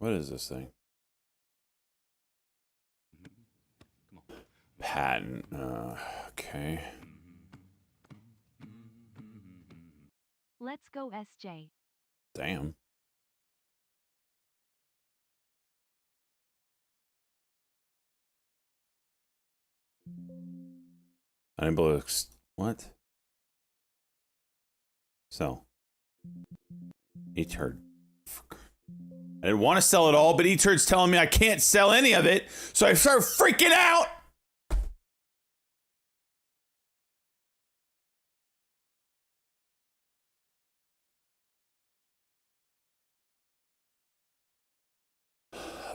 What is this thing? Patent. Okay. Let's go, SJ. Damn. Unable to. What? Sell. E-turd. I didn't want to sell it all, but E-turd's telling me I can't sell any of it, so I start freaking out.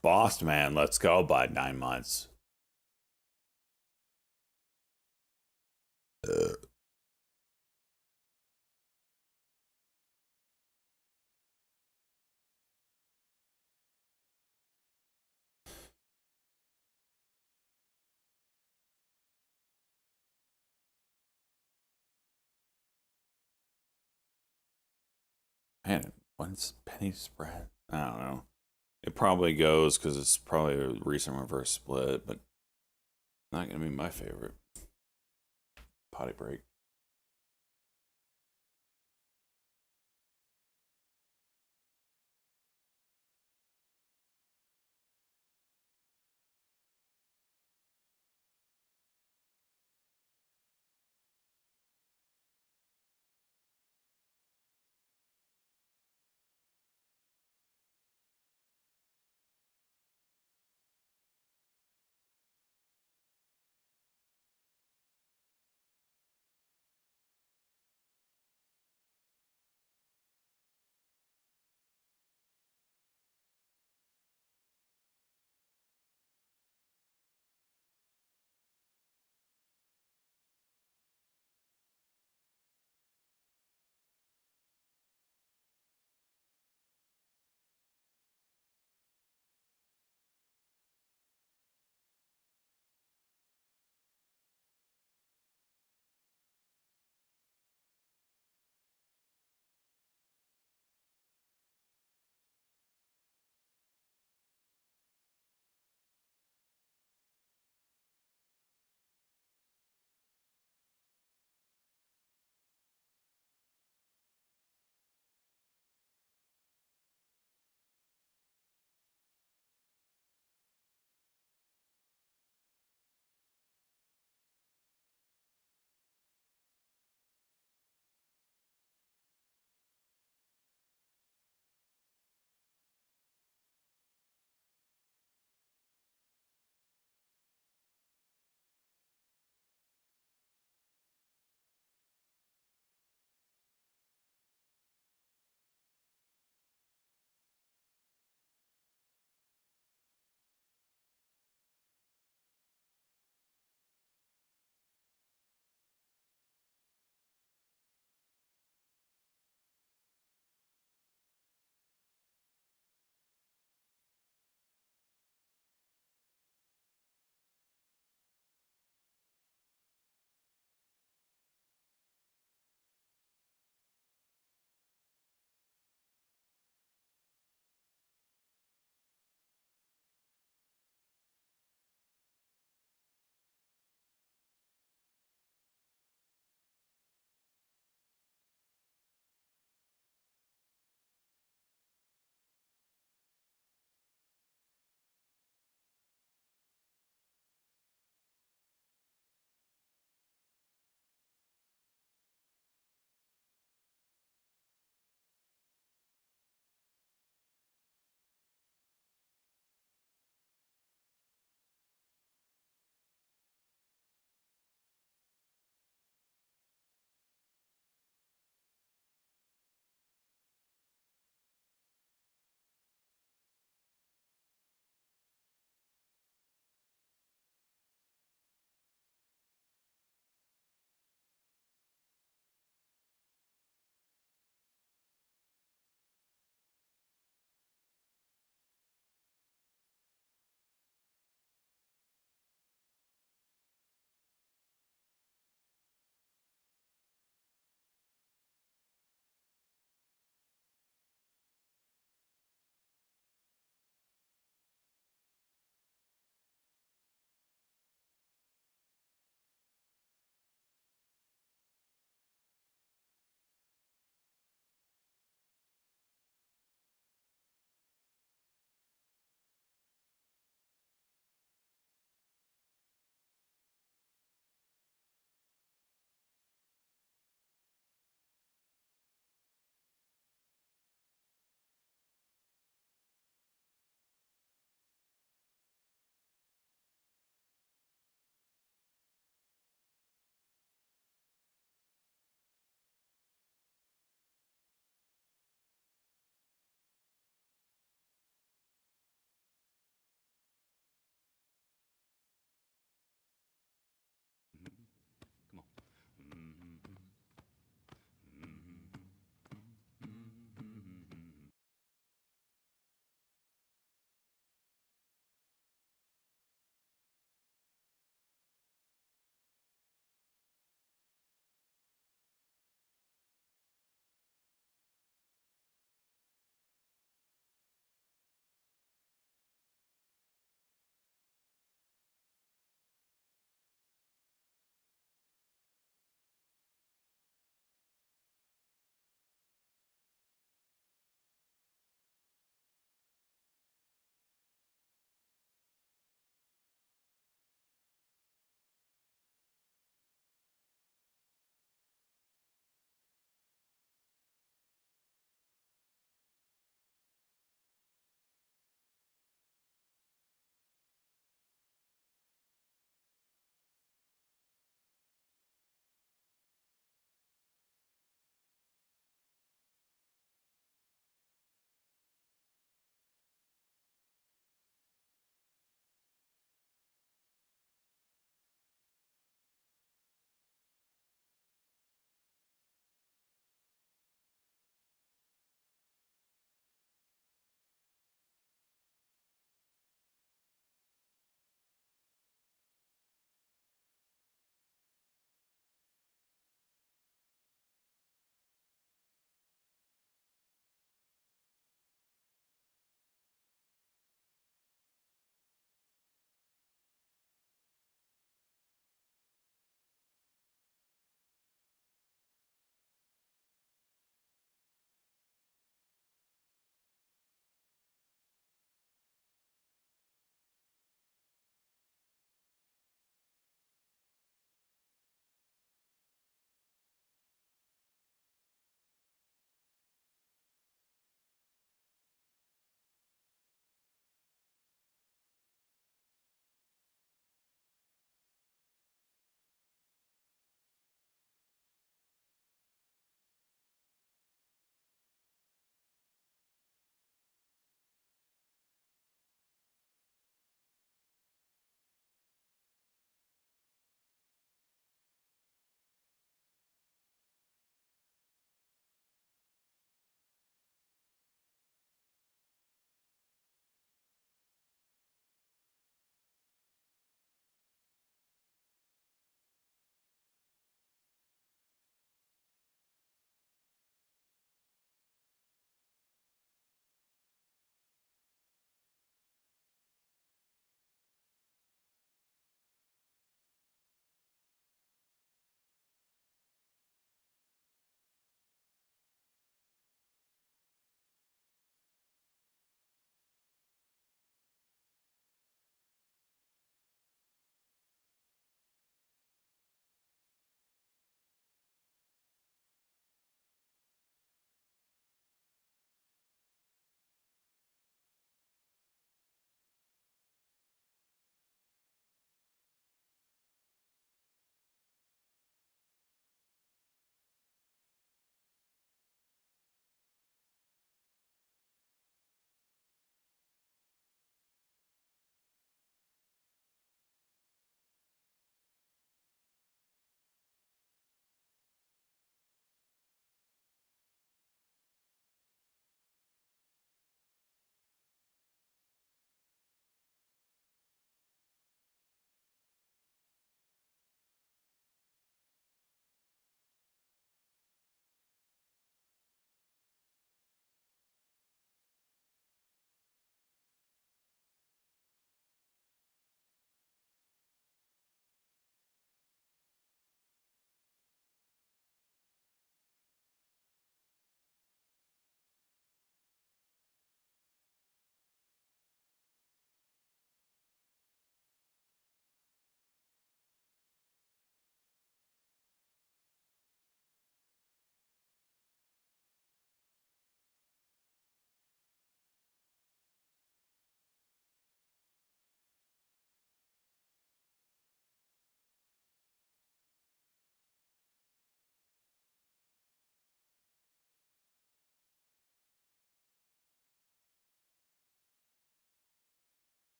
Boss man, let's go, bud. 9 months. Man, when's penny spread? I don't know. It probably goes because it's probably a recent reverse split, but not gonna be my favorite. Potty break.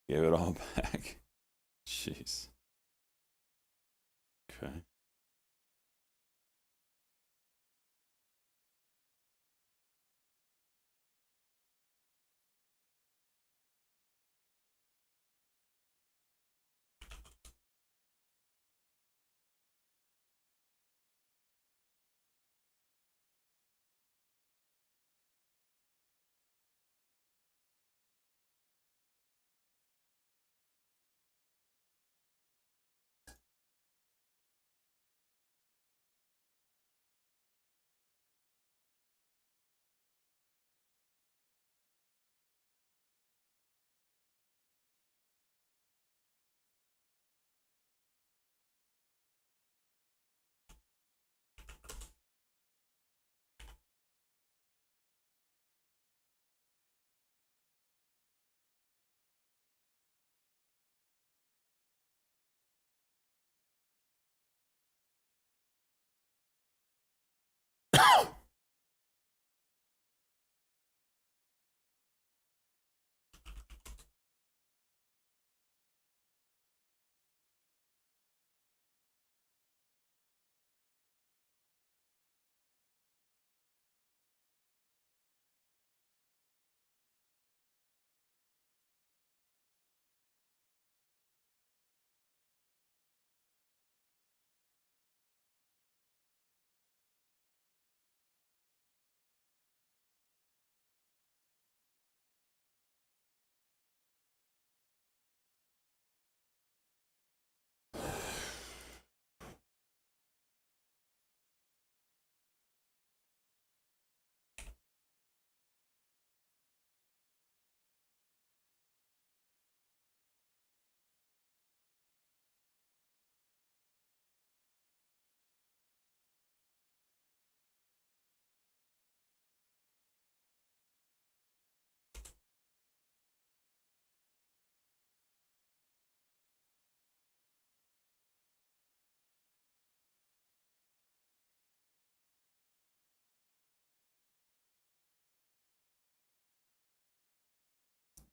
Give it all back. Jeez. Okay.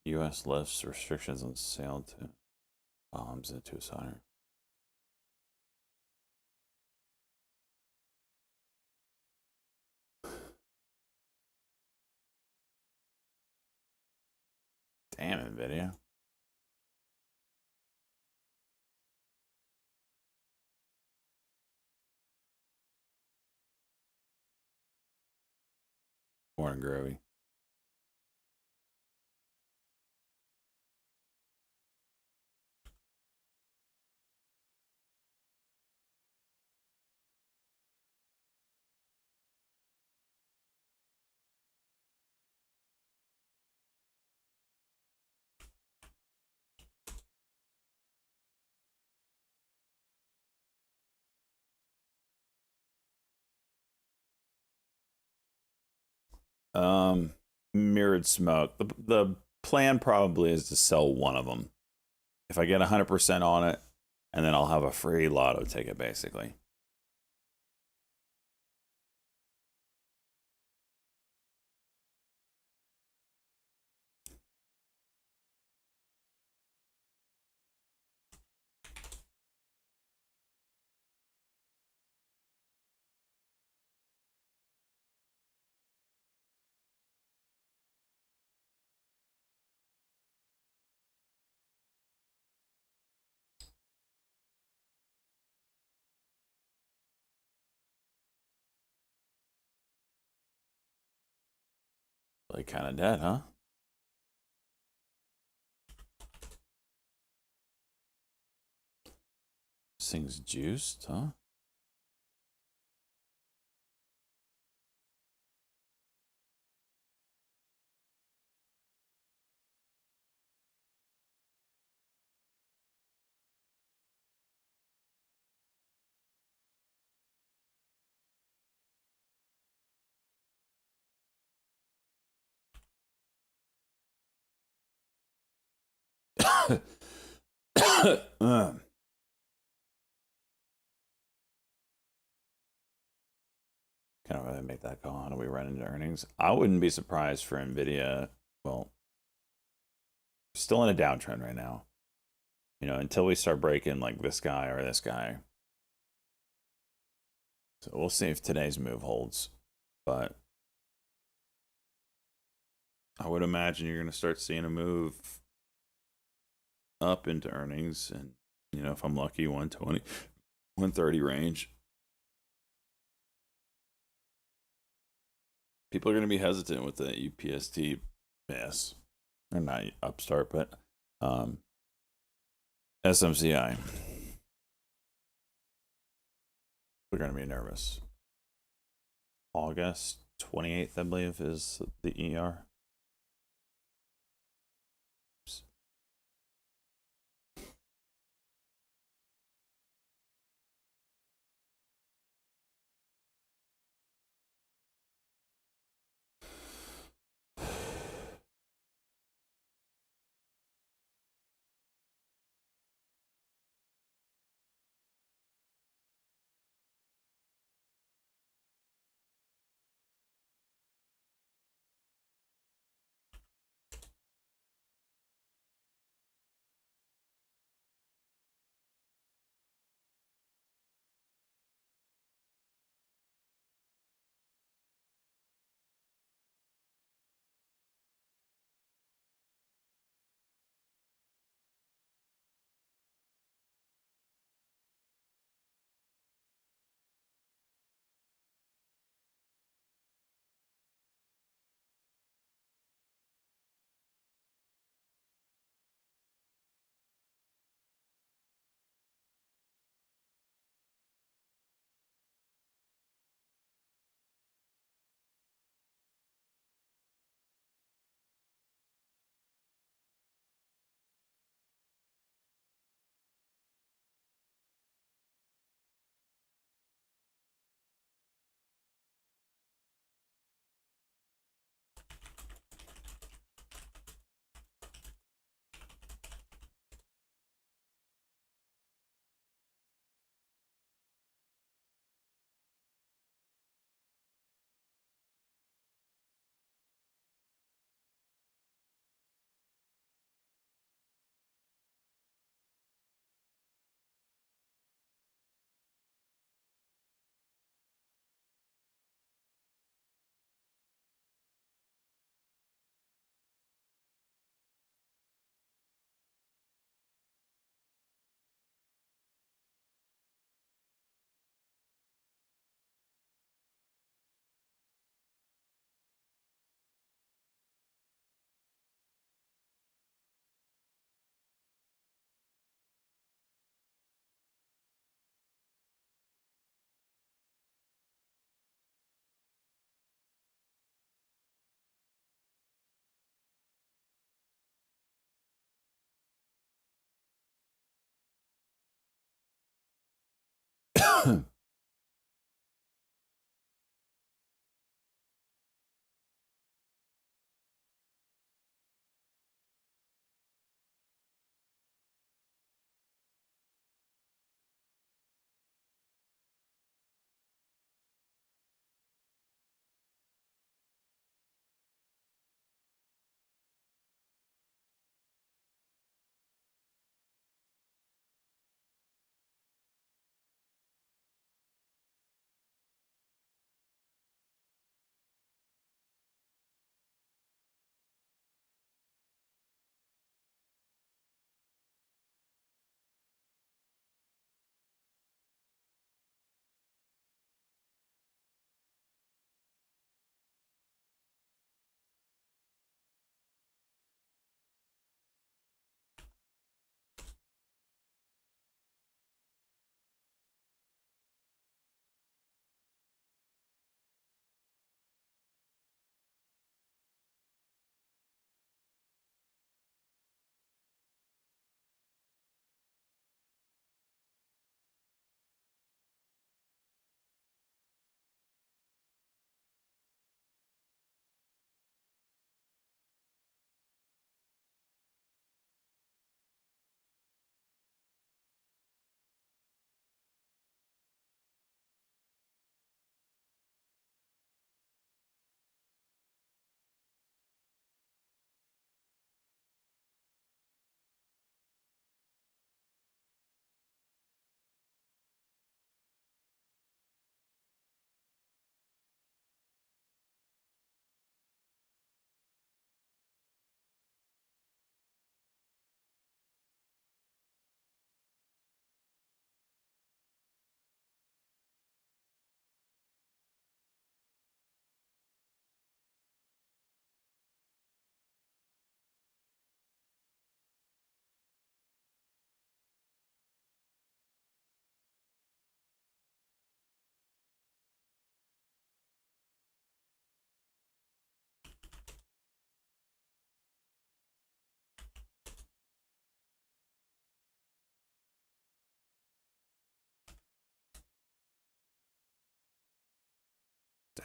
U.S. lifts restrictions on sale to bombs into its honor. Damn it, video. Morning, Grovey. Mirrored smoke. The plan probably is to sell one of them. If I get 100% on it, and then I'll have a free lotto ticket, basically. Like kind of dead, huh? This thing's juiced, huh? Kind of really make that call. How do we run into earnings? I wouldn't be surprised for Nvidia. Well, Still in a downtrend right now. You know, until we start breaking like this guy or this guy. So we'll see if today's move holds. But I would imagine you're going to start seeing a move up into earnings. And, you know, if I'm lucky, 120, 130 range. People are going to be hesitant with the UPST miss. Or not Upstart, but SMCI. We're going to be nervous. August 28th, I believe, is the ER.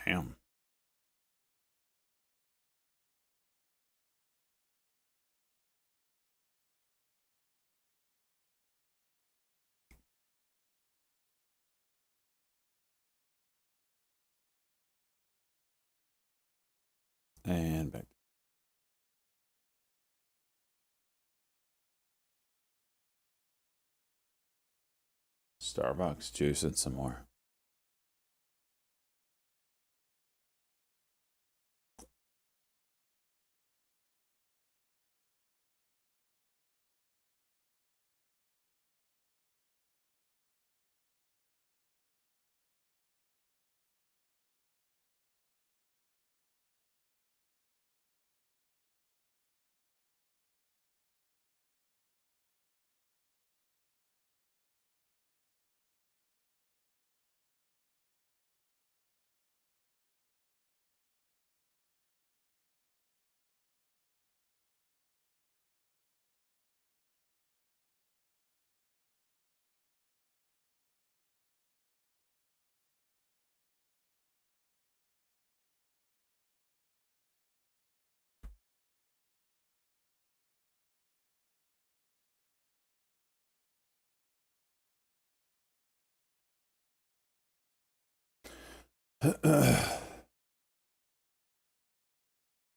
Damn. And back. Starbucks, juice it some more.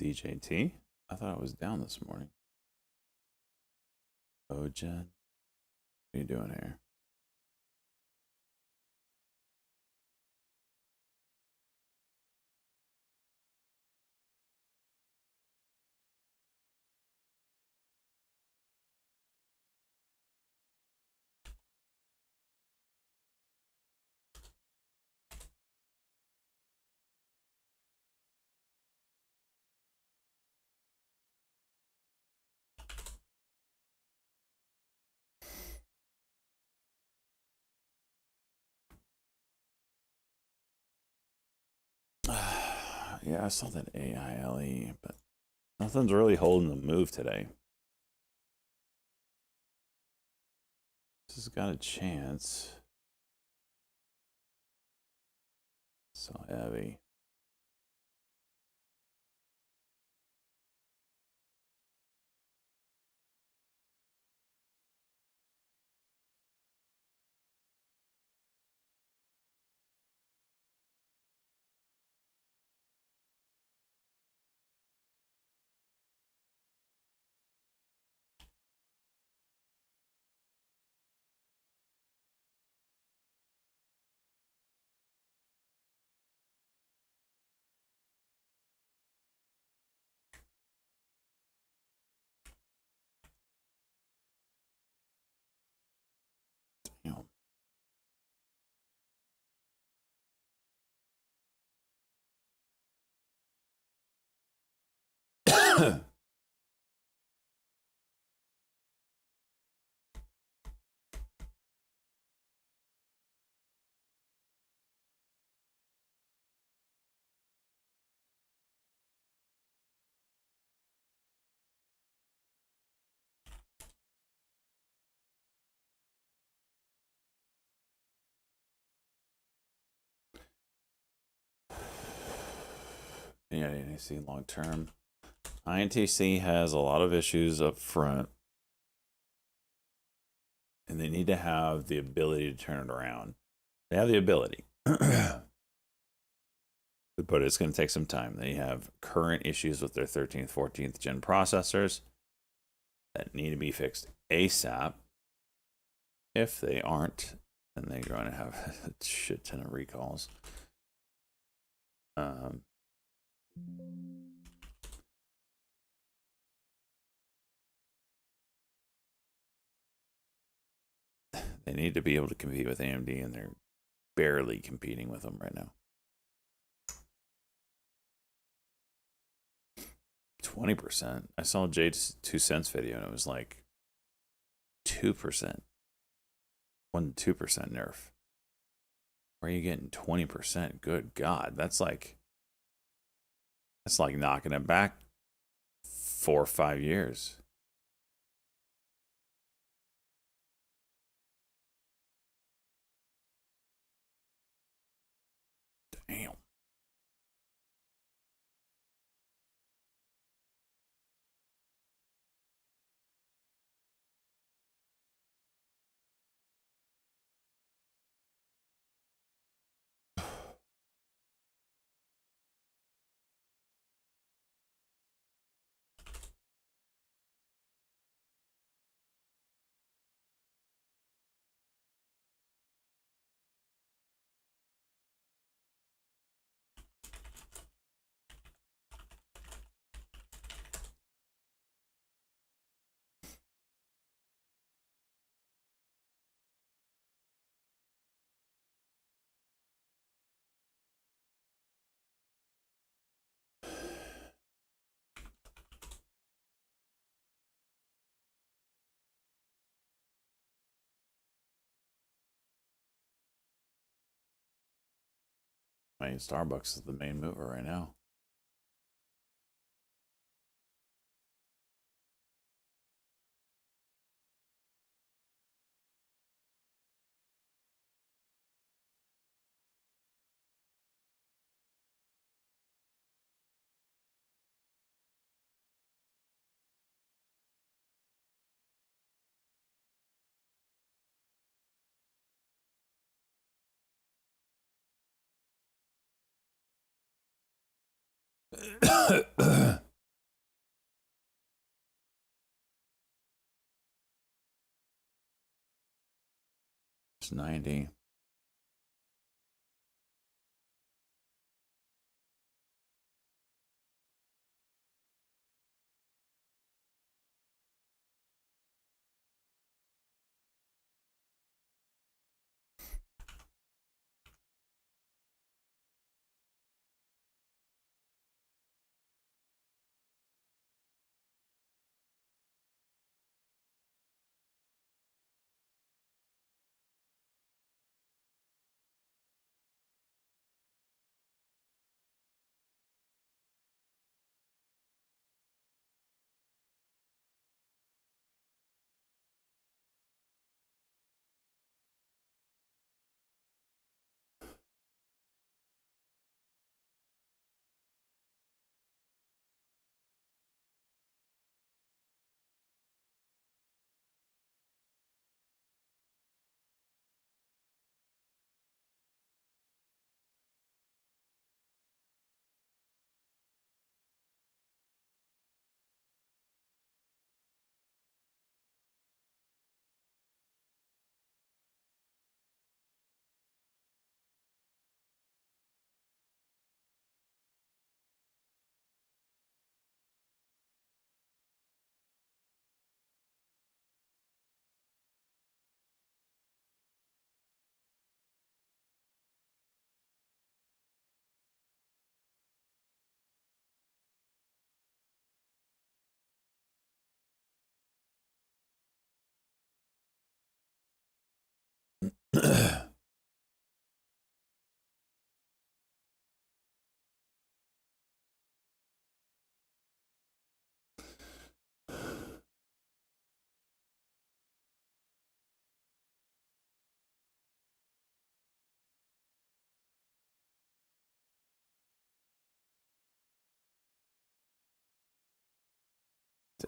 DJT? I thought I was down this morning. Oh, Jen. What are you doing here? Yeah, I saw that AILE, but nothing's really holding the move today. This has got a chance. So heavy. Damn. Yeah, you see long term. INTC has a lot of issues up front, and they need to have the ability to turn it around. They have the ability, but it's going to take some time. They have current issues with their 13th, 14th gen processors that need to be fixed ASAP. If they aren't, then they're going to have a shit ton of recalls. They need to be able to compete with AMD, and they're barely competing with them right now. 20%. I saw Jade's 2 cents video, and it was like 2%. 2% nerf. Where are you getting 20%? Good God, that's like knocking it back 4 or 5 years. Damn. I mean, Starbucks is the main mover right now. It's 90.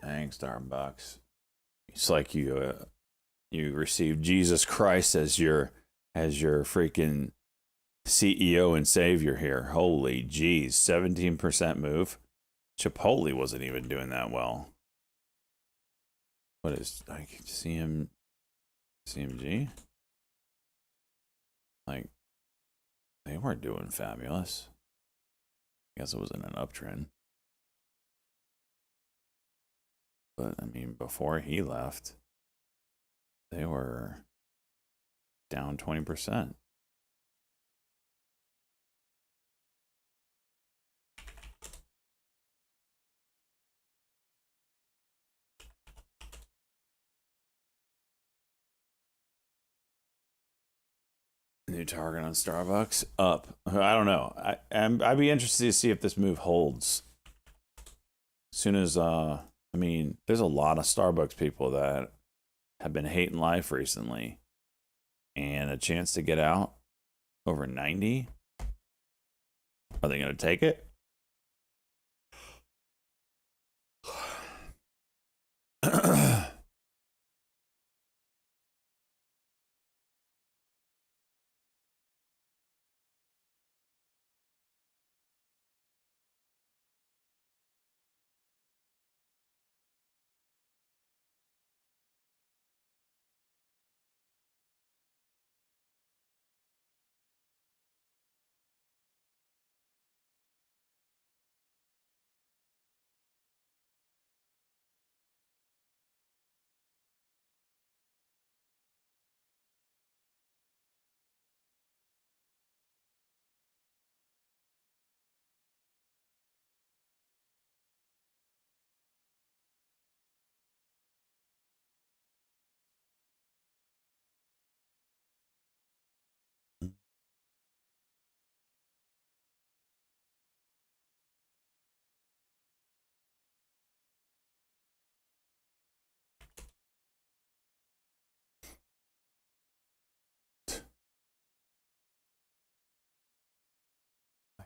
Dang, Starbucks. It's like you received Jesus Christ as your freaking CEO and savior here. Holy jeez, 17% move. Chipotle wasn't even doing that well. What is like CMG? Like they weren't doing fabulous. I guess it was in an uptrend. But I mean, before he left, they were down 20%. New target on Starbucks up. I don't know. I'd be interested to see if this move holds. As soon as I mean, there's a lot of Starbucks people that have been hating life recently, and a chance to get out over 90. Are they going to take it?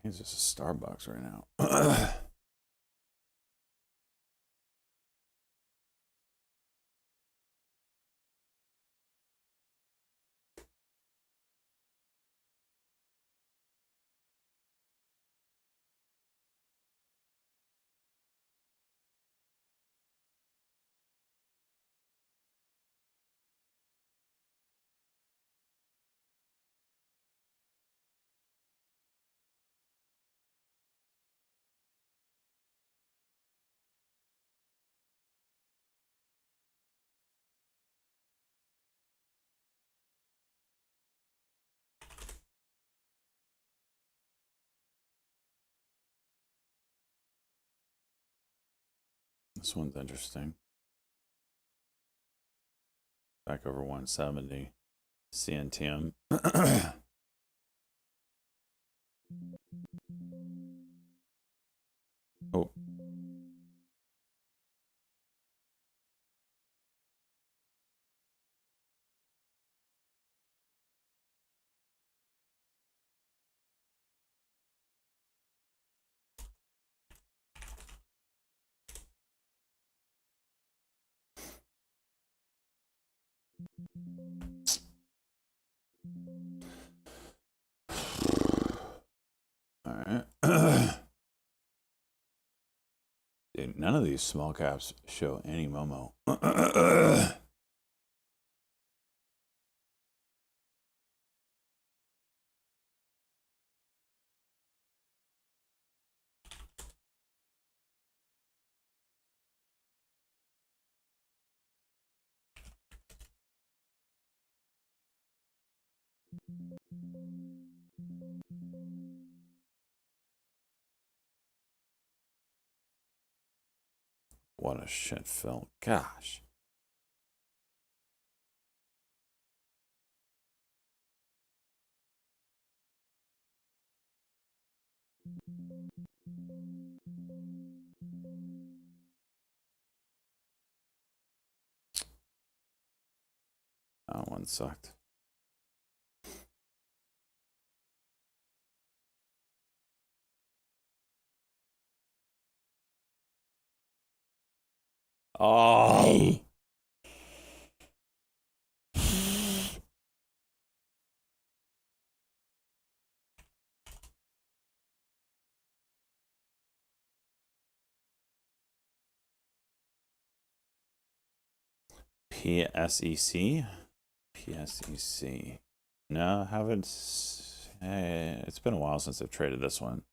He's just a Starbucks right now. This one's interesting. Back over 170. CNTM. Oh. All right. Dude, none of these small caps show any Momo. What a shit film. Gosh. That one sucked. Oh. PSEC? PSEC. No, haven't. Hey, it's been a while since I've traded this one.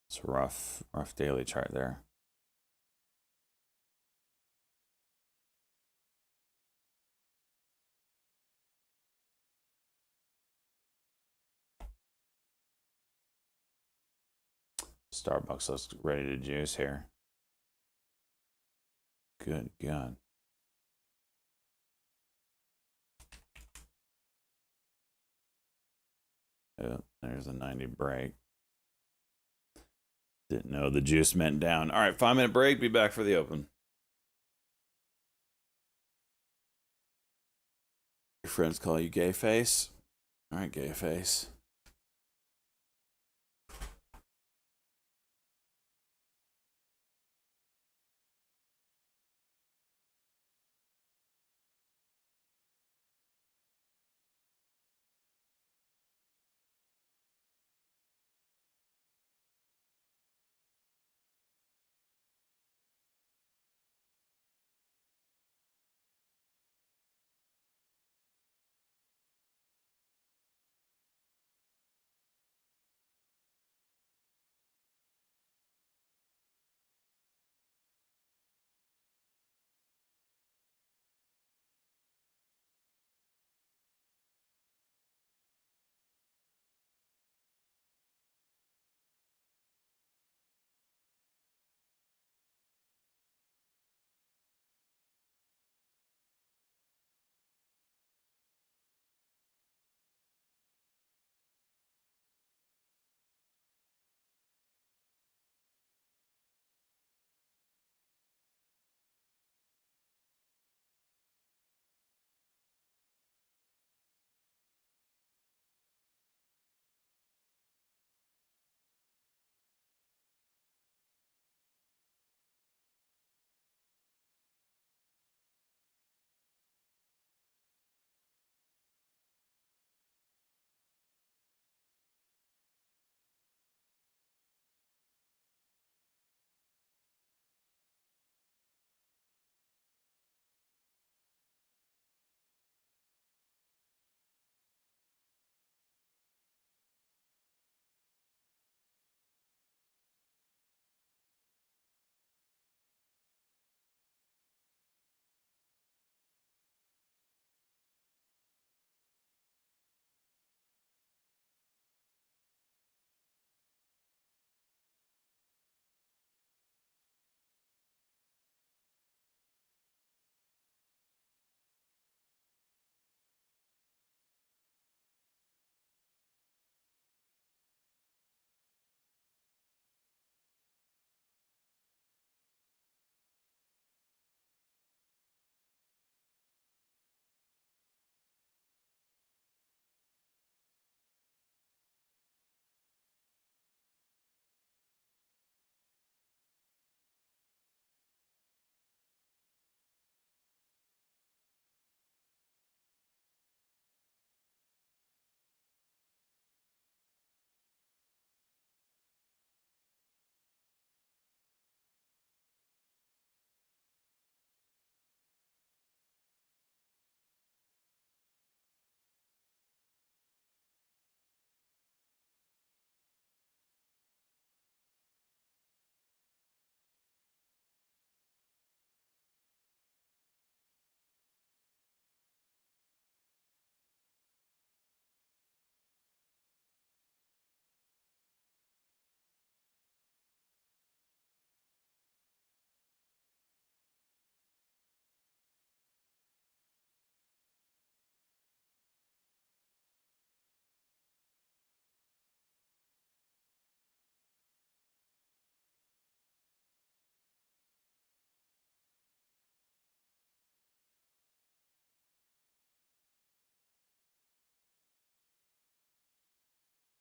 It's a rough daily chart there. Starbucks looks ready to juice here. Good God. Oh, there's a 90 break. Didn't know the juice meant down. All right, 5-minute break. Be back for the open. Your friends call you gay face? All right, gay face.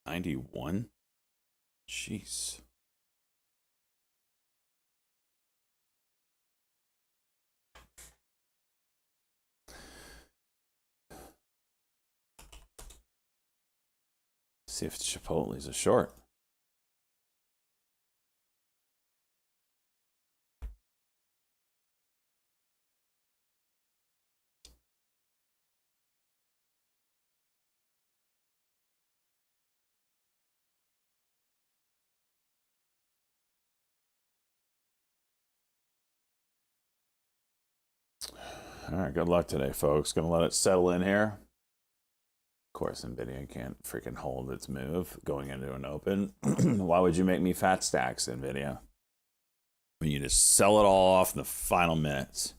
91? Jeez. See if Chipotle's a short. All right, good luck today, folks. Gonna let it settle in here. Of course, NVIDIA can't freaking hold its move going into an open. Why would you make me fat stacks, NVIDIA? When you just sell it all off in the final minutes.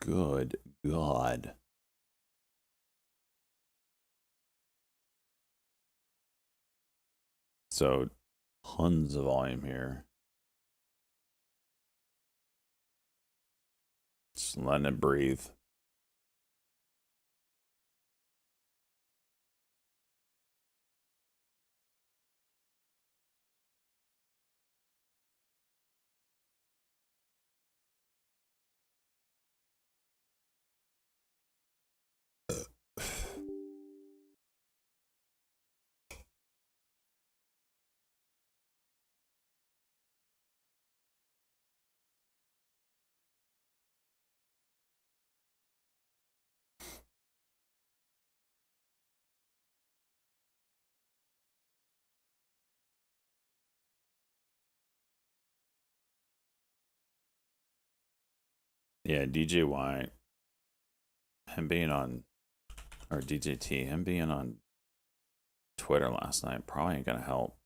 Good God. So, tons of volume here. Just letting it breathe. Yeah, DJY, him being on, or DJT, him being on Twitter last night probably ain't gonna help.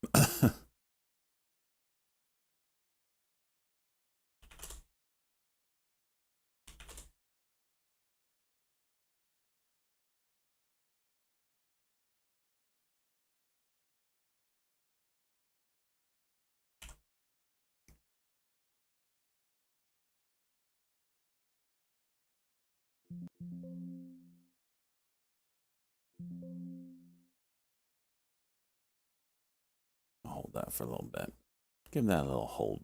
Hold that for a little bit. Give that a little hold.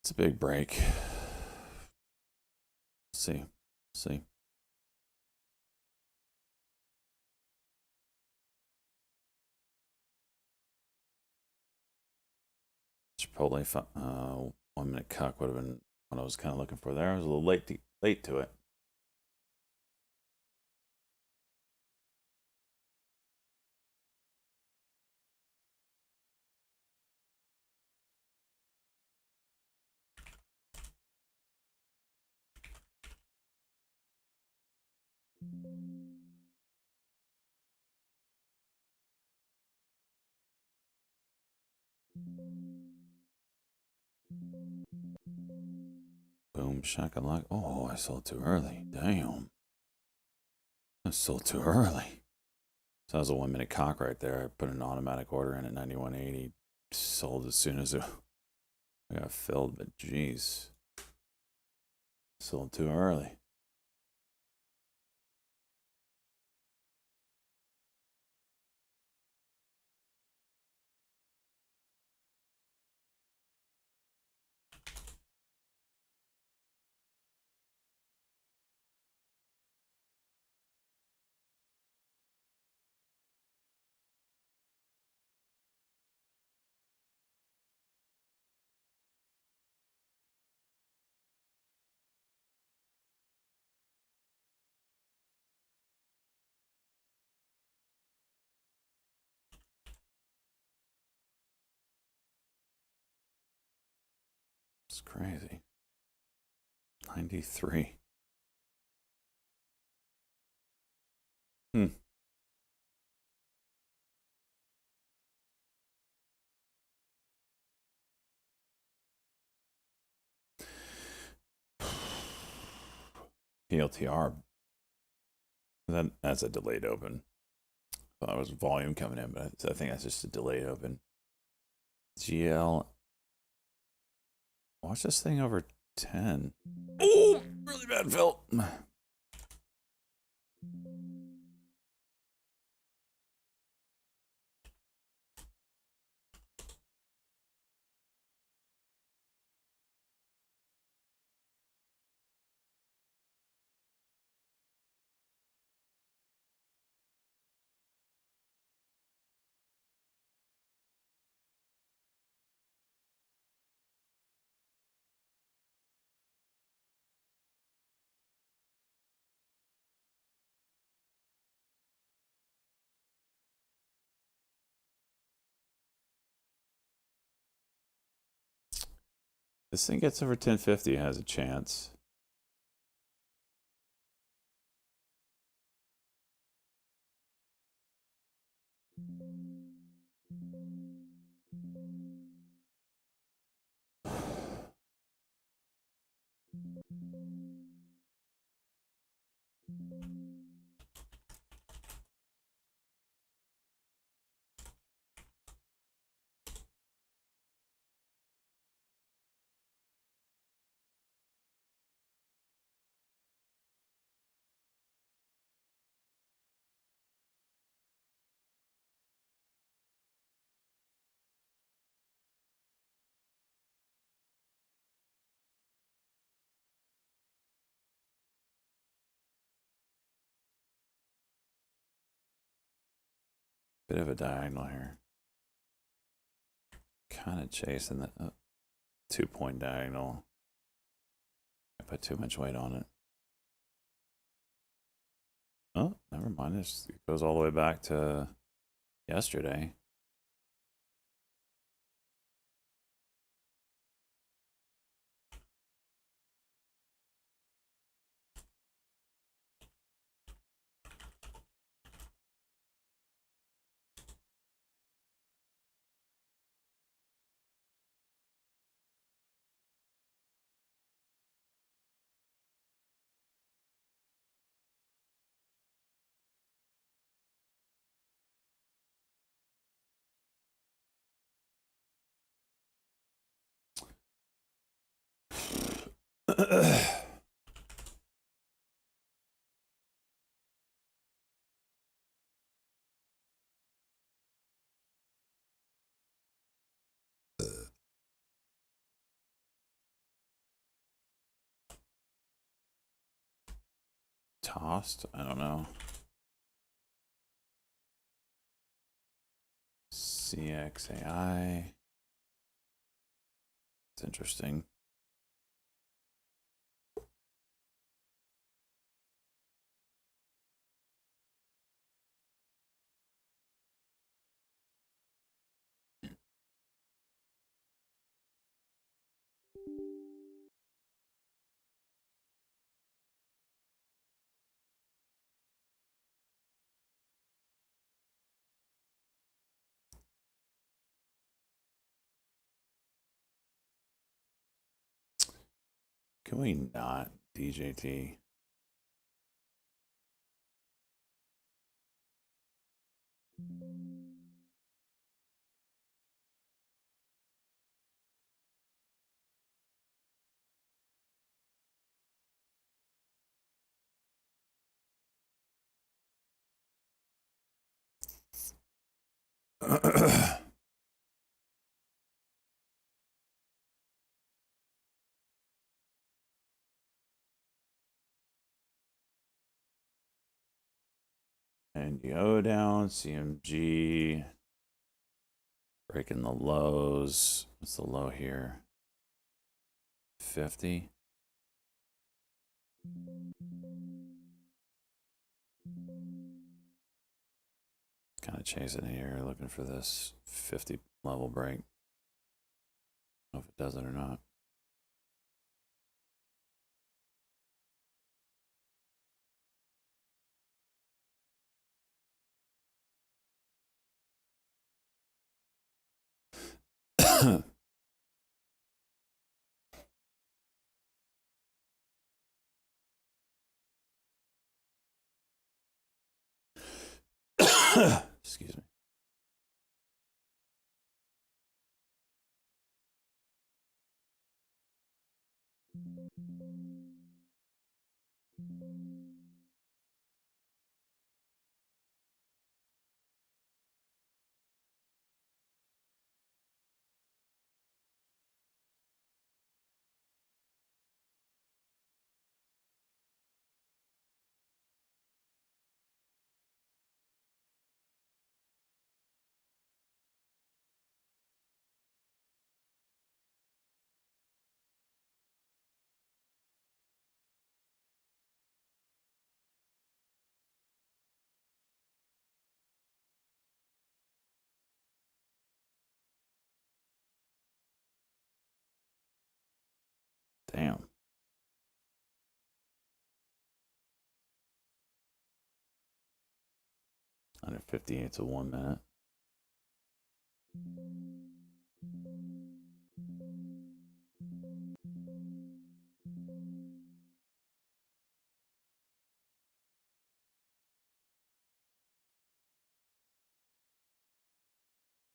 It's a big break. See. Chipotle, 1 minute cuck would have been what I was kind of looking for there. I was a little late to it. Boom, shakalaka. Oh, I sold too early. Damn. I sold too early. So that was a 1 minute cock right there. I put an automatic order in at 91.80. Sold as soon as it got filled, but jeez. Sold too early. It's crazy. 93. Hmm. PLTR. That's a delayed open. I thought it was volume coming in, but I think that's just a delayed open. GL. Watch this thing over 10. Oh, really bad, Phil. This thing gets over 1050, has a chance. Bit of a diagonal here. Kind of chasing the 2-point diagonal. I put too much weight on it. Oh, never mind. It goes all the way back to yesterday. Tossed? I don't know. CXAI. It's interesting. Can we not DJT? NGO down, CMG breaking the lows. What's the low here? 50. Kind of chasing here, looking for this 50 level break. I don't know if it does it or not. Excuse me. Damn. 158 to 1 minute.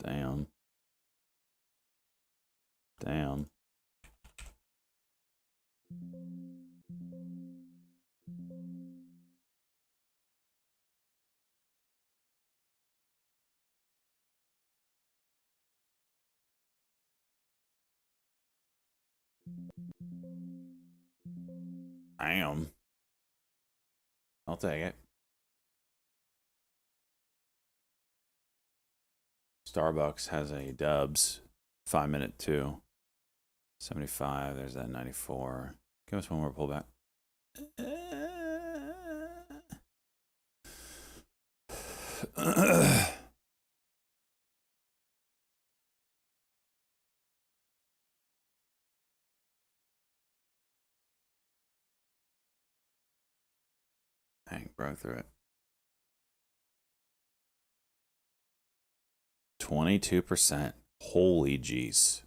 Damn. Damn. Damn. I'll take it. Starbucks has a Dubs 5 minute 2. 75. There's that 94. Give us one more pullback. Dang, broke through it. 22%. Holy jeez.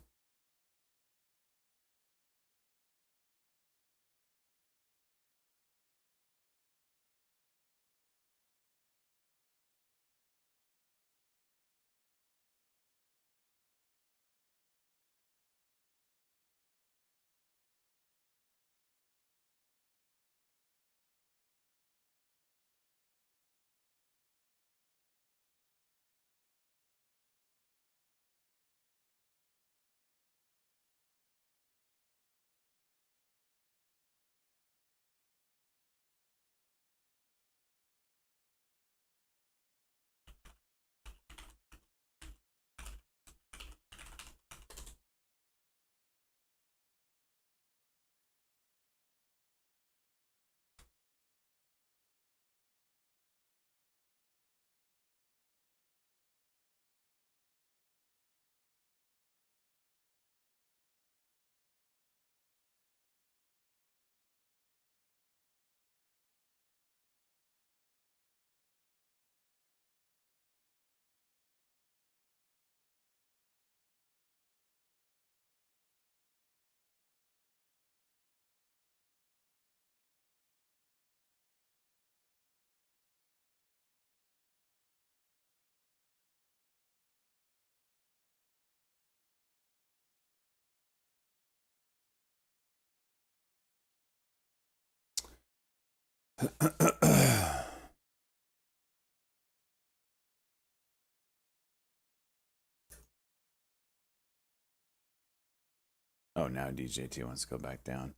Oh, now DJT wants to go back down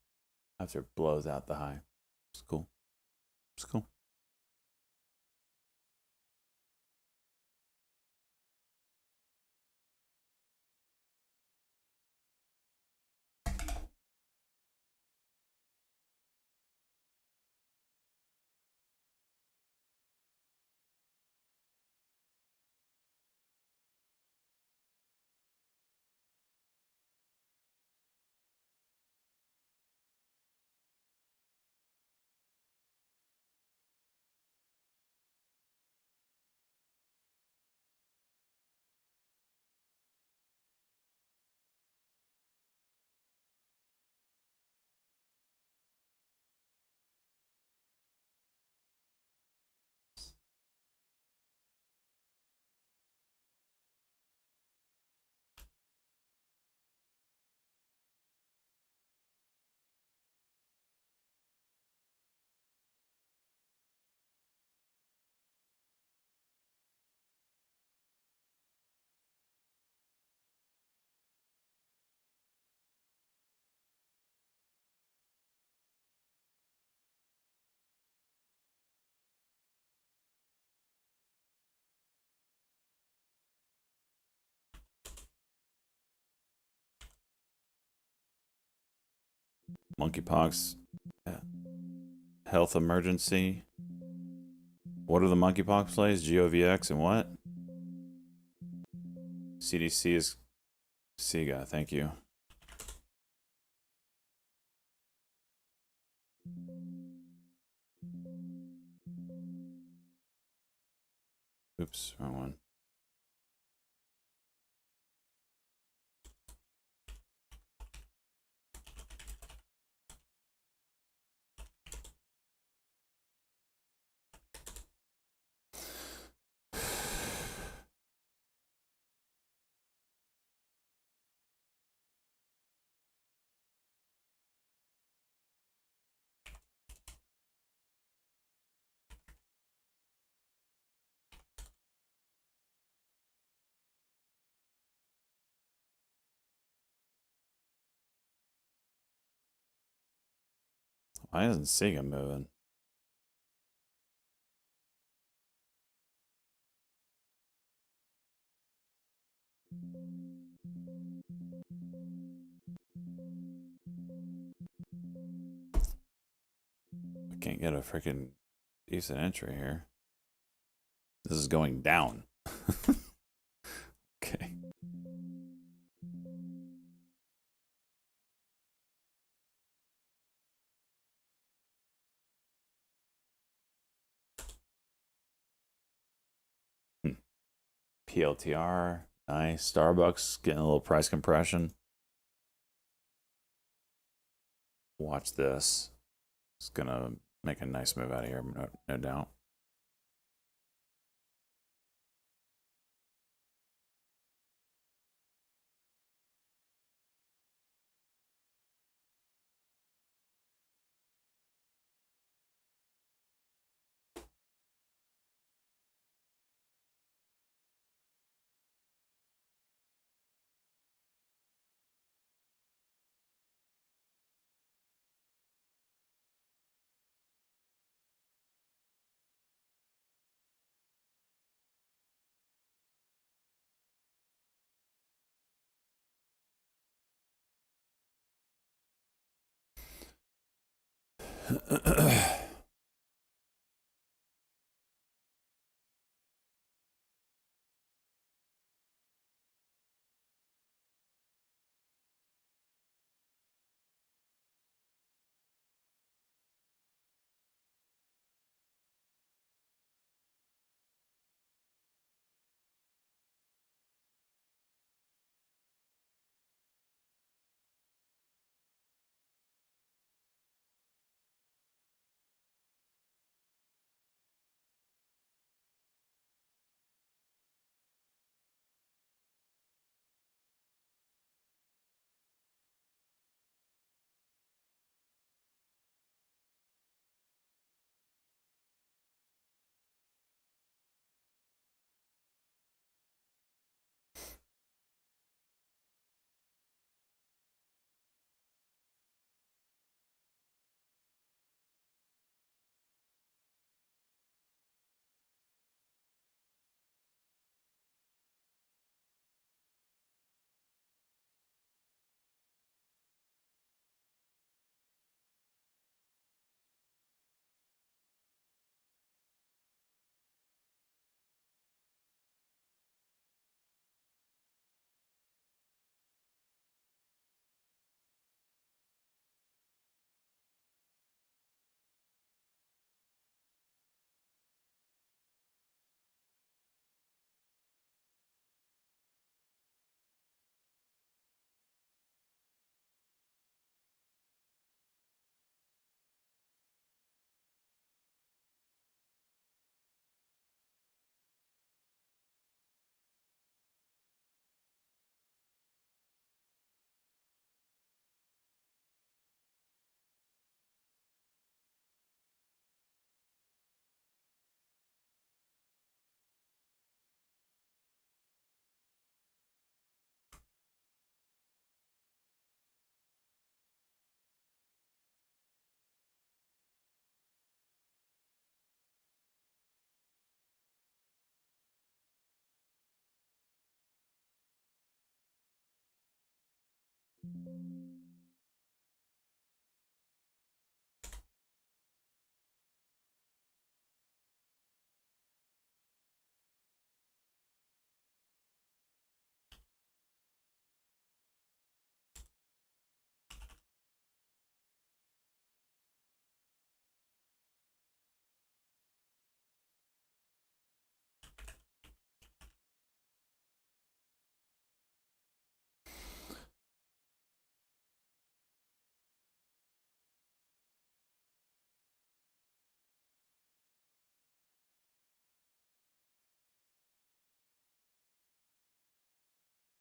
after it blows out the high. It's cool. It's cool. Monkeypox health emergency. What are the monkeypox plays? GOVX and what? CDC is SIGA, thank you. Oops, wrong one. Why isn't SIGA moving? I can't get a freaking decent entry here. This is going down. Okay. PLTR, nice. Starbucks getting a little price compression. Watch this. It's gonna make a nice move out of here, no doubt.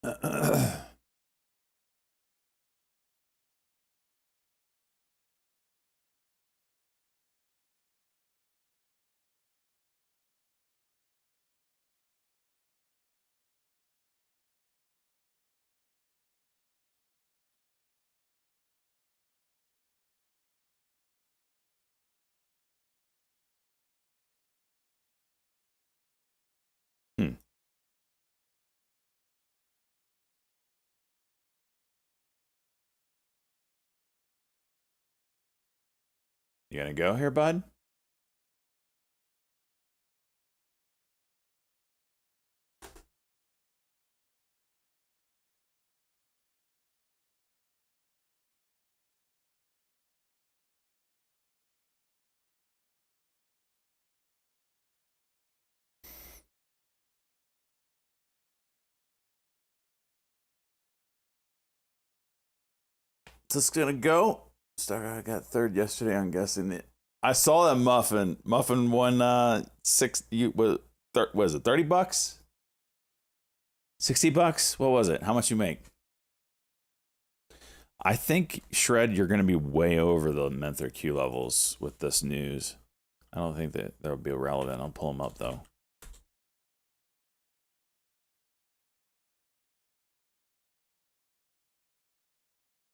Hmm. You gonna go here, bud? Just gonna go. I got third yesterday. I'm guessing it. I saw that muffin. Muffin won six. Was it $30? $60? What was it? How much you make? I think Shred, you're gonna be way over the Menther Q levels with this news. I don't think that that'll be relevant. I'll pull them up though.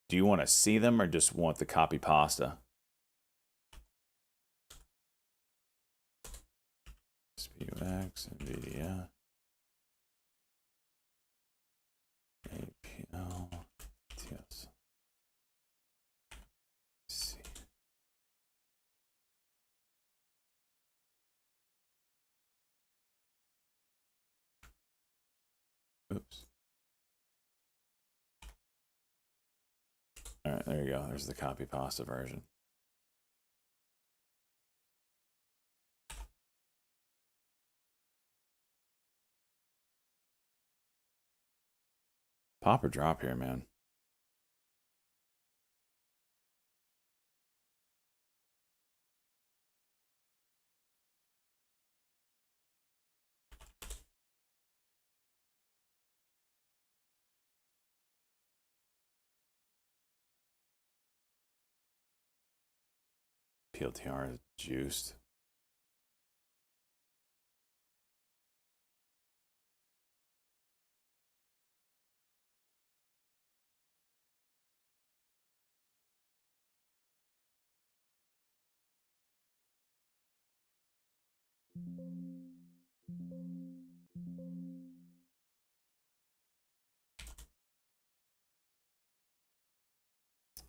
Do you want to see them or just want the copy pasta? SPUX, NVIDIA, APL, TS. See. Oops. All right, there you go. There's the copy pasta version. Pop or drop here, man. PLTR is juiced.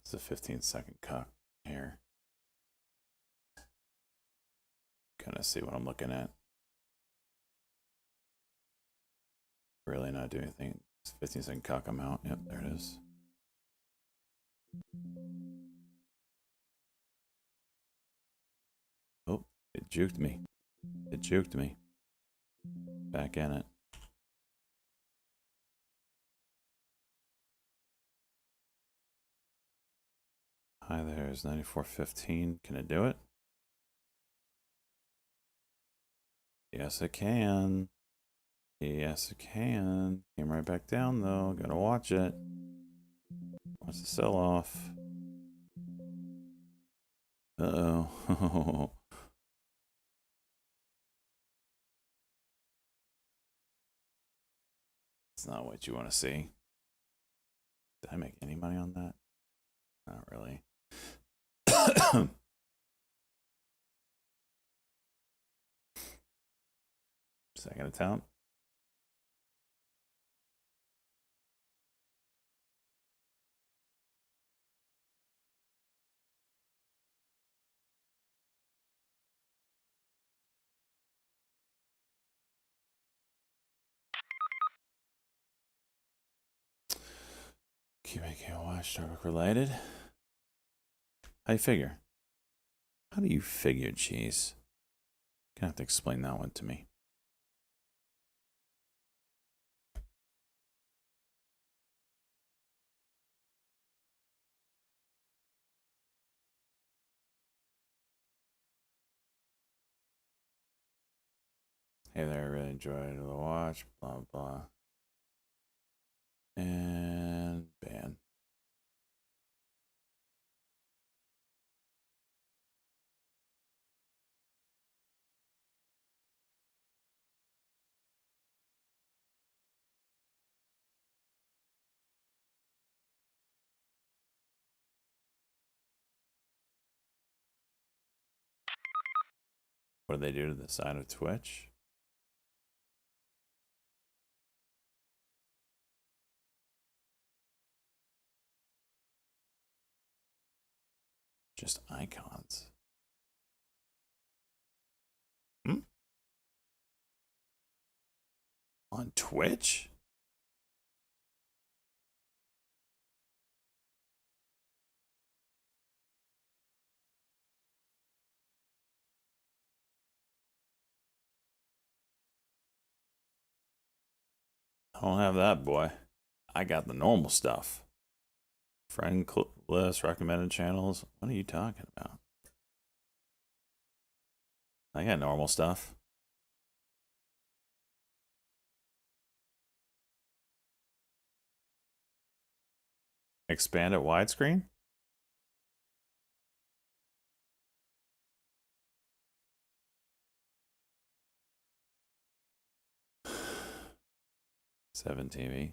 It's a 15-second cut here. Kind of see what I'm looking at. Really not doing anything. It's 15-second cut. I'm out. Yep, there it is. Oh, it juked me. It juked me. Back in it. Hi, there's 94.15. Can it do it? Yes, it can. Yes, it can. Came right back down, though. Gotta watch it. Watch the sell off. Uh-oh. It's not what you want to see. Did I make any money on that? Not really. Second attempt. QAK watch Starbuck related. How do you figure? How do you figure, cheese? Gonna have to explain that one to me. Hey there, I really enjoyed the watch. Blah blah. And ban. What do they do to the side of Twitch? Just icons. On Twitch? I don't have that, boy. I got the normal stuff. Friend list, recommended channels. What are you talking about? I got normal stuff. Expand it widescreen? Seven TV.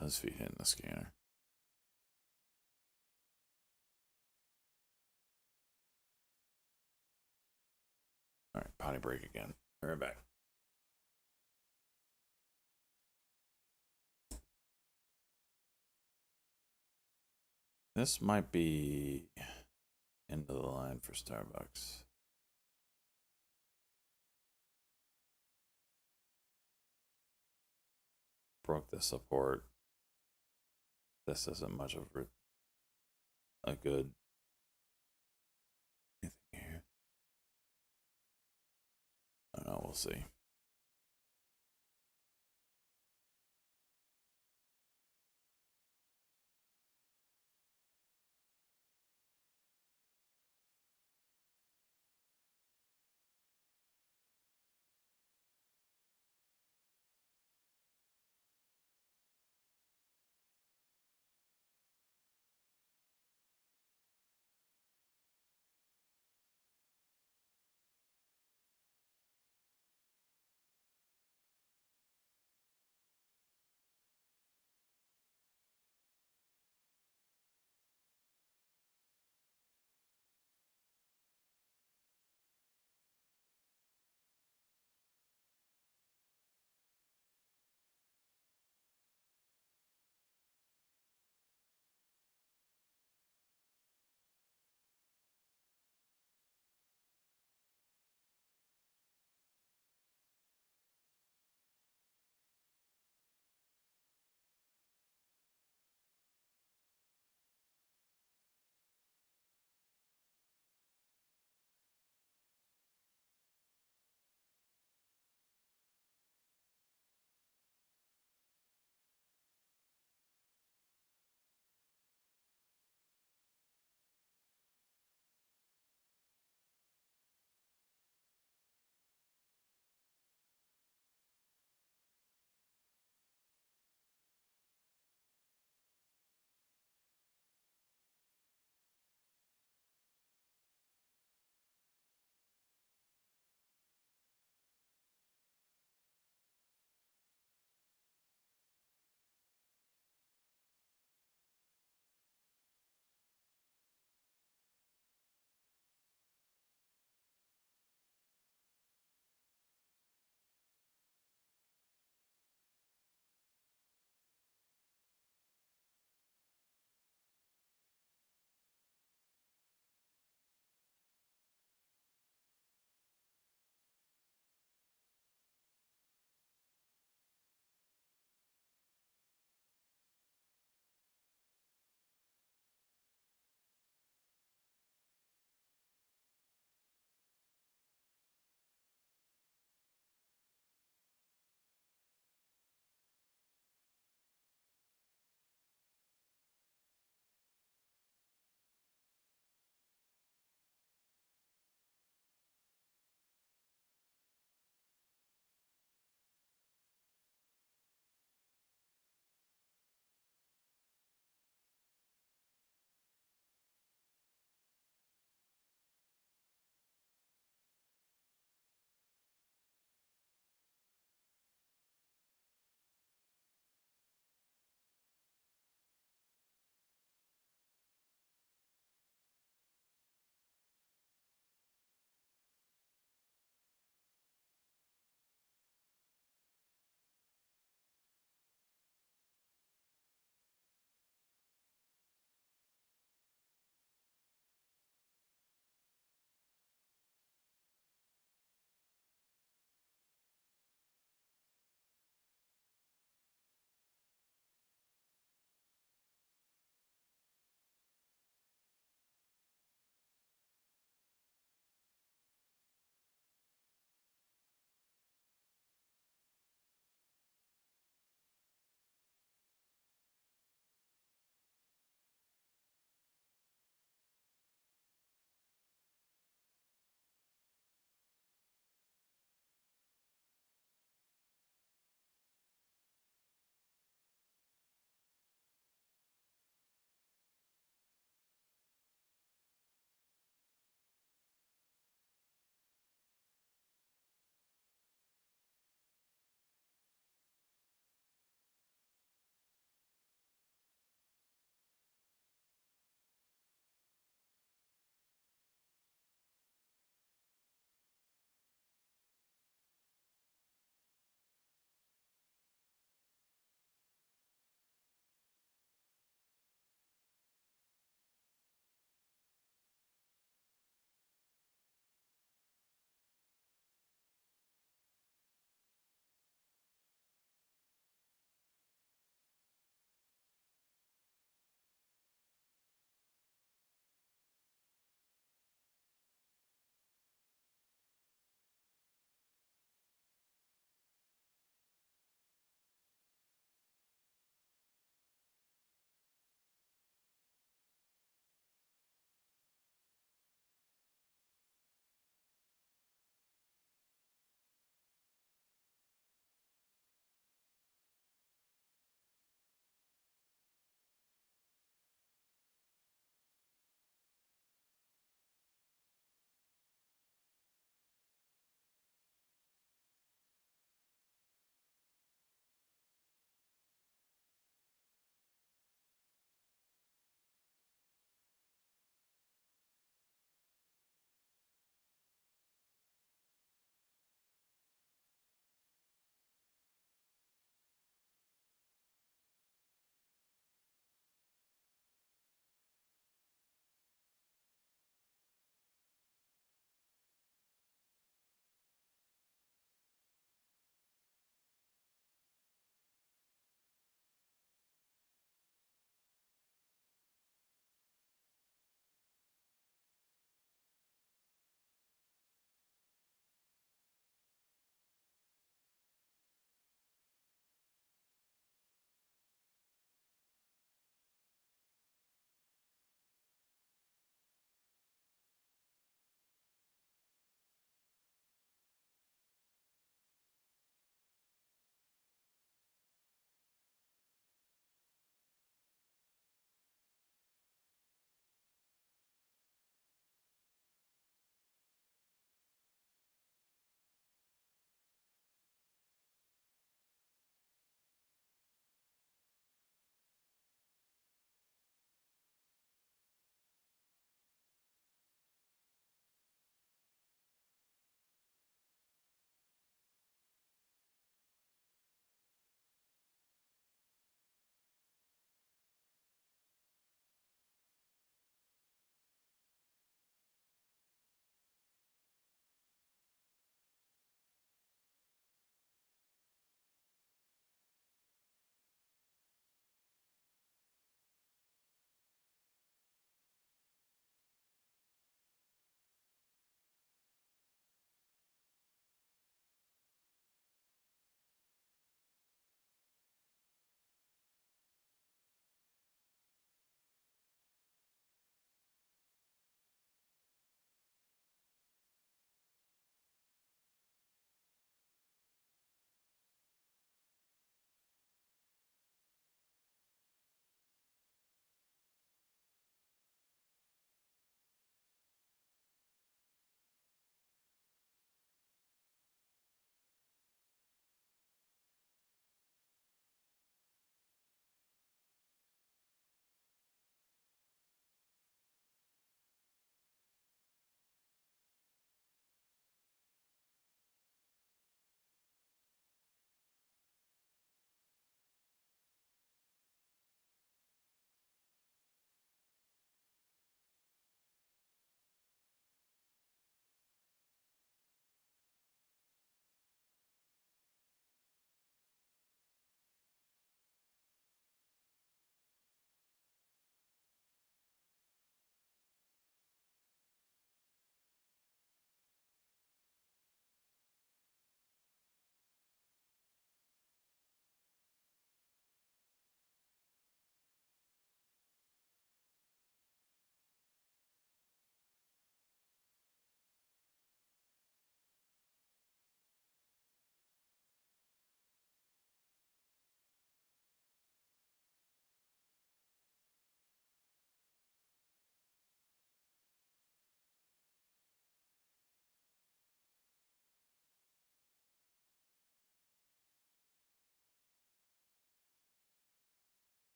BuzzFeed hitting the scanner. All right, potty break again. Be right back. This might be end of the line for Starbucks. Broke the support. This isn't much of a good anything here. I don't know, we'll see.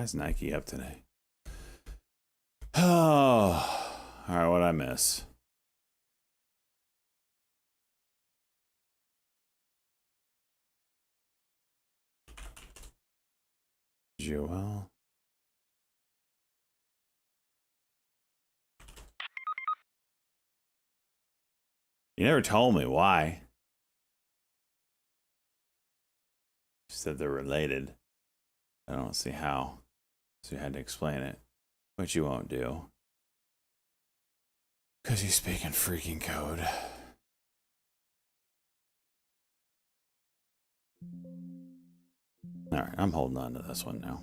Why is Nike up today? Oh, all right. What'd I miss? Joel. You never told me why. You said they're related. I don't see how. So you had to explain it, which you won't do. Because you speak in freaking code. Alright, I'm holding on to this one now.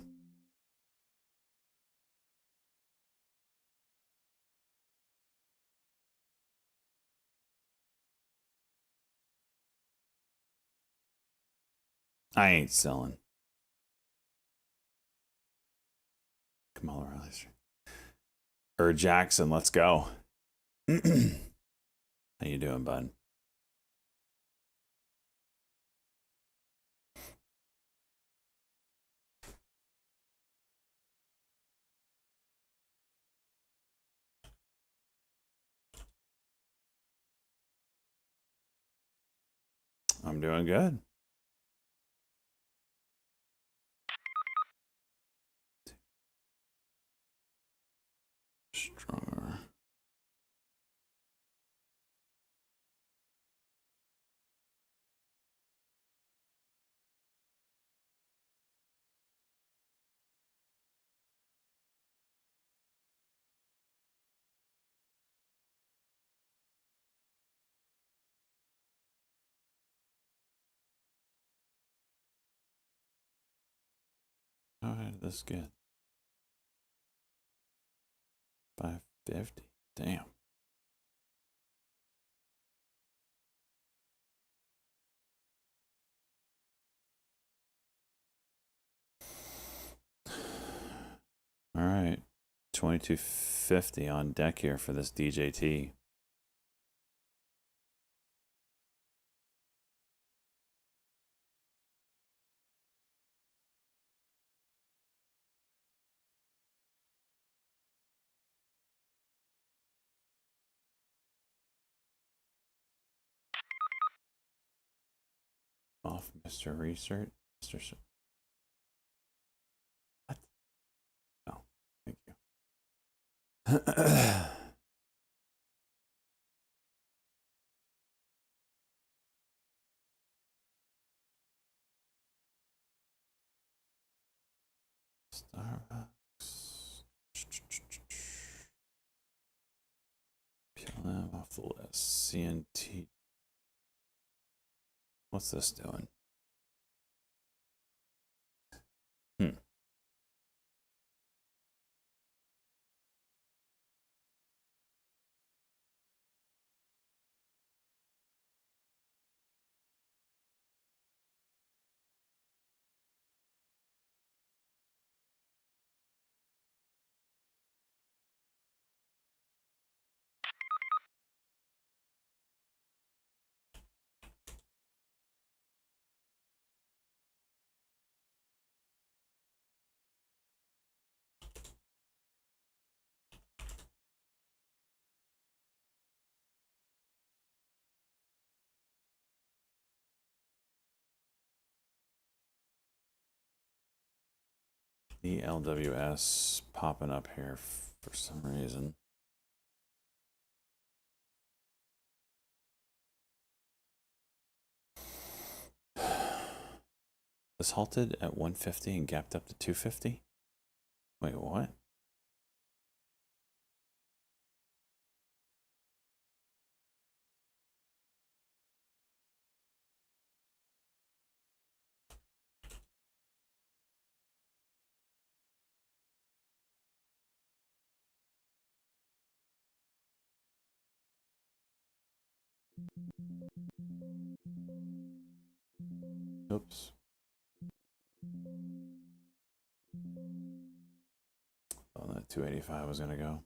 I ain't selling. Kamala Harris. Jackson, let's go. How you doing, bud? I'm doing good. Stronger. How did this get? 550. Damn. All right. 2250 on deck here for this DJT. Off, Mr. Research. Mr. What? No, thank you. Starbucks. PLM off the list. CNT. What's this doing? The LWS popping up here for some reason. This halted at 150 and gapped up to 250? Wait, what? Oops. Oh, that 285 was going to go.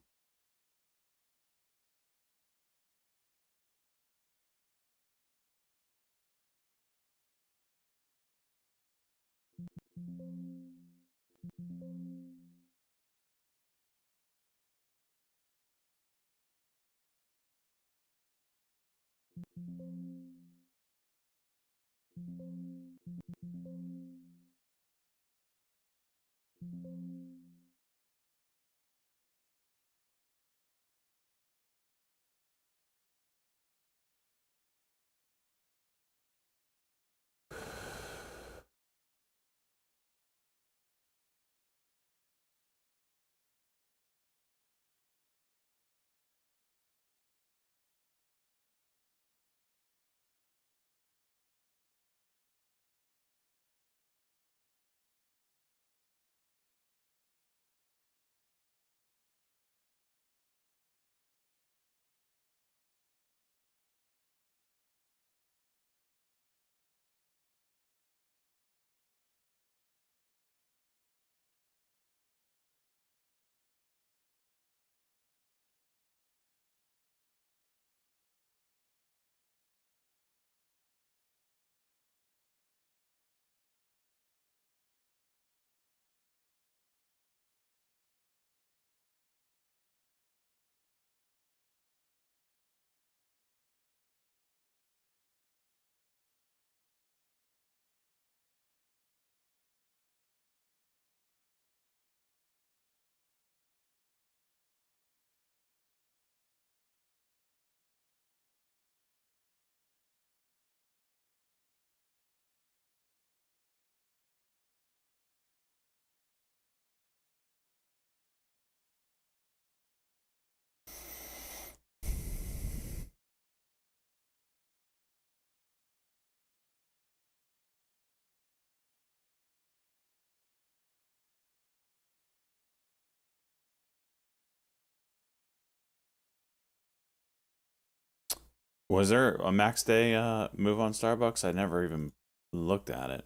Was there a max day move on Starbucks? I never even looked at it.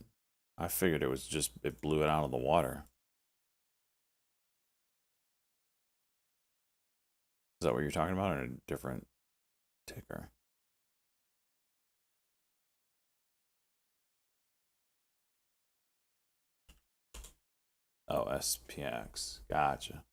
I figured it was just it blew it out of the water. Is that what you're talking about, or a different ticker? Oh, SPX. Gotcha.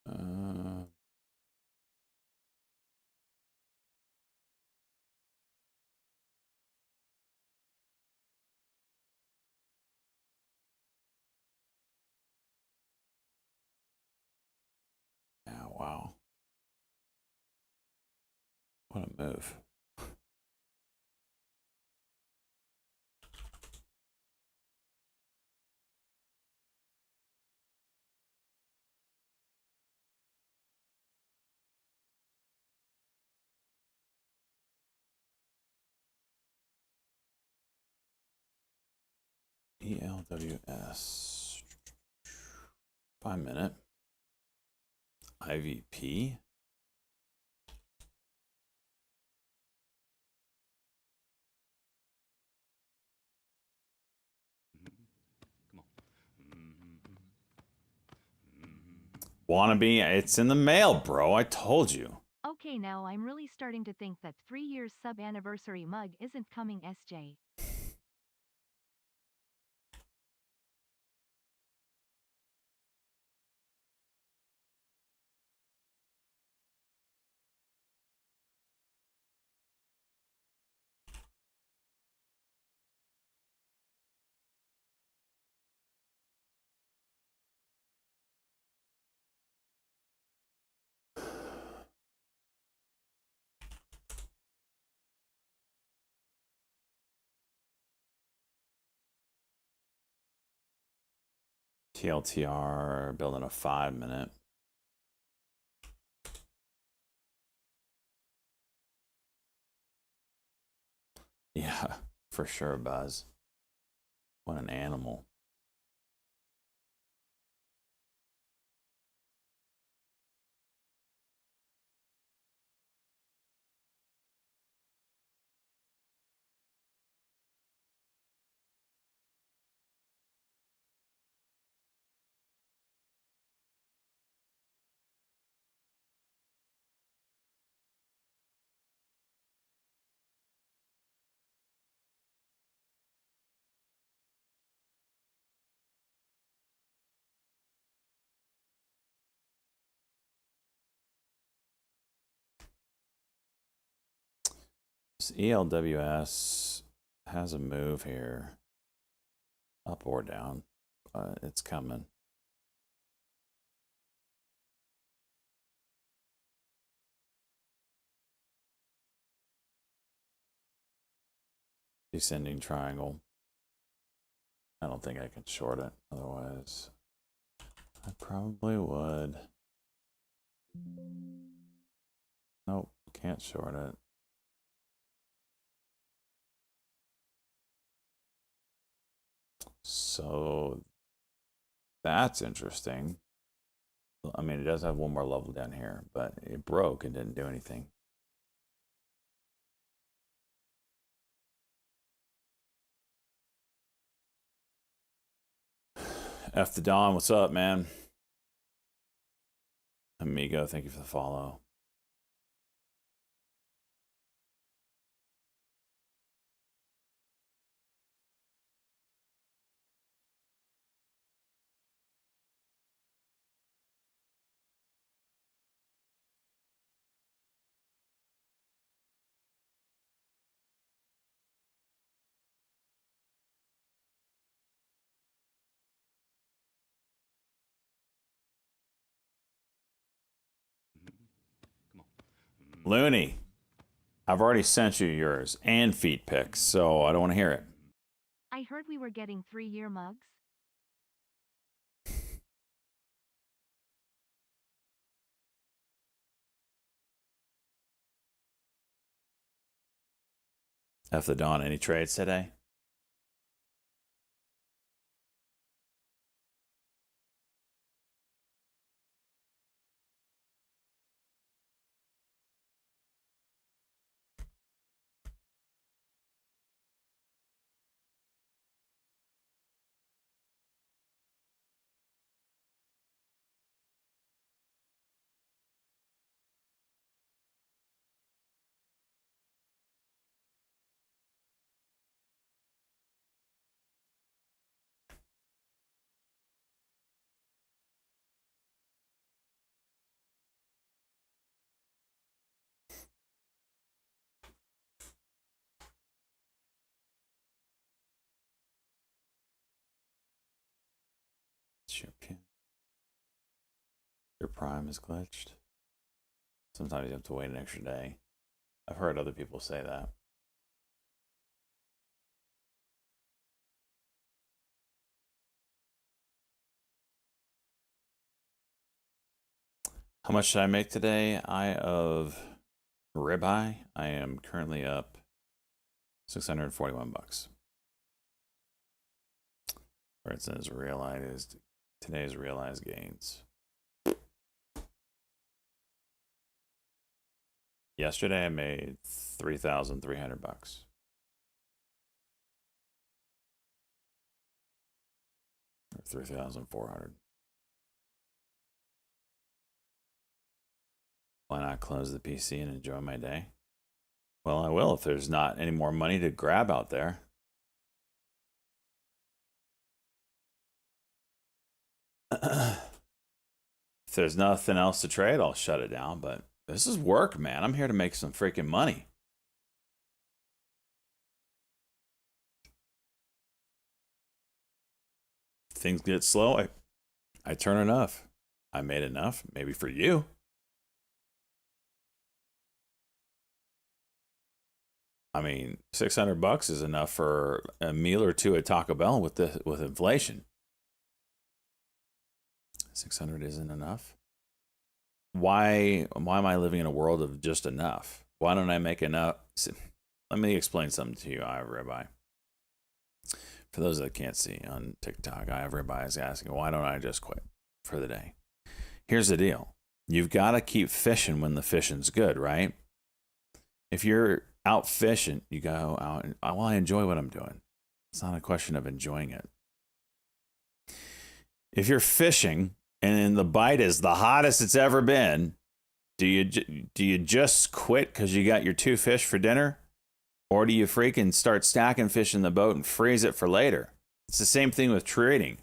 Uh, yeah, wow. What a move. ELWS. 5 minute. IVP. Wannabe, it's in the mail, bro. I told you. Okay, now I'm really starting to think that 3 years sub anniversary mug isn't coming, SJ. TLTR building a 5 minute. Yeah, for sure, Buzz. What an animal. This ELWS has a move here, up or down, but it's coming. Descending triangle. I don't think I can short it, otherwise I probably would. Nope, can't short it. So that's interesting. I mean, it does have one more level down here, but it broke and didn't do anything. F the Don, what's up, man? Amigo, thank you for the follow. Looney, I've already sent you yours and feet pics, so I don't want to hear it. I heard we were getting 3-year mugs. F the Dawn. Any trades today? Your Prime is glitched. Sometimes you have to wait an extra day. I've heard other people say that. How much did I make today? Of ribeye, I am currently up $641. Where it says realized today's realized gains. Yesterday I made $3,300. Or 3,400. Why not close the PC and enjoy my day? Well, I will if there's not any more money to grab out there. If there's nothing else to trade, I'll shut it down. But this is work, man. I'm here to make some freaking money. If things get slow, I turn enough. I made enough, maybe for you. I mean, $600 is enough for a meal or two at Taco Bell with inflation. 600 isn't enough. Why am I living in a world of just enough? Why don't I make enough? Let me explain something to you. I have Ribeye. For those that can't see on TikTok, I have Ribeye is asking, why don't I just quit for the day? Here's the deal. You've got to keep fishing when the fishing's good, right? If you're out fishing, you go out and, well, I enjoy what I'm doing. It's not a question of enjoying it. If you're fishing and the bite is the hottest it's ever been, do you just quit because you got your 2 fish for dinner? Or do you freaking start stacking fish in the boat and freeze it for later? It's the same thing with trading.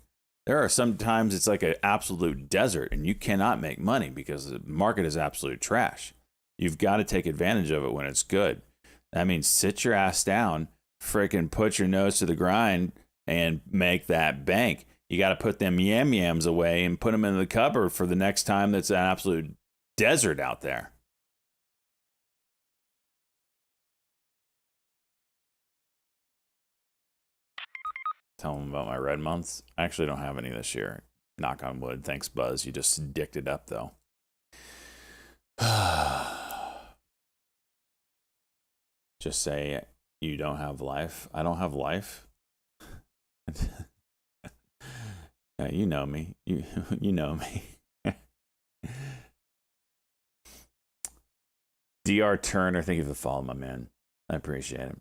There are sometimes it's like an absolute desert and you cannot make money because the market is absolute trash. You've got to take advantage of it when it's good. That means sit your ass down, freaking put your nose to the grind and make that bank. You got to put them yams away and put them in the cupboard for the next time that's an absolute desert out there. Tell them about my red months. I actually don't have any this year. Knock on wood. Thanks, Buzz. You just dicked it up, though. Just say you don't have life. I don't have life. Yeah, you know me. You know me. DR Turner, thank you for the follow, my man. I appreciate it.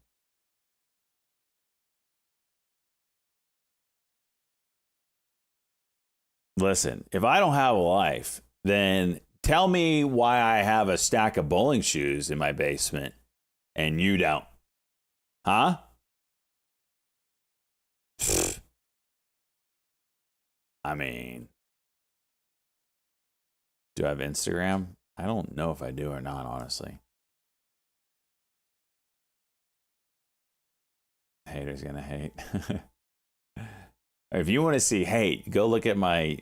Listen, if I don't have a life, then tell me why I have a stack of bowling shoes in my basement and you don't. Huh? I mean, do I have Instagram? I don't know if I do or not, honestly. Haters gonna hate. If you want to see hate, go look at my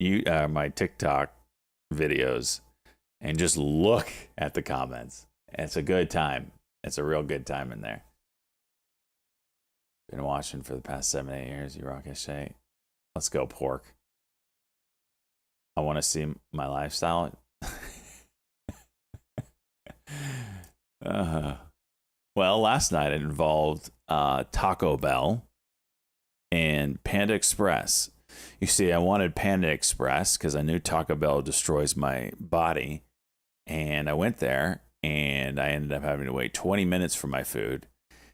TikTok videos and just look at the comments. It's a good time. It's a real good time in there. Been watching for the past 7-8 years. You rock Shay. Let's go, pork. I want to see my lifestyle. Well, last night it involved Taco Bell and Panda Express. You see, I wanted Panda Express because I knew Taco Bell destroys my body. And I went there and I ended up having to wait 20 minutes for my food.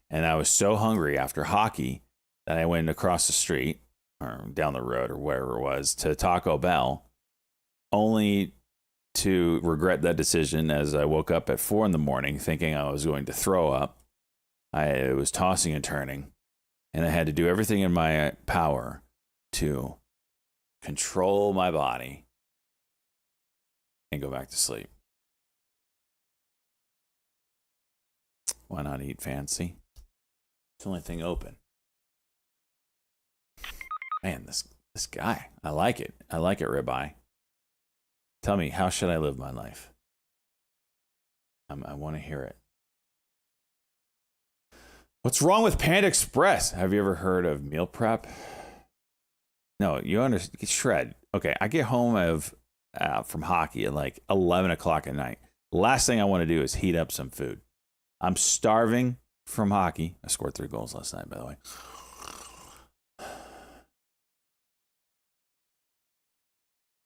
And I was so hungry after hockey that I went across the street or down the road or wherever it was to Taco Bell, only to regret that decision as I woke up at 4 in the morning thinking I was going to throw up. I was tossing and turning, and I had to do everything in my power to control my body and go back to sleep. Why not eat fancy? It's the only thing open. Man, this guy. I like it. I like it, Ribeye. Tell me, how should I live my life? I want to hear it. What's wrong with Panda Express? Have you ever heard of meal prep? No, you understand. Shred. Okay, I get home from hockey at like 11 o'clock at night. Last thing I want to do is heat up some food. I'm starving from hockey. I scored 3 goals last night, by the way.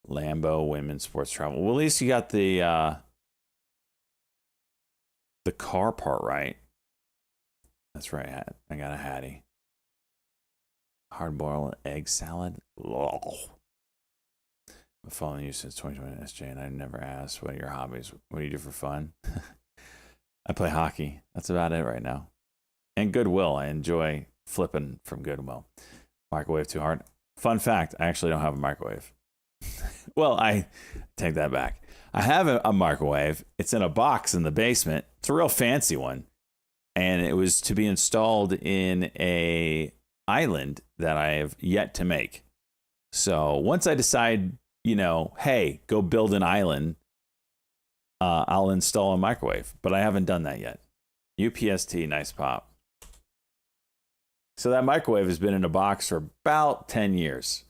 Lambo Women's Sports Travel. Well, at least you got the car part right. That's right. I got a Hattie. Hard-boiled egg salad. Ugh. I've following you since 2020 SJ, and I've never asked what are your hobbies. What do you do for fun? I play hockey. That's about it right now. And Goodwill. I enjoy flipping from Goodwill. Microwave too hard. Fun fact, I actually don't have a microwave. Well, I take that back. I have a microwave. It's in a box in the basement. It's a real fancy one. And it was to be installed in a island that I have yet to make. So once I decide, hey, go build an island, I'll install a microwave. But I haven't done that yet. UPST, nice pop. So that microwave has been in a box for about 10 years.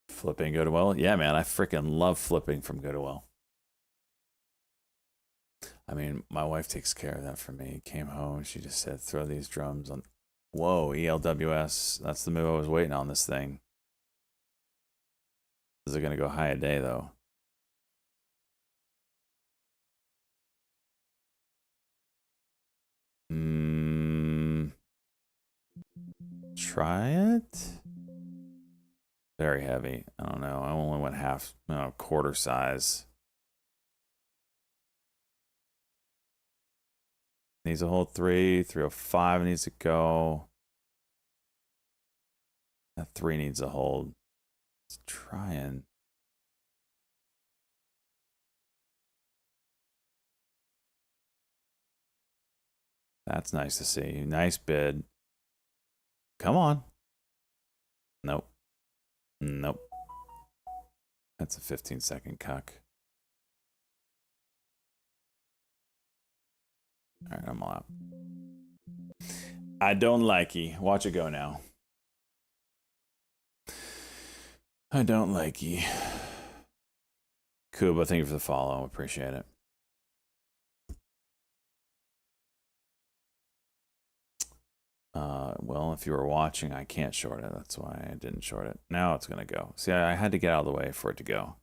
Flipping Goodwill? Yeah, man, I freaking love flipping from Goodwill. I mean, my wife takes care of that for me. Came home, she just said, throw these drums on. Whoa, ELWS. That's the move I was waiting on this thing. Is it going to go high a day, though? Try it. Very heavy. I don't know. I only went quarter size. Needs a hold 3. 305 needs to go. That 3 needs a hold. Let's try and. That's nice to see. Nice bid. Come on. Nope. Nope. That's a 15-second cuck. All right, I'm all out. I don't like ye. Watch it go now. I don't like ye. Kuba, thank you for the follow. Appreciate it. Well, if you were watching, I can't short it. That's why I didn't short it. Now it's going to go. See, I had to get out of the way for it to go.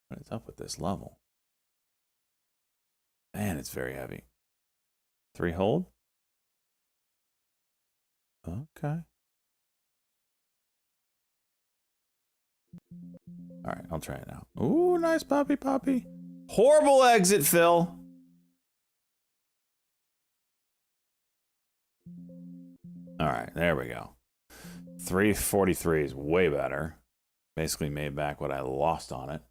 What is up with this level? Man, it's very heavy. 3 hold? Okay. All right, I'll try it now. Ooh, nice poppy. Horrible exit, Phil. All right, there we go. 343 is way better. Basically made back what I lost on it.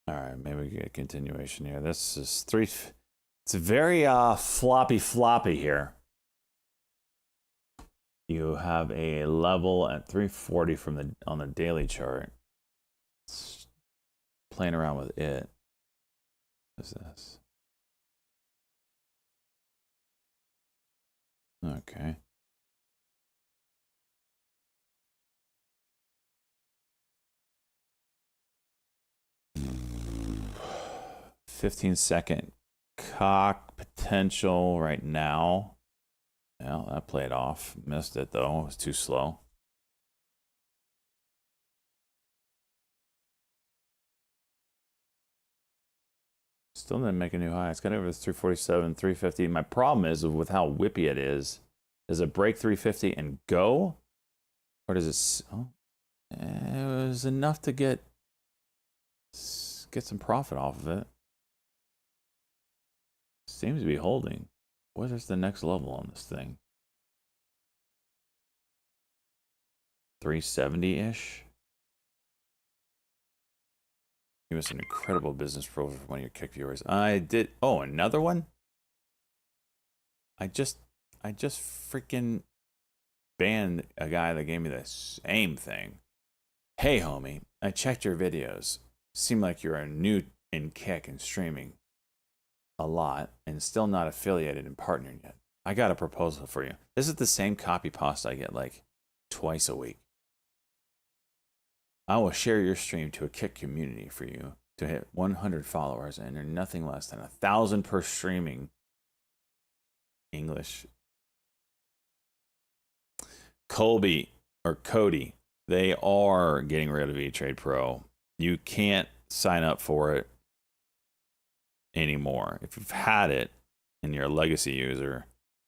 All right, maybe we get a continuation here. This is 3. It's very floppy here. You have a level at 340 from the on the daily chart. It's playing around with it. What's this? Okay. $15-second cock potential right now. Well, that played off. Missed it though. It was too slow. Still didn't make a new high. It's got over 347, 350. My problem is with how whippy it is. Does it break 350 and go? Or does it... Oh, it was enough to get some profit off of it. Seems to be holding. What is the next level on this thing? 370-ish? Give us an incredible business profile from one of your Kick viewers. I did. Oh, another one? I just freaking banned a guy that gave me the same thing. Hey, homie, I checked your videos. Seem like you're new in Kick and streaming a lot and still not affiliated and partnering yet. I got a proposal for you. This is the same copy pasta I get like twice a week. I will share your stream to a Kick community for you to hit 100 followers and earn nothing less than 1,000 per streaming. English. Colby or Cody, they are getting rid of E-Trade Pro. You can't sign up for it anymore. If you've had it and you're a legacy user,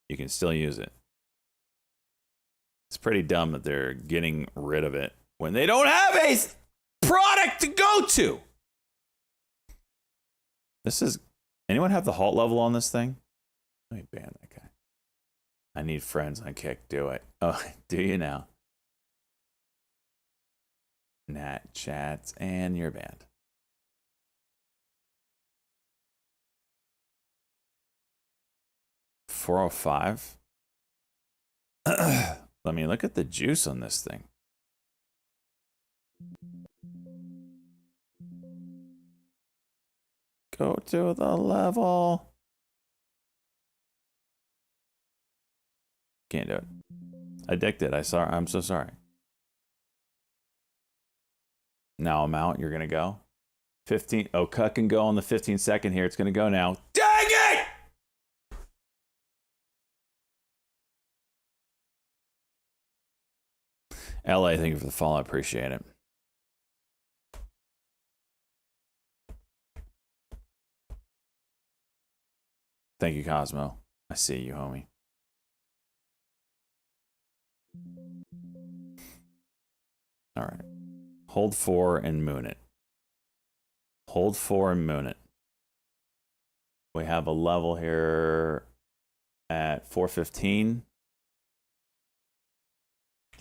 you can still use it. It's pretty dumb that they're getting rid of it when they don't have a product to go to. This is... Anyone have the halt level on this thing? Let me ban that guy. I need friends on Kick. Do it. Oh, do you now? Nat chats and you're banned. $405. Let me look at the juice on this thing. Go to the level. Can't do it. Addicted. I'm so sorry. Now I'm out. You're gonna go. 15. Oh, cut can go on the 15-second here. It's gonna go now. Dang it! LA, thank you for the follow. I appreciate it. Thank you, Cosmo. I see you, homie. All right. Hold 4 and moon it. Hold 4 and moon it. We have a level here at 415.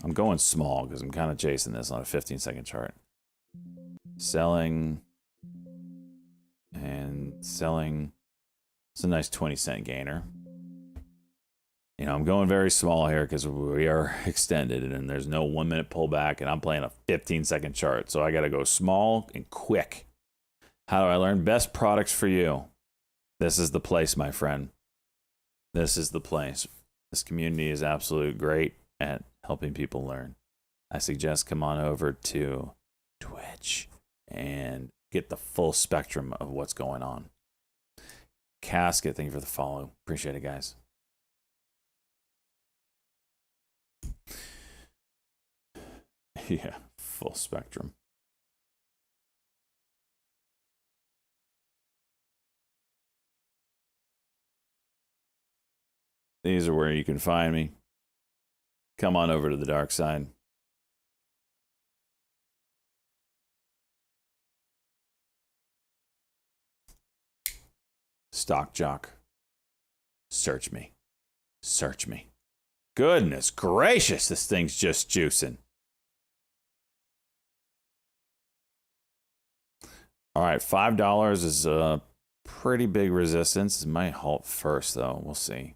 I'm going small because I'm kind of chasing this on a 15-second chart. Selling and selling. It's a nice 20-cent gainer. You know, I'm going very small here because we are extended and there's no 1-minute pullback and I'm playing a 15-second chart. So I got to go small and quick. How do I learn? Best products for you. This is the place, my friend. This is the place. This community is absolutely great at helping people learn. I suggest come on over to Twitch and get the full spectrum of what's going on. Casket, thank you for the follow. Appreciate it, guys. Yeah, full spectrum. These are where you can find me. Come on over to the dark side. Stock Jock. Search me. Search me. Goodness gracious, this thing's just juicing. All right, $5 is a pretty big resistance. It might halt first, though. We'll see.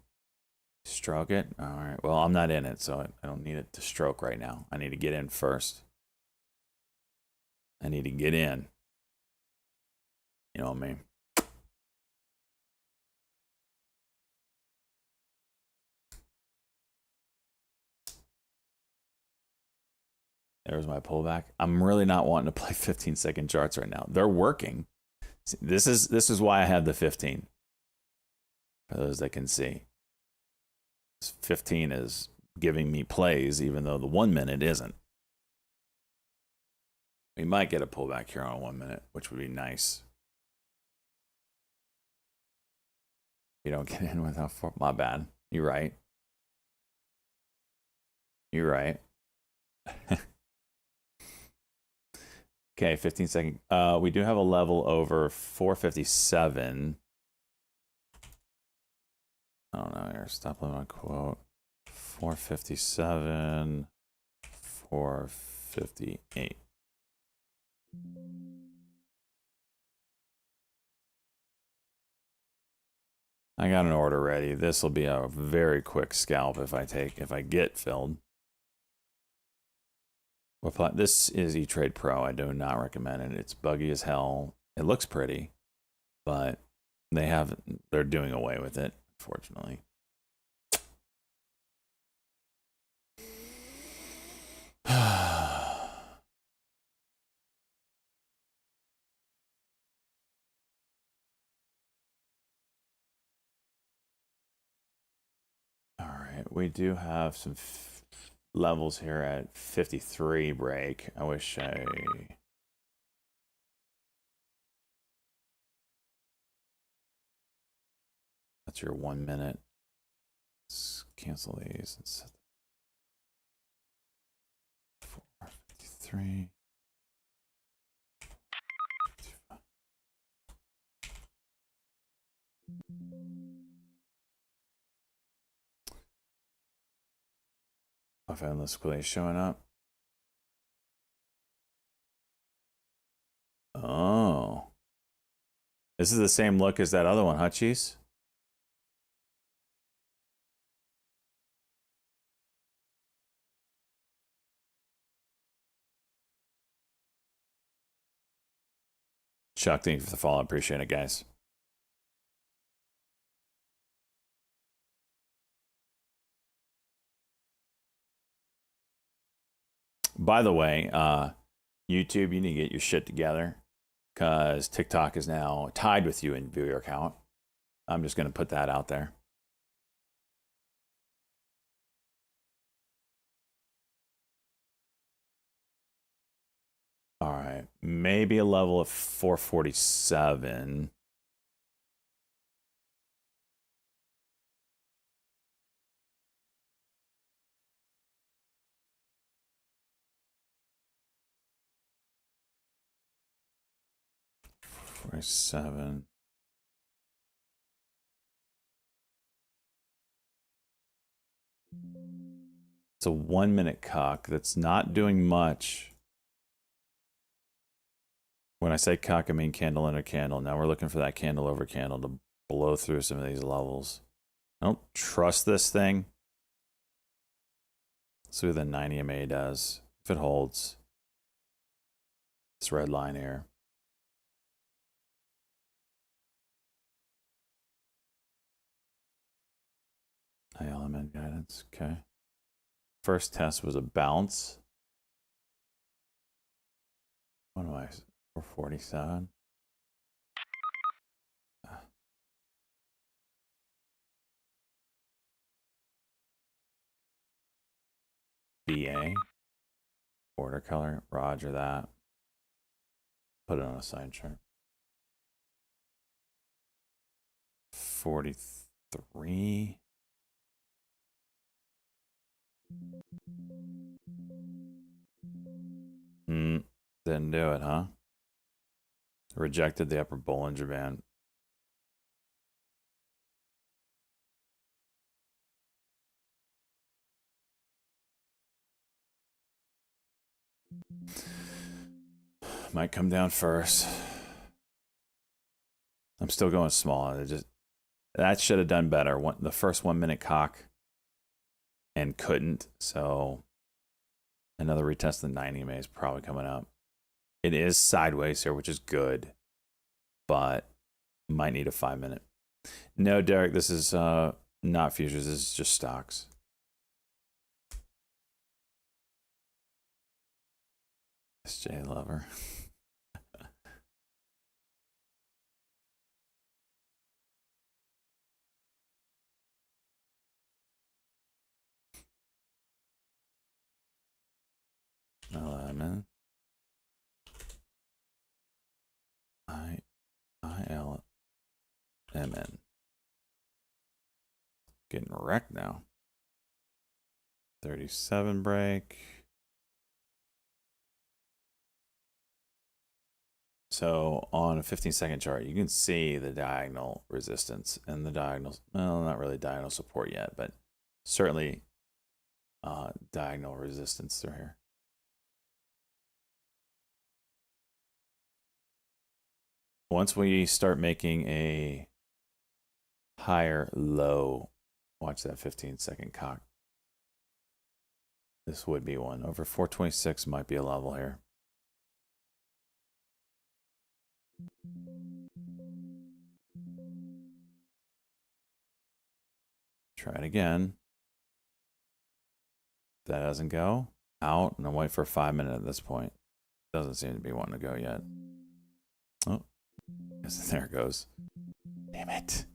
Stroke it? All right. Well, I'm not in it, so I don't need it to stroke right now. I need to get in first. I need to get in. You know what I mean? There's my pullback. I'm really not wanting to play 15-second charts right now. They're working. This is why I have the 15. For those that can see. 15 is giving me plays, even though the 1 minute isn't. We might get a pullback here on 1 minute, which would be nice. You don't get in without my bad. You're right. You're right. Okay, 15-second. We do have a level over 457. I don't know here. Stop limit on quote. 457. 458. I got an order ready. This will be a very quick scalp if I get filled. This is E-Trade Pro. I do not recommend it. It's buggy as hell. It looks pretty, but they're doing away with it, unfortunately. All right, we do have some levels here at 53 break. I wish that's your 1 minute. Let's cancel these and set 453. Off endless play showing up. Oh. This is the same look as that other one, huh, Cheese? Chuck, thank you for the follow. Appreciate it, guys. By the way, YouTube, you need to get your shit together because TikTok is now tied with you in viewer count. I'm just going to put that out there. All right, maybe a level of 447. Seven. It's a 1 minute cock that's not doing much. When I say cock, I mean candle under candle. Now we're looking for that candle over candle to blow through some of these levels. I don't trust this thing. Let's see what the 90 MA does. If it holds. This red line here. High element guidance. Okay. First test was a bounce. What am I? 447. BA. Border color. Roger that. Put it on a side chart. 43. Didn't do it, huh? Rejected the upper Bollinger Band. Might come down first. I'm still going small. That should have done better. The first 1 minute cock and couldn't. So another retest of the 90 EMA is probably coming up. It is sideways here, which is good, but might need a 5-minute. No, Derek, this is not futures. This is just stocks. SJ Lover. Lemon. ILMN. Getting wrecked now. 37 break. So on a 15-second chart, you can see the diagonal resistance and the diagonal, well, not really diagonal support yet, but certainly diagonal resistance through here. Once we start making a higher low, watch that 15-second cock. This would be one. Over 426 might be a level here. Try it again. If that doesn't go, out, and I'll wait for a 5-minute at this point. Doesn't seem to be wanting to go yet. Oh, yes, there it goes. Damn it.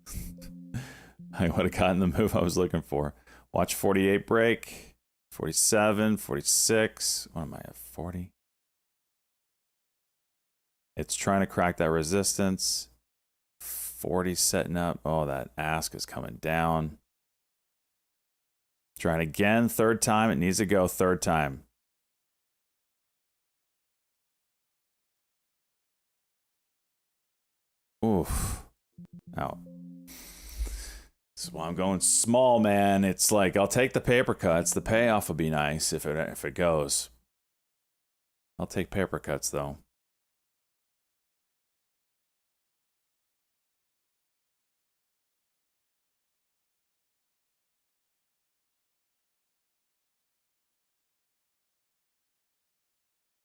I would have gotten the move I was looking for. Watch 48 break. 47, 46. What am I at? 40? It's trying to crack that resistance. 40 setting up. Oh, that ask is coming down. Trying again, third time. It needs to go third time. Oof. Out. That's why I'm going small, man. It's like, I'll take the paper cuts. The payoff will be nice if it goes. I'll take paper cuts, though.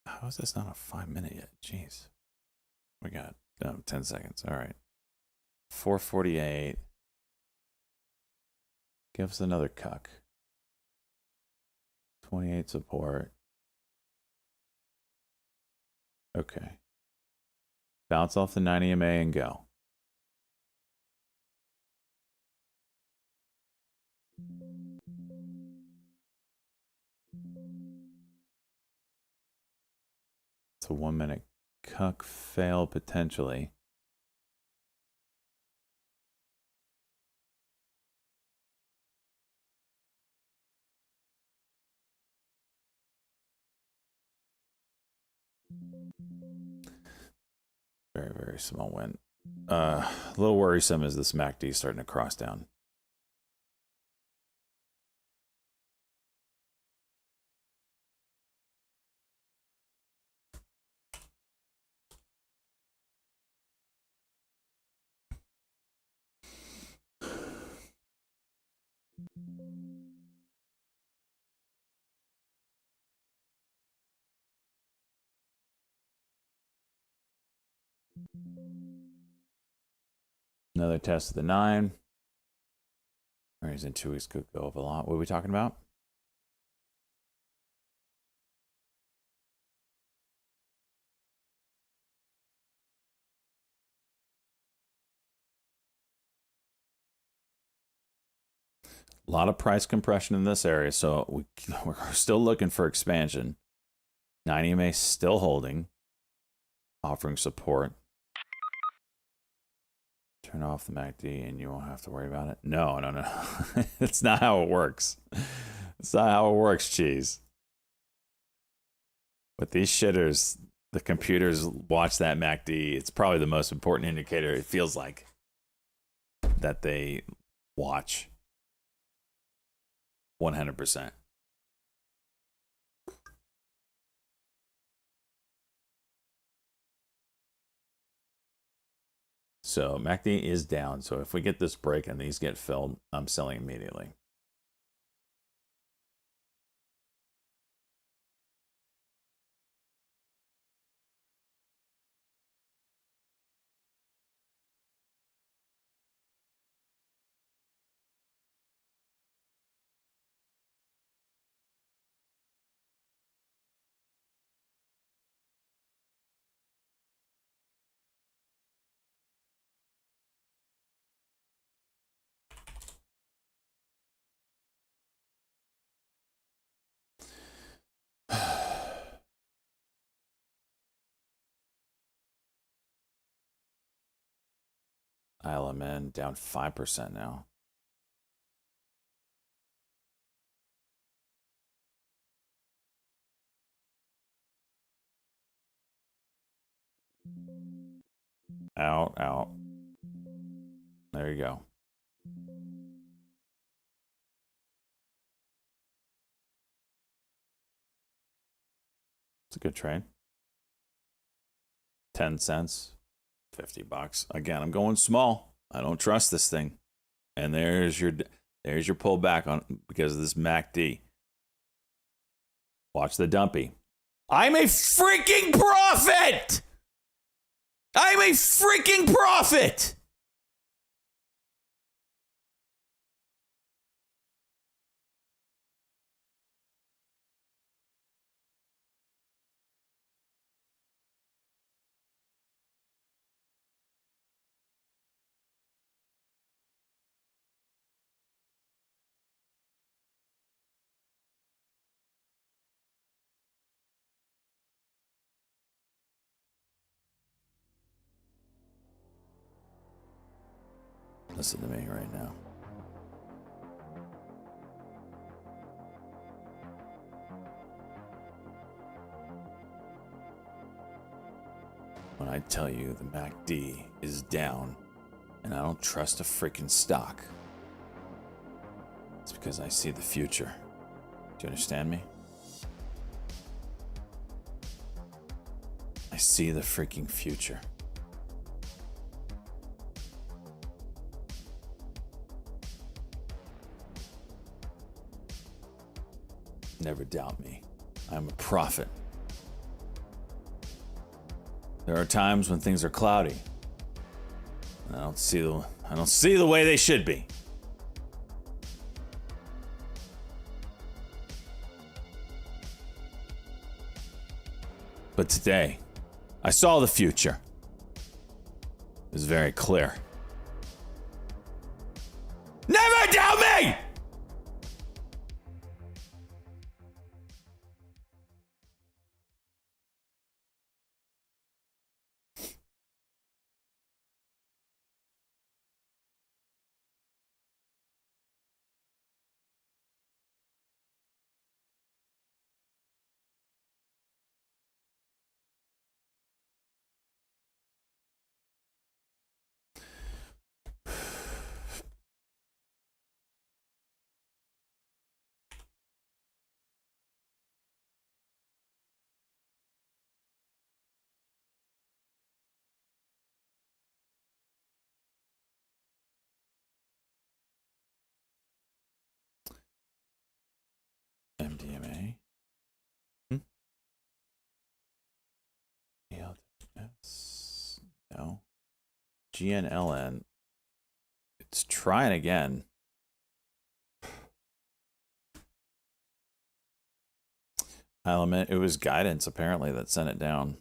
How is this not a 5-minute yet? Jeez. We got 10 seconds. All right. 448. Give us another cuck. 28 support. Okay. Bounce off the 90 EMA and go. It's a 1-minute cuck fail potentially. Very, very small win. A little worrisome is this MACD starting to cross down. Another test of the 9. Earnings in 2 weeks could go up a lot. What are we talking about? A lot of price compression in this area, so we're still looking for expansion. 90 EMA still holding, offering support. Turn off the MACD and you won't have to worry about it. No. It's not how it works. It's not how it works, cheese. But these shitters, the computers watch that MACD. It's probably the most important indicator, it feels like, that they watch. 100%. So MACD is down. So if we get this break and these get filled, I'm selling immediately. ILMN down 5% now. Out, out. There you go. It's a good trade. 10 cents, $50. Again, I'm going small. I don't trust this thing. And there's your pullback on because of this MACD. Watch the dumpy. I'm a freaking prophet. I'm a freaking prophet. Listen to me right now. When I tell you the MACD is down and I don't trust a freaking stock, it's because I see the future. Do you understand me? I see the freaking future. Never doubt me. I'm a prophet. There are times when things are cloudy. And I don't see the way they should be. But today, I saw the future. It was very clear. Never doubt me! MDMA. ELS. No. GNLN. It's trying again. Element. It was guidance apparently that sent it down.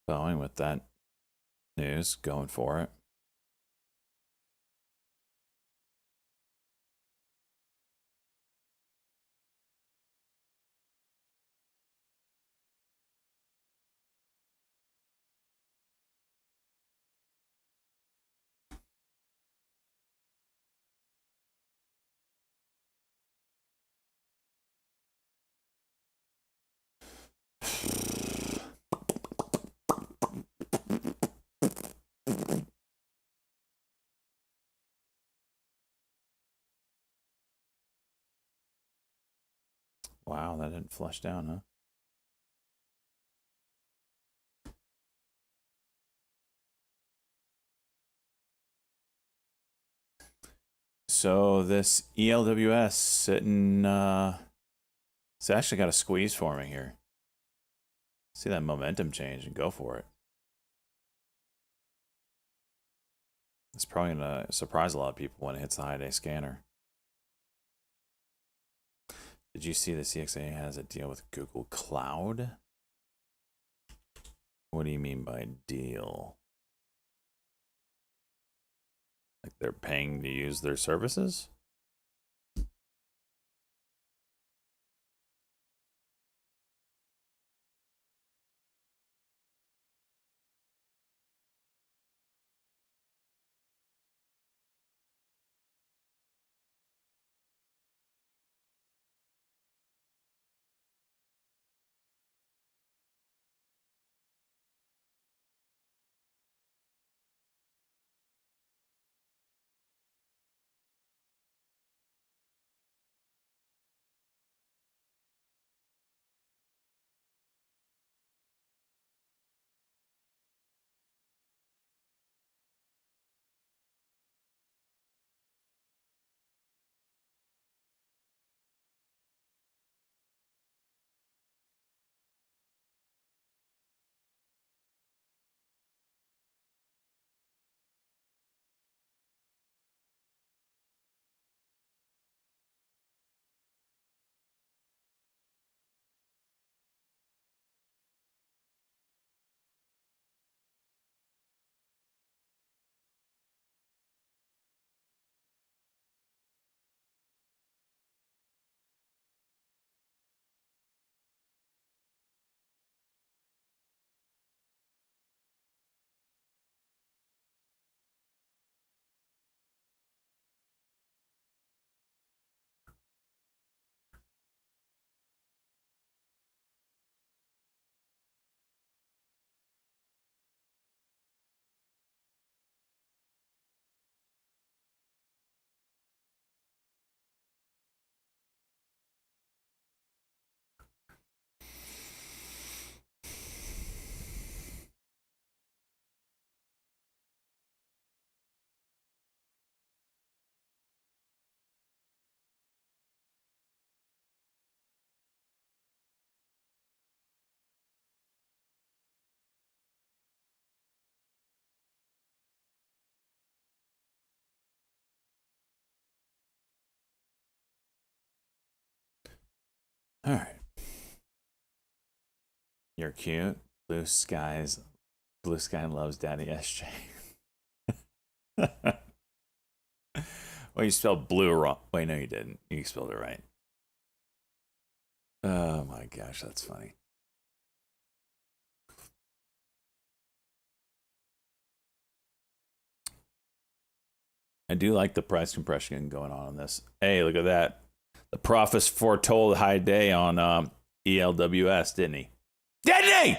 Going with that news, going for it. Wow, that didn't flush down, huh? So this ELWS sitting, it's actually got a squeeze forming here. See that momentum change and go for it. It's probably gonna surprise a lot of people when it hits the high day scanner. Did you see the CXA has a deal with Google Cloud? What do you mean by deal? Like they're paying to use their services? All right. You're cute. Blue skies. Blue sky loves Daddy SJ. Well, you spelled blue wrong. Wait, no, you didn't. You spelled it right. Oh my gosh, that's funny. I do like the price compression going on this. Hey, look at that. The prophets foretold high day on ELWS, didn't he? Didn't he?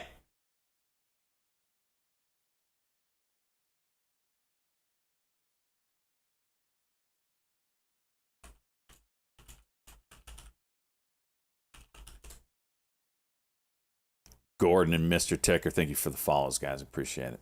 Gordon and Mr. Ticker, thank you for the follows, guys. Appreciate it.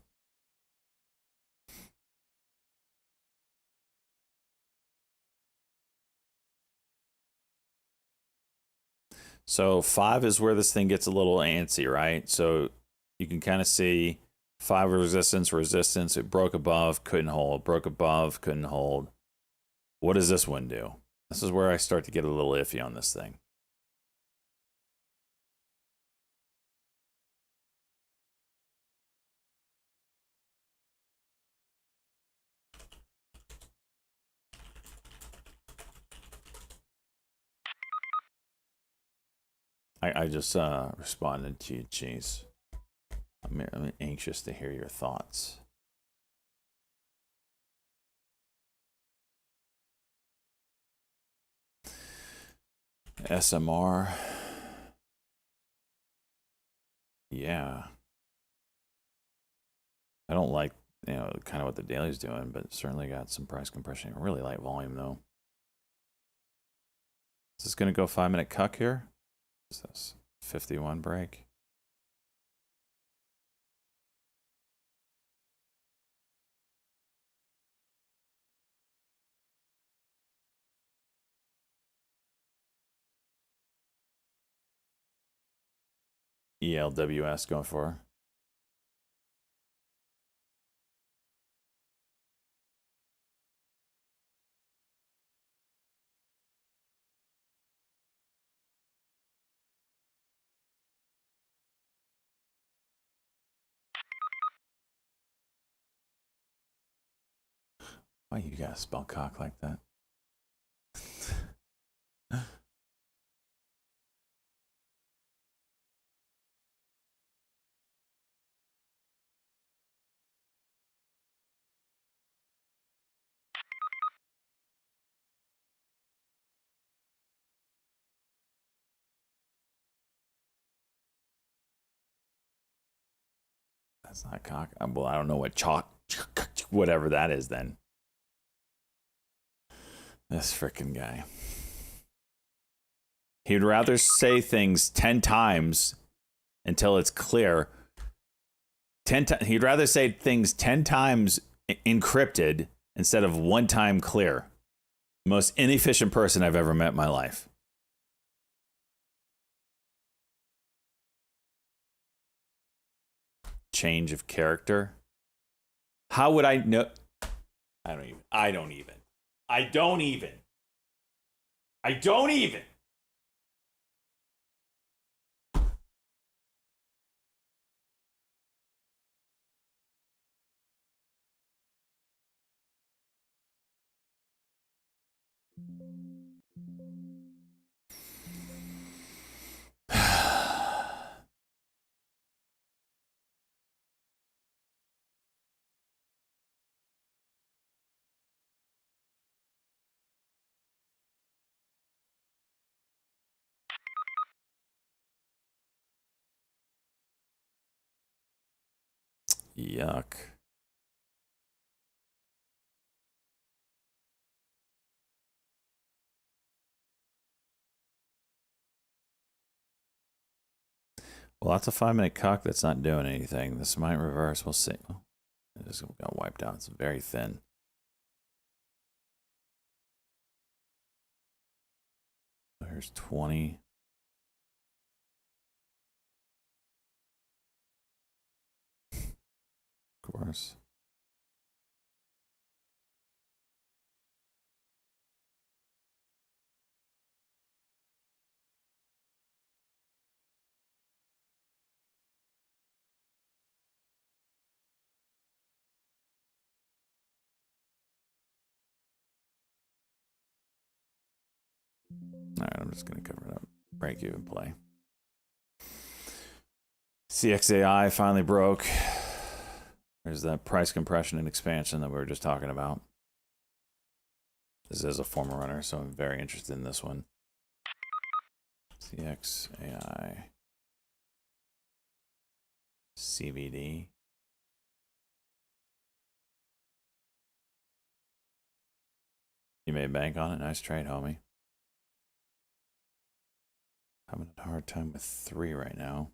So 5 is where this thing gets a little antsy, right? So you can kind of see 5 resistance, resistance. It broke above, couldn't hold. Broke above, couldn't hold. What does this one do? This is where I start to get a little iffy on this thing. I just responded to you, Cheese. I'm anxious to hear your thoughts. SMR. Yeah. I don't like kind of what the daily's doing, but certainly got some price compression. Really light volume though. Is this going to go 5-minute cuck here? What's this? 51 break. ELWS going for. Why you gotta spell cock like that? That's not cock. Well, I don't know what whatever that is then. This frickin' guy. He'd rather say things 10 times until it's clear. He'd rather say things 10 times encrypted instead of one time clear. Most inefficient person I've ever met in my life. Change of character. How would I know? I don't even. Yuck. Well, that's a 5-minute cock that's not doing anything. This might reverse. We'll see. Oh, it just got wiped out. It's very thin. Here's 20. Of course. All right, I'm just going to cover it up. Break even play. CXAI finally broke. There's that price compression and expansion that we were just talking about. This is a former runner, so I'm very interested in this one. CXAI. CBD. You made bank on it. Nice trade, homie. Having a hard time with 3 right now.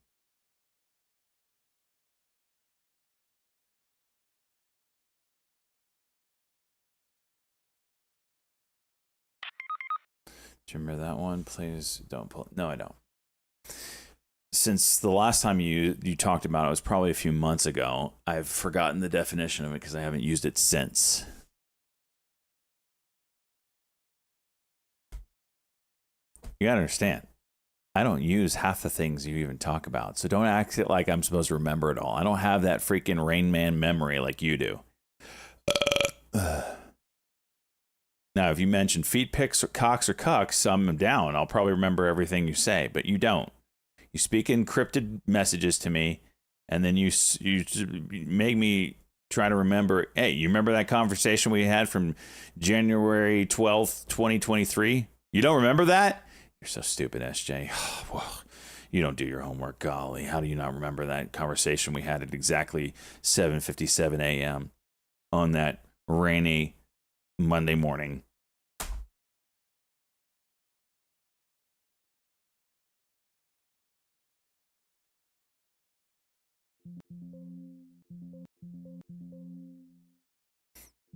Do you remember that one? Please don't pull. No, I don't. Since the last time you talked about it was probably a few months ago, I've forgotten the definition of it because I haven't used it since. You gotta understand, I don't use half the things you even talk about, so don't act like I'm supposed to remember it all. I don't have that freaking Rain Man memory like you do. Now, if you mention feet pics or cocks or cucks, I'm down. I'll probably remember everything you say, but you don't. You speak encrypted messages to me, and then you make me try to remember. Hey, you remember that conversation we had from January 12th, 2023? You don't remember that? You're so stupid, SJ. Well, you don't do your homework. Golly, how do you not remember that conversation we had at exactly 7:57 a.m.? on that rainy Monday morning.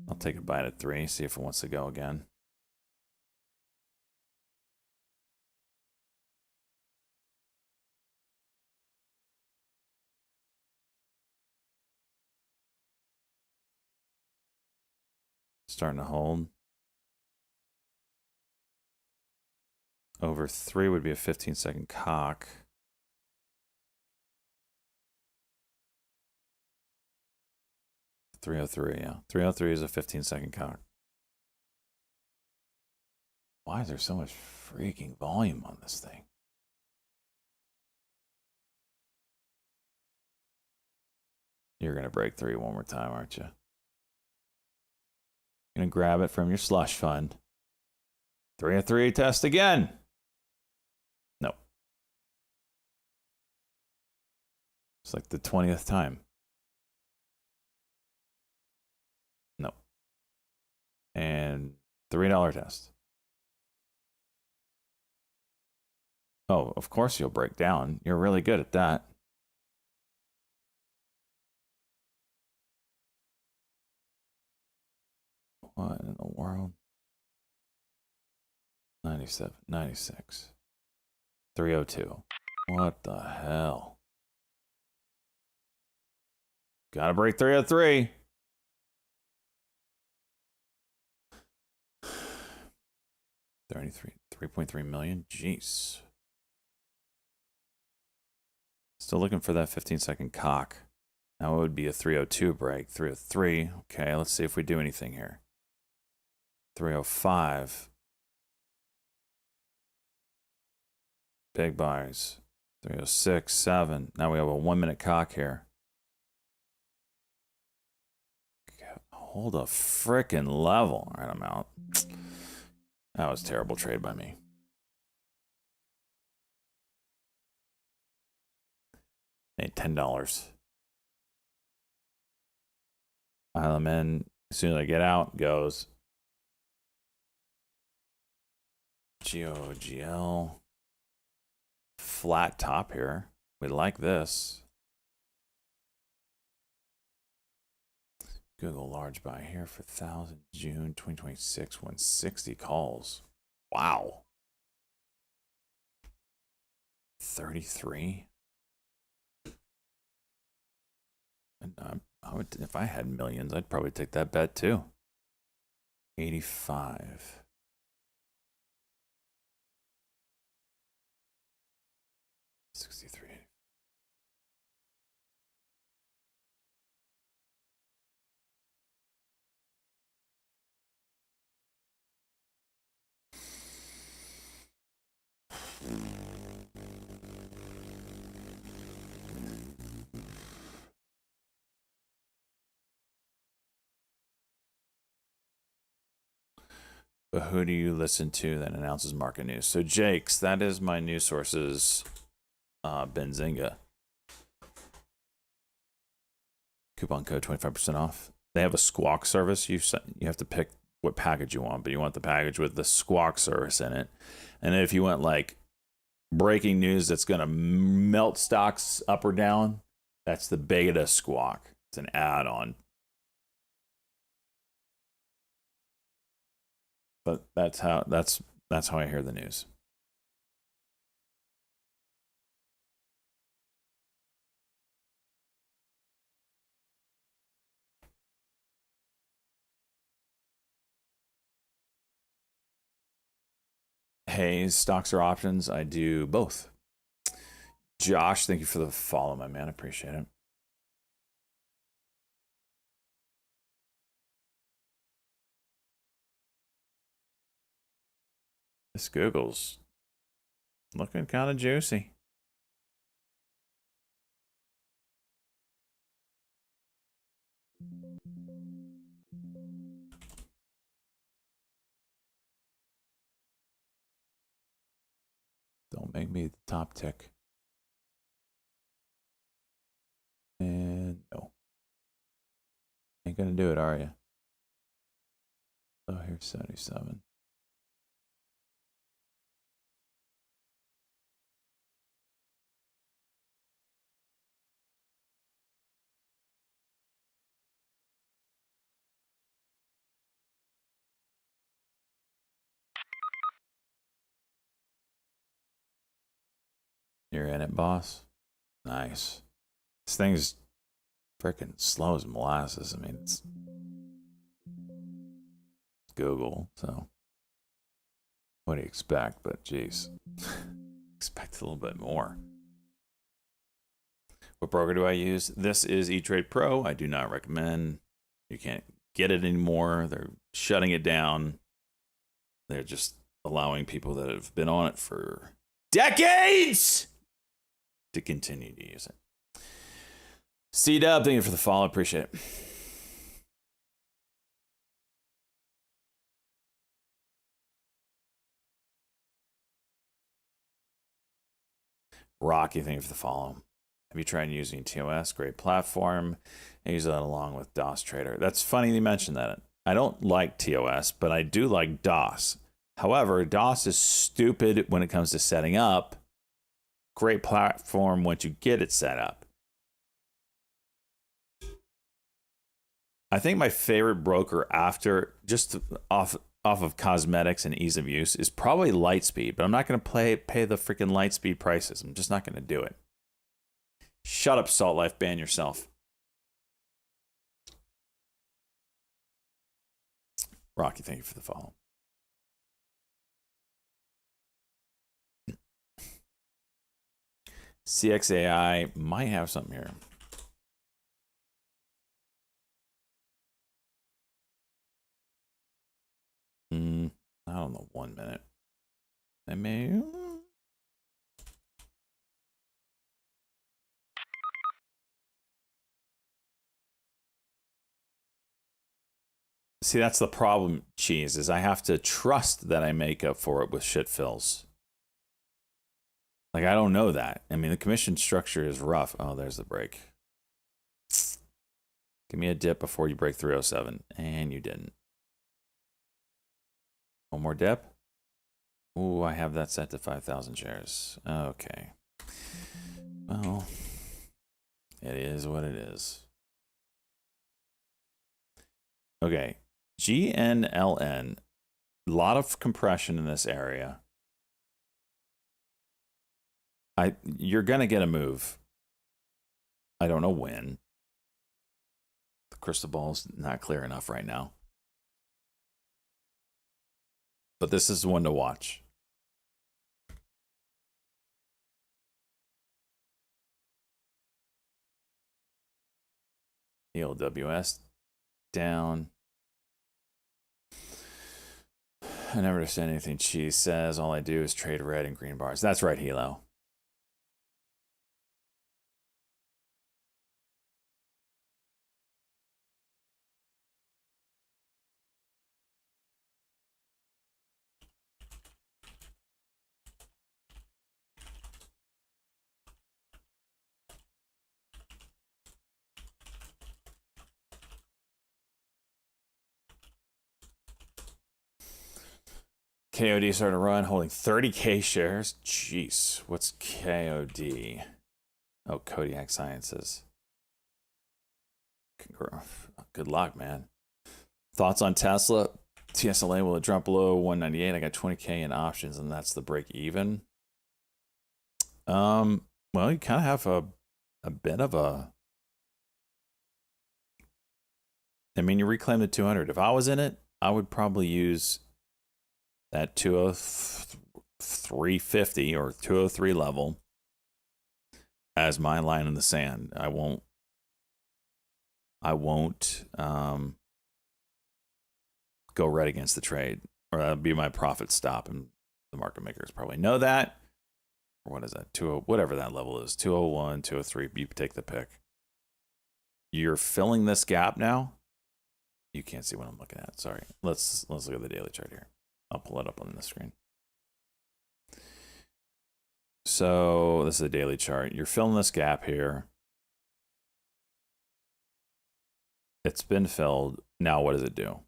I'll take a bite at 3, see if it wants to go again. Starting to hold. Over 3 would be a 15-second cock. $303, yeah. $303 is a 15-second cock. Why is there so much freaking volume on this thing? You're going to break 3 one more time, aren't you? Going to grab it from your slush fund. 303 test again. No. It's like the 20th time. No. And $3 test. Oh, of course you'll break down. You're really good at that. What in the world? 97, 96, 302. What the hell? Gotta break 303. $3.3 million. Jeez. Still looking for that 15-second cock. Now it would be a 302 break. 303. Okay, let's see if we do anything here. 305. Big buys. 306, 7. Now we have a 1-minute cock here. Hold a frickin' level. All right, I'm out. That was a terrible trade by me. Made $10. I'm in. As soon as I get out, goes GOGL. Flat top here. We like this. Google large buy here for 1,000. June 2026. 160 calls. Wow. 33. And I would, if I had millions, I'd probably take that bet too. 85. 63. But who do you listen to that announces market news? So Jake's, that is my news sources. Benzinga. Coupon code 25% off. They have a Squawk service. You have to pick what package you want, but you want the package with the Squawk service in it. And then if you want like breaking news that's going to melt stocks up or down, that's the Beta Squawk. It's an add-on. But that's how I hear the news. Hey, stocks or options? I do both. Josh, thank you for the follow, my man. I appreciate it. This Google's looking kind of juicy. Don't make me the top tick. And no. Ain't gonna do it, are you? Oh, here's 77. You're in it, boss? Nice. This thing's freaking slow as molasses. I mean, it's Google, so what do you expect? But geez, expect a little bit more. What broker do I use? This is E-Trade Pro. I do not recommend. You can't get it anymore. They're shutting it down. They're just allowing people that have been on it for decades to continue to use it. C-Dub, thank you for the follow. Appreciate it. Rocky, thank you for the follow. Have you tried using TOS? Great platform. I use that along with DOS Trader. That's funny you mentioned that. I don't like TOS, but I do like DOS. However, DOS is stupid when it comes to setting up. Great platform once you get it set up. I think my favorite broker after, just off of cosmetics and ease of use, is probably Lightspeed, but I'm not going to pay the freaking Lightspeed prices. I'm just not going to do it. Shut up, Salt Life. Ban yourself. Rocky, thank you for the follow. CXAI might have something here. I don't know, 1 minute. I may. See, that's the problem, Cheese, is I have to trust that I make up for it with shit fills. Like, I don't know that. I mean, the commission structure is rough. Oh, there's the break. Give me a dip before you break 307. And you didn't. One more dip. Ooh, I have that set to 5,000 shares. Okay. Well, it is what it is. Okay. GNLN. A lot of compression in this area. You're going to get a move. I don't know when. The crystal ball's not clear enough right now. But this is one to watch. ELWS down. I never understand anything Cheese says. All I do is trade red and green bars. That's right, Hilo. KOD started to run, holding 30K shares. Jeez, what's KOD? Oh, Kodiak Sciences. Good luck, man. Thoughts on Tesla? TSLA, will it drop below 198? I got 20K in options, and that's the break even. Well, you kind of have a bit of a. I mean, you reclaim the 200. If I was in it, I would probably use that 203.50 or 203 level as my line in the sand. I won't go right against the trade, or that'll be my profit stop, and the market makers probably know that. Or what is that? 20, whatever that level is, 201, 203. You take the pick. You're filling this gap now. You can't see what I'm looking at. Sorry. Let's look at the daily chart here. I'll pull it up on the screen. So this is a daily chart. You're filling this gap here. It's been filled. Now what does it do?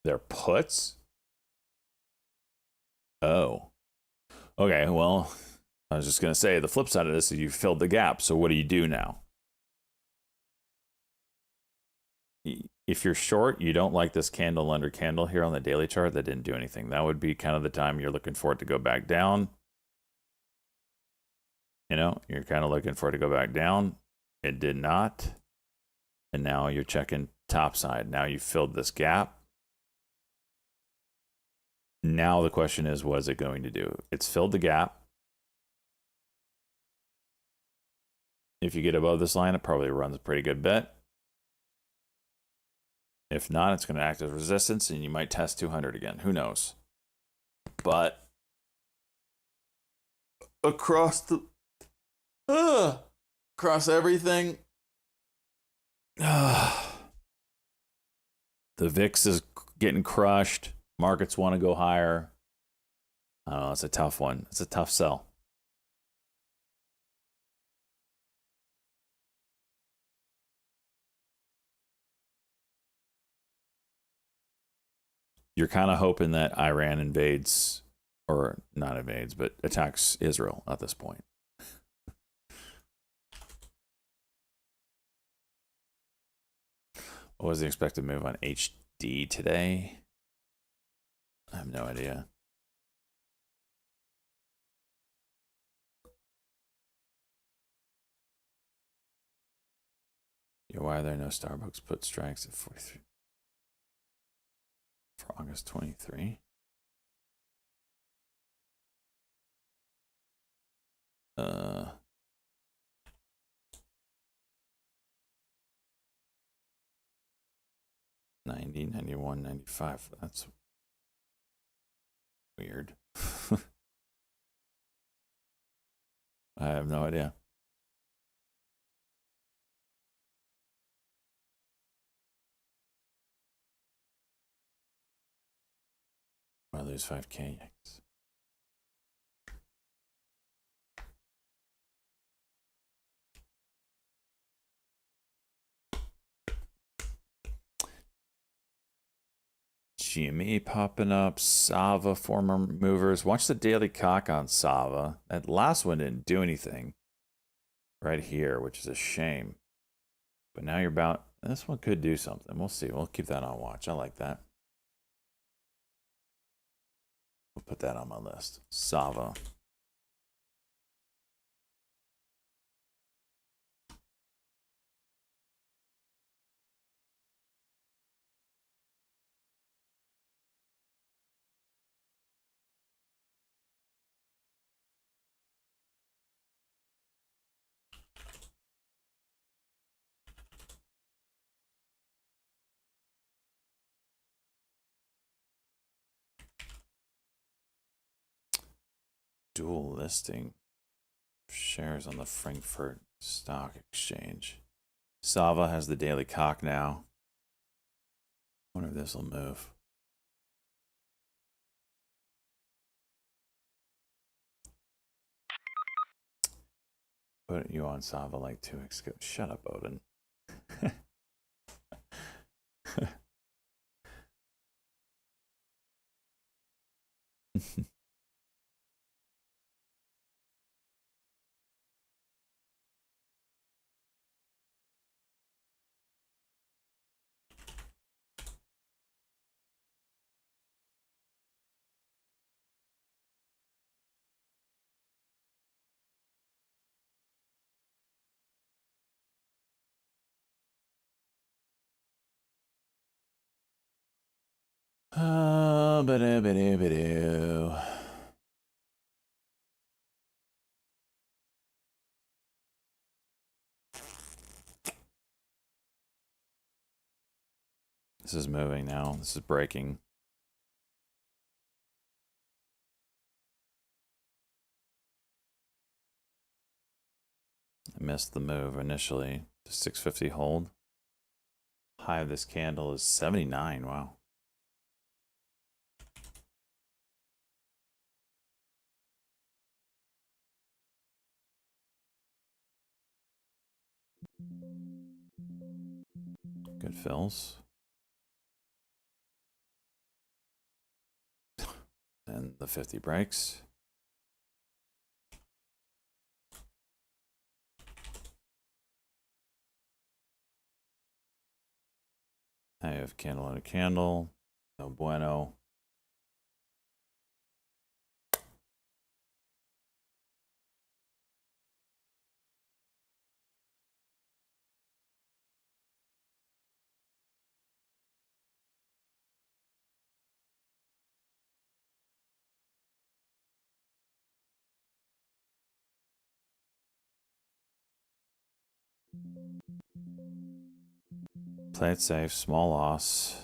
They're puts? Oh. Okay, well, I was just going to say the flip side of this is you filled the gap. So what do you do now? If you're short, you don't like this candle under candle here on the daily chart, that didn't do anything. That would be kind of the time you're looking for it to go back down. You know, you're kind of looking for it to go back down. It did not. And now you're checking top side. Now you filled this gap. Now the question is, what is it going to do? It's filled the gap. If you get above this line, it probably runs a pretty good bit. If not, it's going to act as resistance, and you might test 200 again. Who knows? But across everything, the VIX is getting crushed. Markets want to go higher. I don't know. It's a tough one. It's a tough sell. You're kind of hoping that Iran invades, or not invades, but attacks Israel at this point. What was the expected move on HD today? I have no idea. Yeah, why are there no Starbucks put strikes at 43 for August 23? Uh, 90, 91, 95. That's weird. I have no idea. I lose 5K. Yikes. GME popping up. Sava, former movers. Watch the daily cock on Sava. That last one didn't do anything right here, which is a shame. But now you're about... This one could do something. We'll see. We'll keep that on watch. I like that. We'll put that on my list. Sava. Dual listing shares on the Frankfurt Stock Exchange. Sava has the daily cock now. I wonder if this will move. Put you on Sava like 2 weeks ago. Shut up, Odin. Ba-da-ba-da-ba-do. This is moving now. This is breaking. I missed the move initially. The 650 hold. High of this candle is 79. Wow. Good fills. And the 50 breaks. I have candle and a candle. No bueno. Play it safe. Small loss.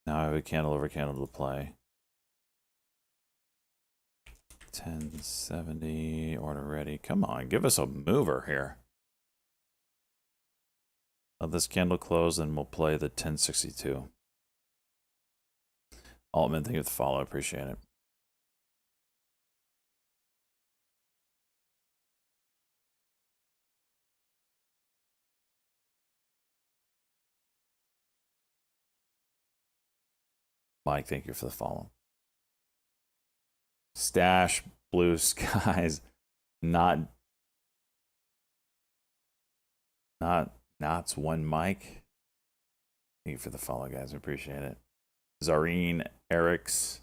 Now I have a candle over candle to play. 1070. Order ready. Come on. Give us a mover here. Let this candle close and we'll play the 1062. Altman, thank you for the follow. Appreciate it. Mike, thank you for the follow. Stash, Blue Skies, Not's one Mike. Thank you for the follow, guys. I appreciate it. Zareen, Eric's,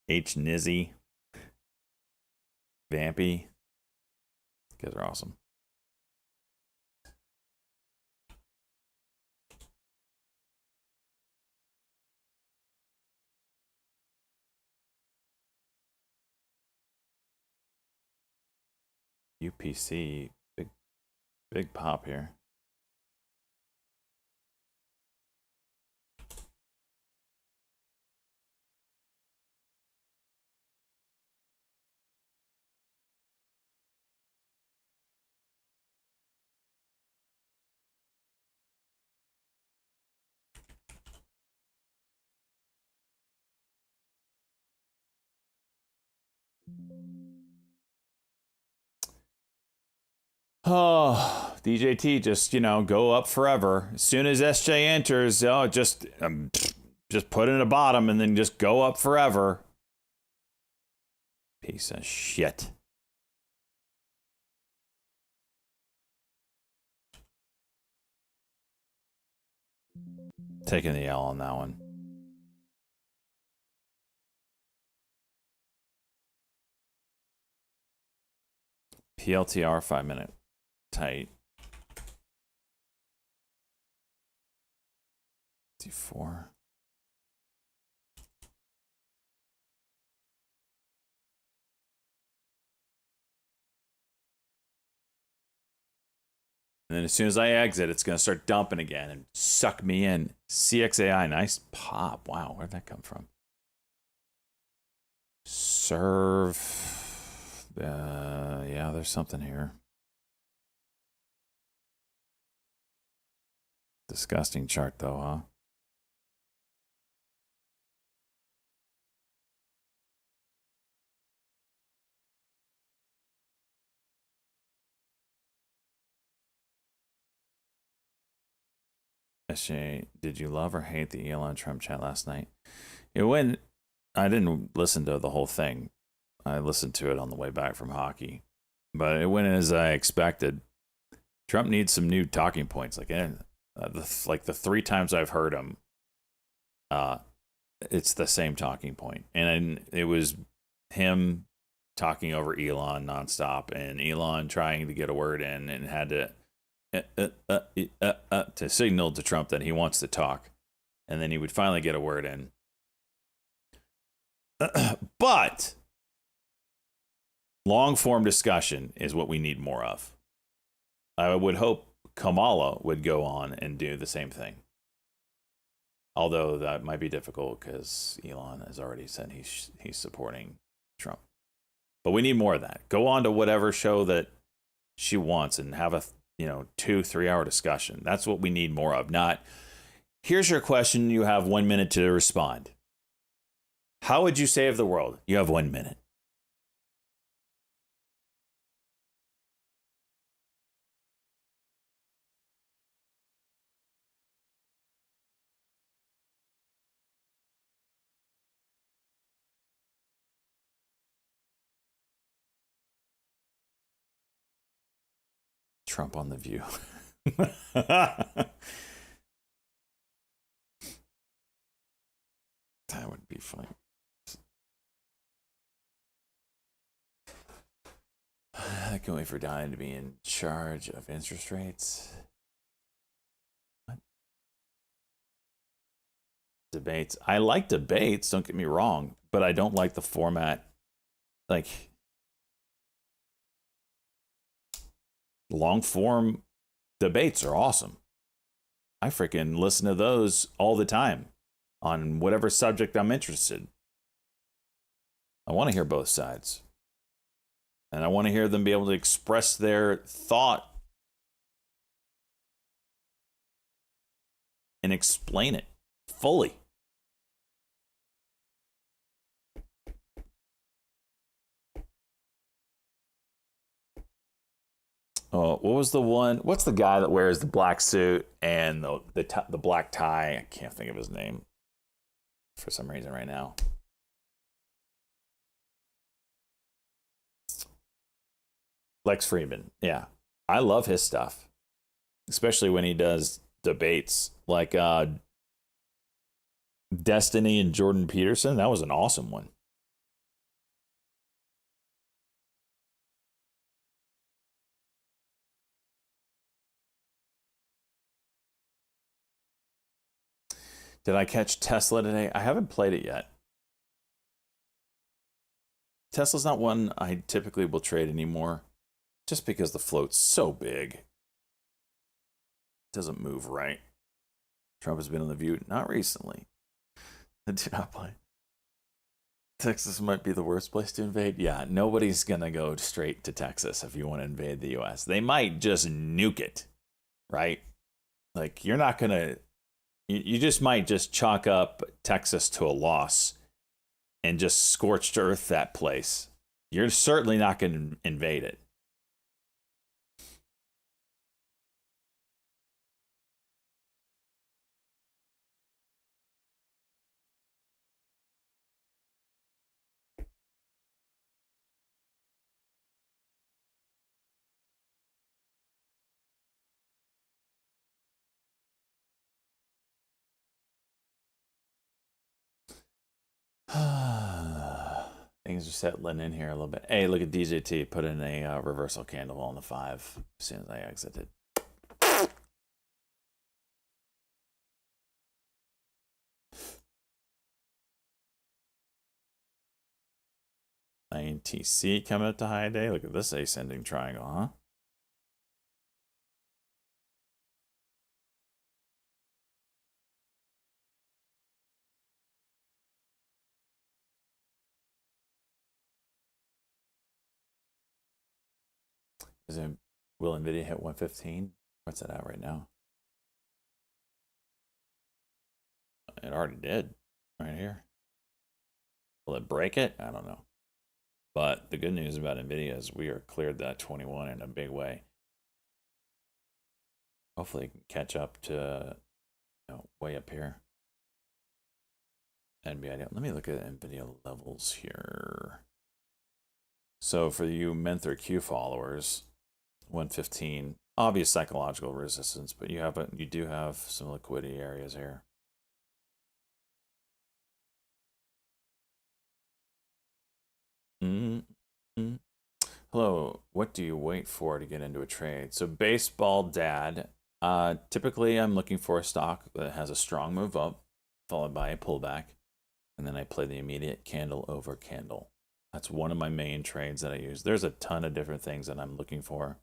H. Nizzy, Vampy. You guys are awesome. UPC, big pop here. Oh, DJT, just, you know, go up forever. As soon as SJ enters, just put it in the bottom and then just go up forever. Piece of shit. Taking the L on that one. PLTR 5-minute. Tight. D4. And then as soon as I exit, it's going to start dumping again and suck me in. CXAI, nice pop. Wow, where'd that come from? Serve. Yeah, there's something here. Disgusting chart, though, huh? SJ, did you love or hate the Elon Trump chat last night? It went. I didn't listen to the whole thing. I listened to it on the way back from hockey, but it went as I expected. Trump needs some new talking points. Like, the 3 times I've heard him, it's the same talking point, and it was him talking over Elon nonstop, and Elon trying to get a word in, and had to signal to Trump that he wants to talk, and then he would finally get a word in. But long form discussion is what we need more of. I would hope Kamala would go on and do the same thing. Although that might be difficult because Elon has already said he's supporting Trump. But we need more of that. Go on to whatever show that she wants and have a 2-3 hour discussion. That's what we need more of. Not, here's your question, you have 1 minute to respond. How would you save the world? You have 1 minute. Trump on The View. That would be funny. I can't wait for Diane to be in charge of interest rates. What? Debates. I like debates, don't get me wrong, but I don't like the format. Like, long form debates are awesome. I freaking listen to those all the time on whatever subject I'm interested. I want to hear both sides. And I want to hear them be able to express their thought and explain it fully. Oh, what was the one? What's the guy that wears the black suit and the black tie? I can't think of his name for some reason right now. Lex Friedman. Yeah. I love his stuff, especially when he does debates like Destiny and Jordan Peterson. That was an awesome one. Did I catch Tesla today? I haven't played it yet. Tesla's not one I typically will trade anymore, just because the float's so big. It doesn't move right. Trump has been on The View, not recently. I do not play. Texas might be the worst place to invade. Yeah, nobody's going to go straight to Texas if you want to invade the U.S. They might just nuke it, right? Like, you're not going to... You just might just chalk up Texas to a loss and just scorched earth that place. You're certainly not going to invade it. Things are settling in here a little bit. Hey, look at DJT. Put in a reversal candle on the 5 as soon as I exited. INTC coming up to high day. Look at this ascending triangle, huh? Will NVIDIA hit 115? What's that at right now? It already did, right here. Will it break it? I don't know. But the good news about NVIDIA is we are cleared that 21 in a big way. Hopefully it can catch up to way up here. NVIDIA. Let me look at NVIDIA levels here. So for you Menther Q followers, 115, obvious psychological resistance, but you do have some liquidity areas here. Mm-hmm. Hello, what do you wait for to get into a trade? So baseball dad, typically I'm looking for a stock that has a strong move up, followed by a pullback, and then I play the immediate candle over candle. That's one of my main trades that I use. There's a ton of different things that I'm looking for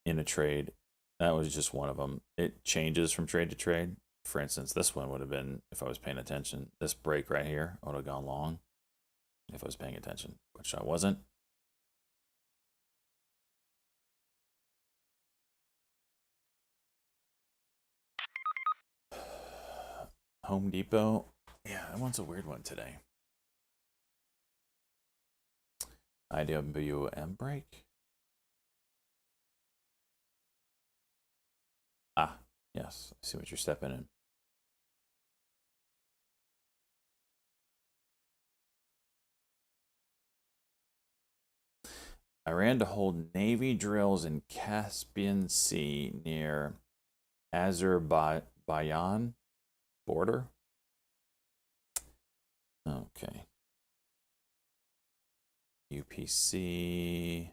in a trade. That was just one of them. It changes from trade to trade. For instance, this one would have been, if I was paying attention, this break right here would have gone long if I was paying attention, which I wasn't. Home Depot. Yeah, that one's a weird one today. IWM break. Ah, yes. I see what you're stepping in. Iran to hold Navy drills in Caspian Sea near Azerbaijan border. Okay. UPC.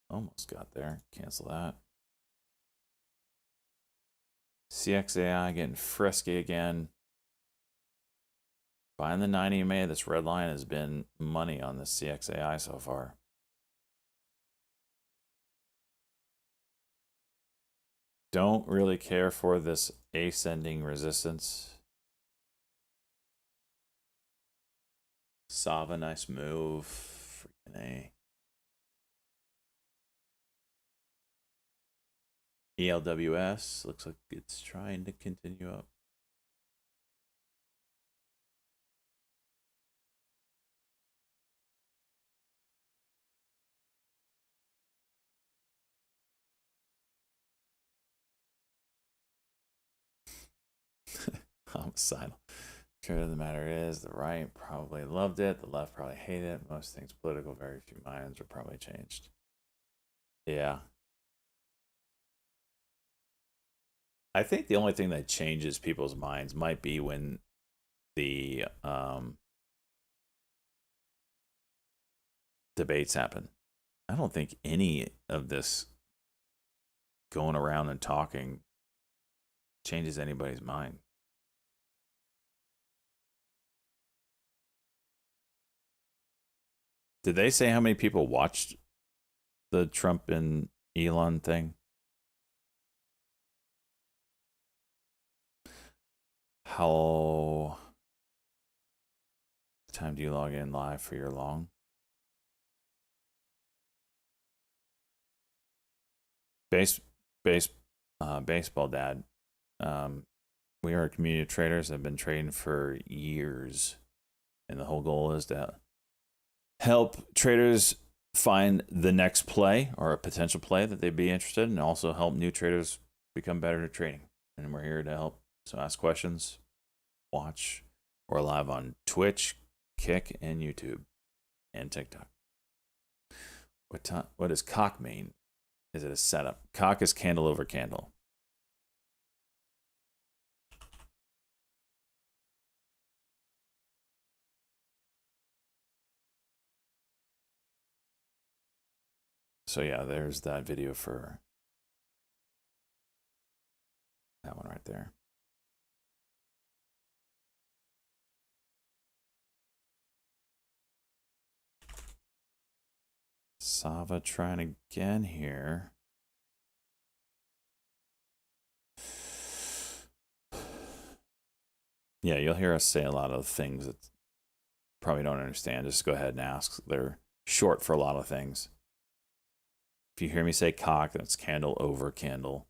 Almost got there. Cancel that. CXAI getting frisky again. Buying the 90 EMA. This red line has been money on the CXAI so far. Don't really care for this ascending resistance. Sava, nice move. Freaking A. ELWS looks like it's trying to continue up. Homicidal. Truth of the matter is, the right probably loved it, the left probably hated it. Most things political, very few minds are probably changed. Yeah. I think the only thing that changes people's minds might be when the debates happen. I don't think any of this going around and talking changes anybody's mind. Did they say how many people watched the Trump and Elon thing? How time do you log in live for your long? Baseball dad. We are community traders. Have been trading for years, and the whole goal is to help traders find the next play or a potential play that they'd be interested in, and also help new traders become better at trading. And we're here to help. So ask questions, watch. We're live on Twitch, Kick, and YouTube, and TikTok. What does cock mean? Is it a setup? Cock is candle over candle. So yeah, there's that video for that one right there. Sava trying again here. Yeah, you'll hear us say a lot of things that probably don't understand. Just go ahead and ask. They're short for a lot of things. If you hear me say cock, that's candle over candle.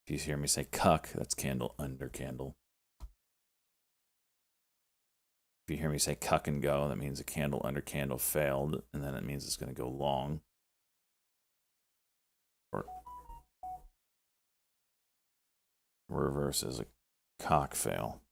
If you hear me say cuck, that's candle under candle. If you hear me say cuck and go, that means a candle under candle failed, and then it means it's going to go long. Or reverse is a cock fail.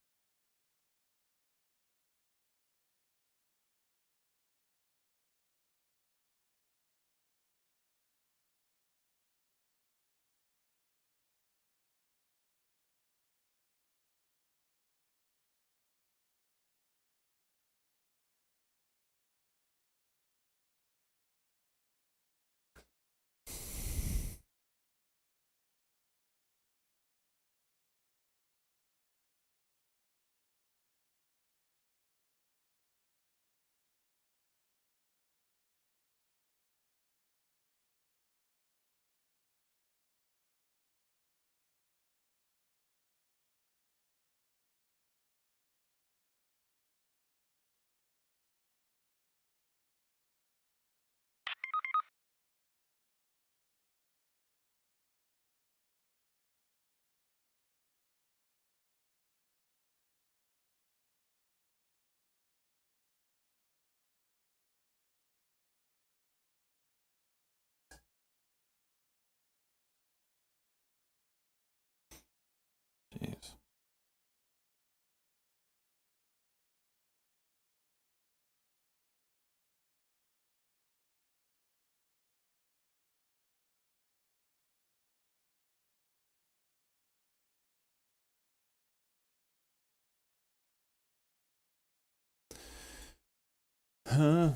All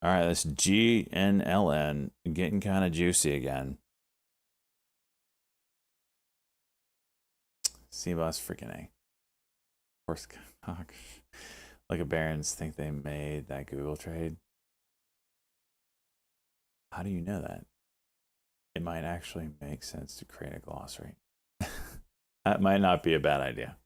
right, this GNLN getting kind of juicy again. CBOS freaking A. Of course, like a Barons think they made that Google trade. How do you know that? It might actually make sense to create a glossary. That might not be a bad idea.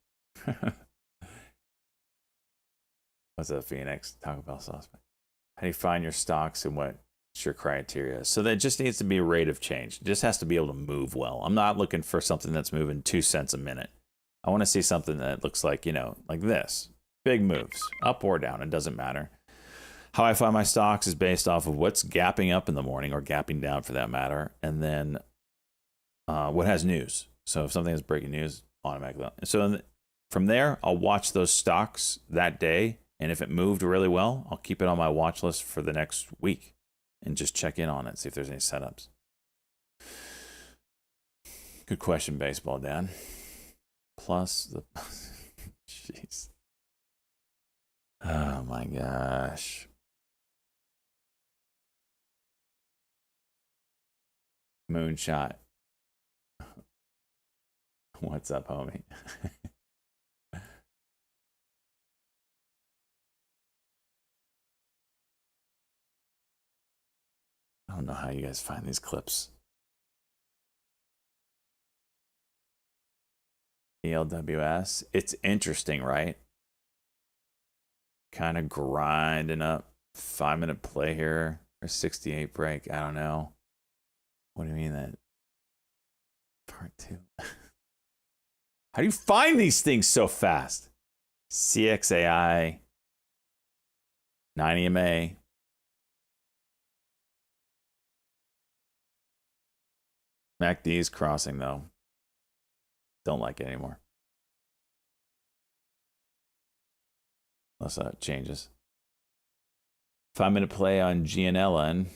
What's up, Phoenix? Taco Bell sauce. How do you find your stocks and what's your criteria? So that just needs to be a rate of change. It just has to be able to move well. I'm not looking for something that's moving 2 cents a minute. I want to see something that looks like, like this. Big moves, up or down, it doesn't matter. How I find my stocks is based off of what's gapping up in the morning or gapping down for that matter, and then what has news. So if something has breaking news, automatically. So from there, I'll watch those stocks that day, and if it moved really well, I'll keep it on my watch list for the next week and just check in on it, see if there's any setups. Good question, baseball, Dan. Plus the... Jeez. Oh, my gosh. Moonshot. What's up, homie? I don't know how you guys find these clips. ELWS. It's interesting, right? Kind of grinding up. 5-minute play here for 68 break. I don't know. What do you mean that? Part 2. How do you find these things so fast? CXAI. 9EMA. MACD is crossing though. Don't like it anymore. Unless that changes. 5-minute play on GNLN.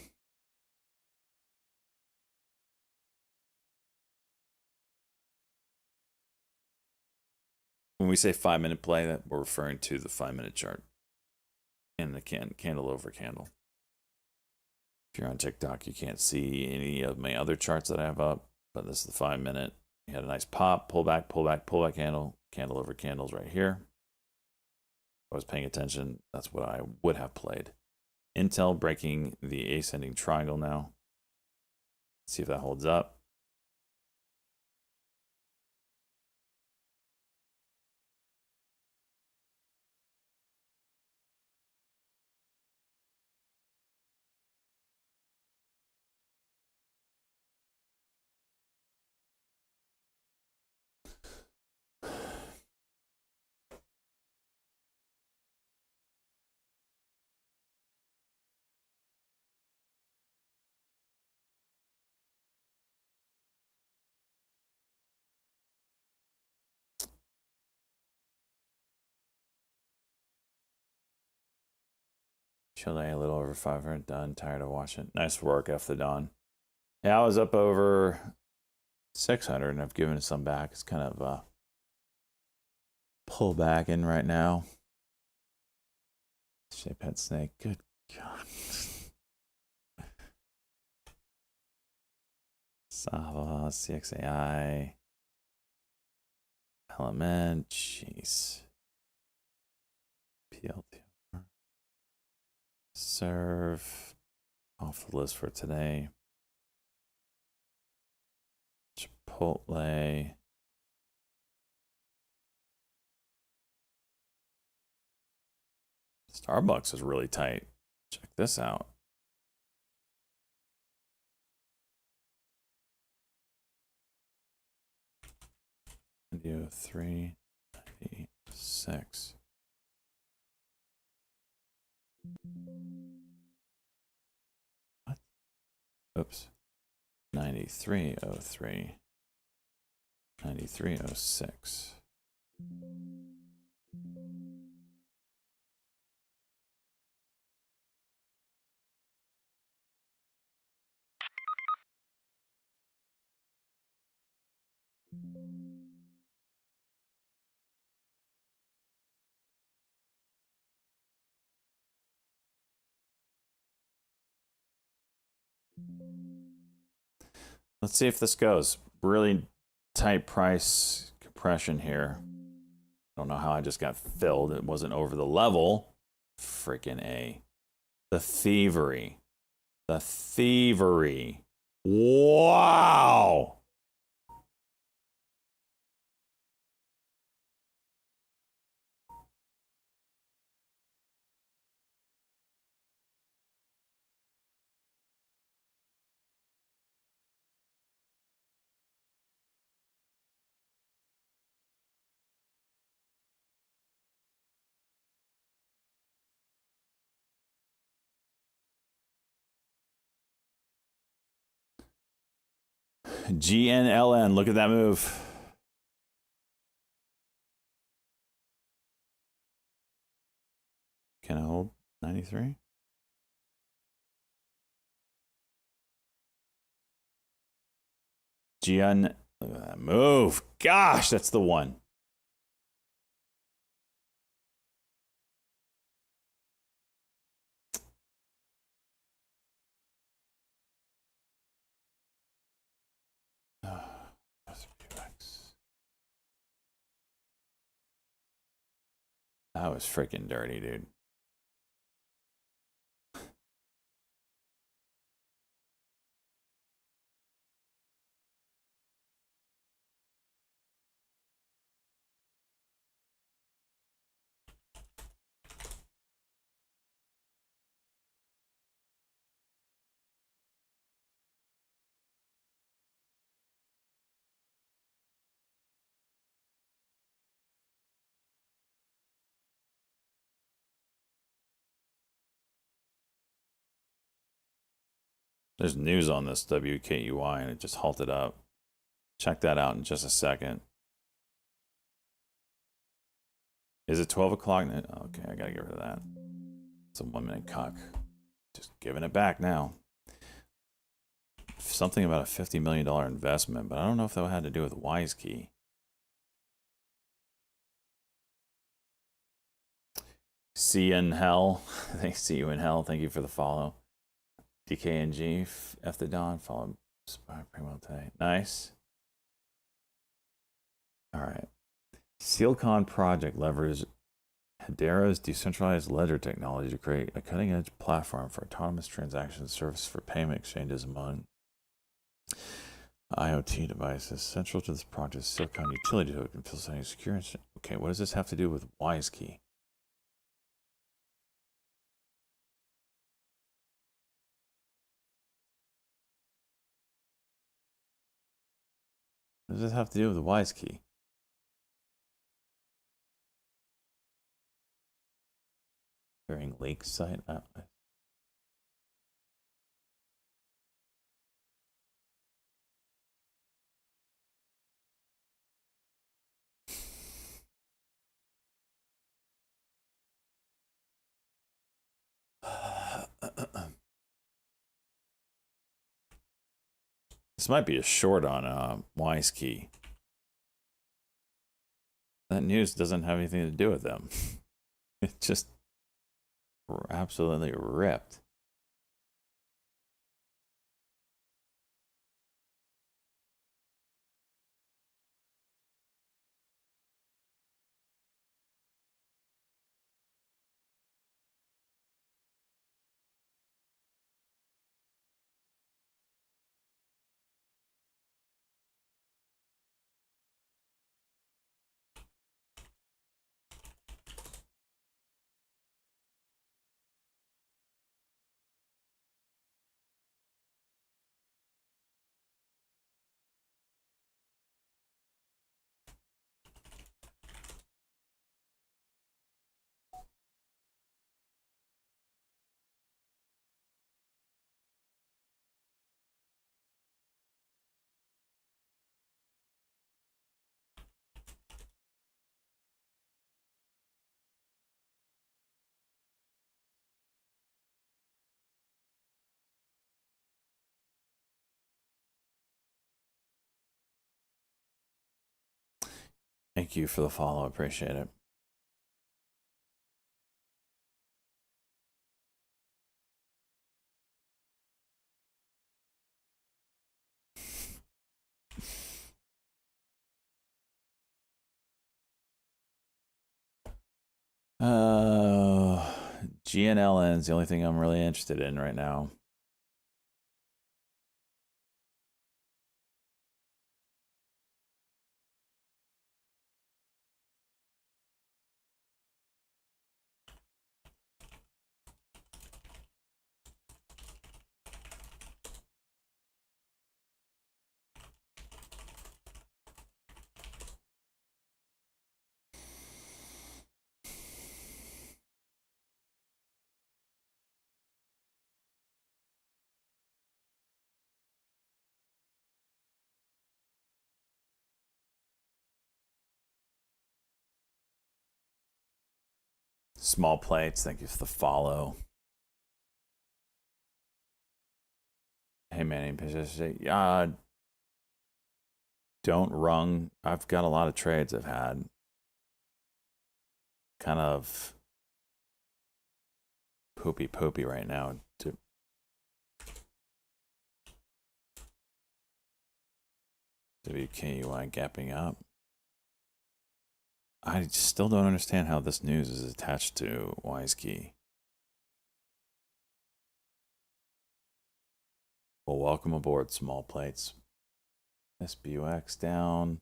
When we say 5-minute play, that we're referring to the 5-minute chart and the candle over candle. If you're on TikTok, you can't see any of my other charts that I have up, but this is the 5-minute. You had a nice pop, pull back, candle over candles right here. If I was paying attention, that's what I would have played. Intel breaking the ascending triangle now. Let's see if that holds up. Chill day a little over 500. Done. Tired of watching. Nice work, F the Dawn. Yeah, I was up over 600 and I've given some back. It's kind of pull back in right now. Shape head snake. Good God. Sava, CXAI. Element. Jeez. PLT. Serve. Off the list for today. Chipotle. Starbucks is really tight. Check this out. Video 396. What? Oops. 9303. 9306. Let's see if this goes. Really tight price compression here. Don't know how I just got filled. It wasn't over the level. Freaking A. The thievery. The thievery. Wow. GNLN. Look at that move. Can I hold 93? GN. Look at that move. Gosh, that's the one. That was freaking dirty, dude. There's news on this WKUI and it just halted up. Check that out in just a second. Is it 12 o'clock? Okay, I gotta get rid of that. It's a 1 minute cuck. Just giving it back now. Something about a $50 million investment, but I don't know if that had to do with WiseKey. See you in hell. See you in hell. Thank you for the follow. DKNG, F the Dawn, follow Primo today. Nice. All right. Sealcon project leverages Hedera's decentralized ledger technology to create a cutting-edge platform for autonomous transaction service for payment exchanges among IoT devices. Central to this project is Sealcon utility token facilitating secure. Okay, what does this have to do with WiseKey? What does this have to do with the WiseKey? During Lakeside. This might be a short on WiseKey. That news doesn't have anything to do with them. It just absolutely ripped. Thank you for the follow. Appreciate it. GNLN is the only thing I'm really interested in right now. Small plates, thank you for the follow. Hey man, don't rung. I've got a lot of trades I've had. Kind of poopy right now. WKUI gapping up. I still don't understand how this news is attached to WiseKey. Well, welcome aboard, small plates. SBUX down.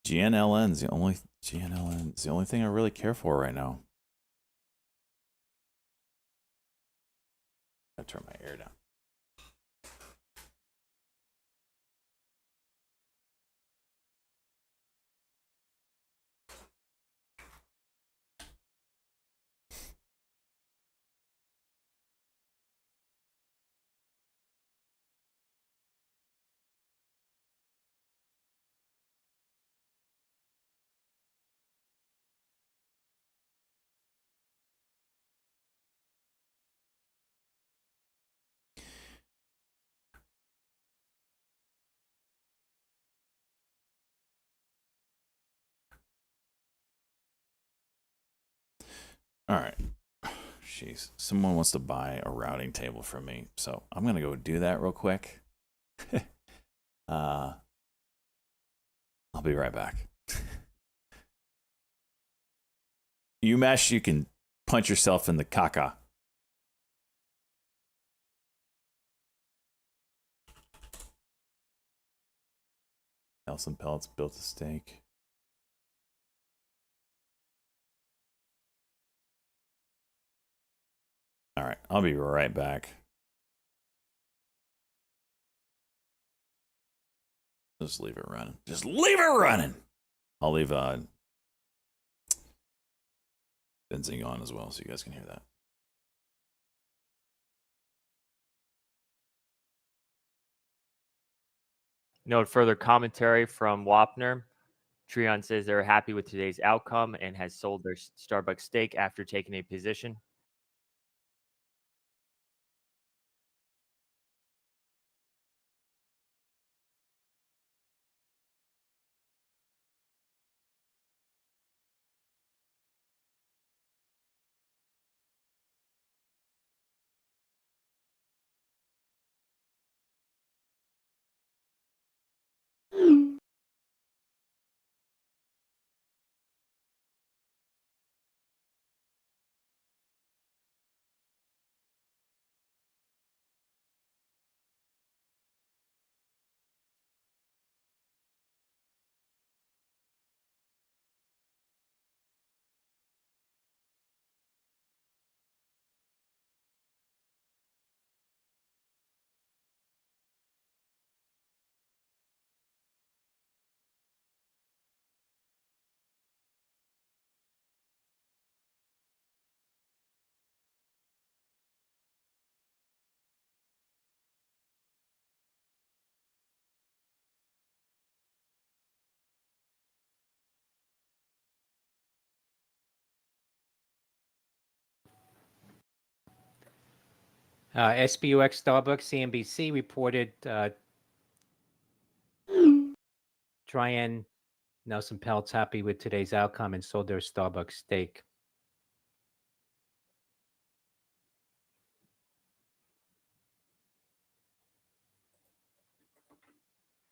GNLN's the only thing I really care for right now. I turn my air down. All right. Jeez, someone wants to buy a routing table from me, so I'm gonna go do that real quick. I'll be right back. UMash, you can punch yourself in the caca. Nelson Pellets built a stake. All right, I'll be right back. Just leave it running. Just leave it running. I'll leave Benzing on as well so you guys can hear that. Note further commentary from Wapner. Treon says they're happy with today's outcome and has sold their Starbucks stake after taking a position. SBUX Starbucks CNBC reported Trian Nelson Peltz happy with today's outcome and sold their Starbucks stake.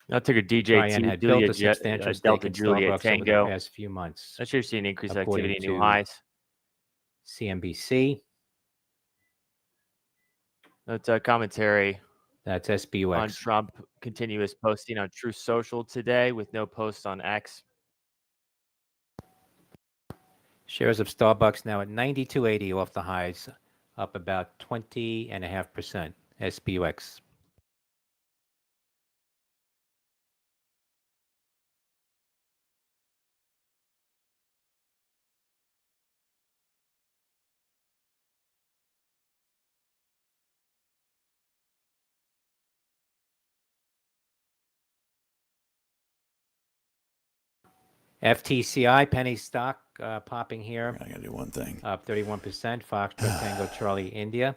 Now took a DJ Trian had built a substantial stake Delta in Juliet Starbucks over Tango. the past few months. Not sure you're seeing increased according activity, new to highs. CNBC. That's a commentary That's on SBUX. Trump continuous posting on Truth Social today with no posts on X. Shares of Starbucks now at 92.80 off the highs, up about 20.5%. SBUX. FTCI penny stock popping here, I gotta do one thing. up 31%. Foxtrot Tango Charlie India.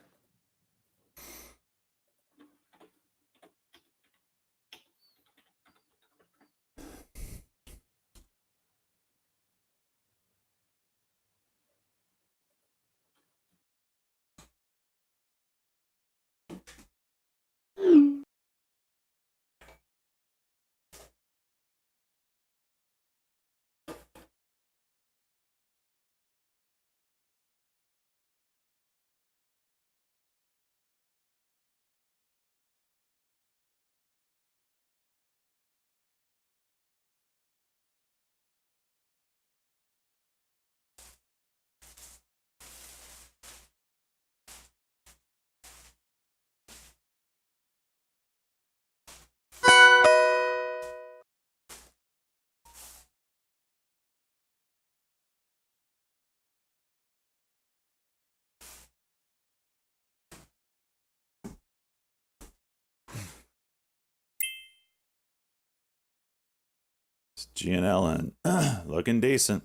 It's GNL and looking decent.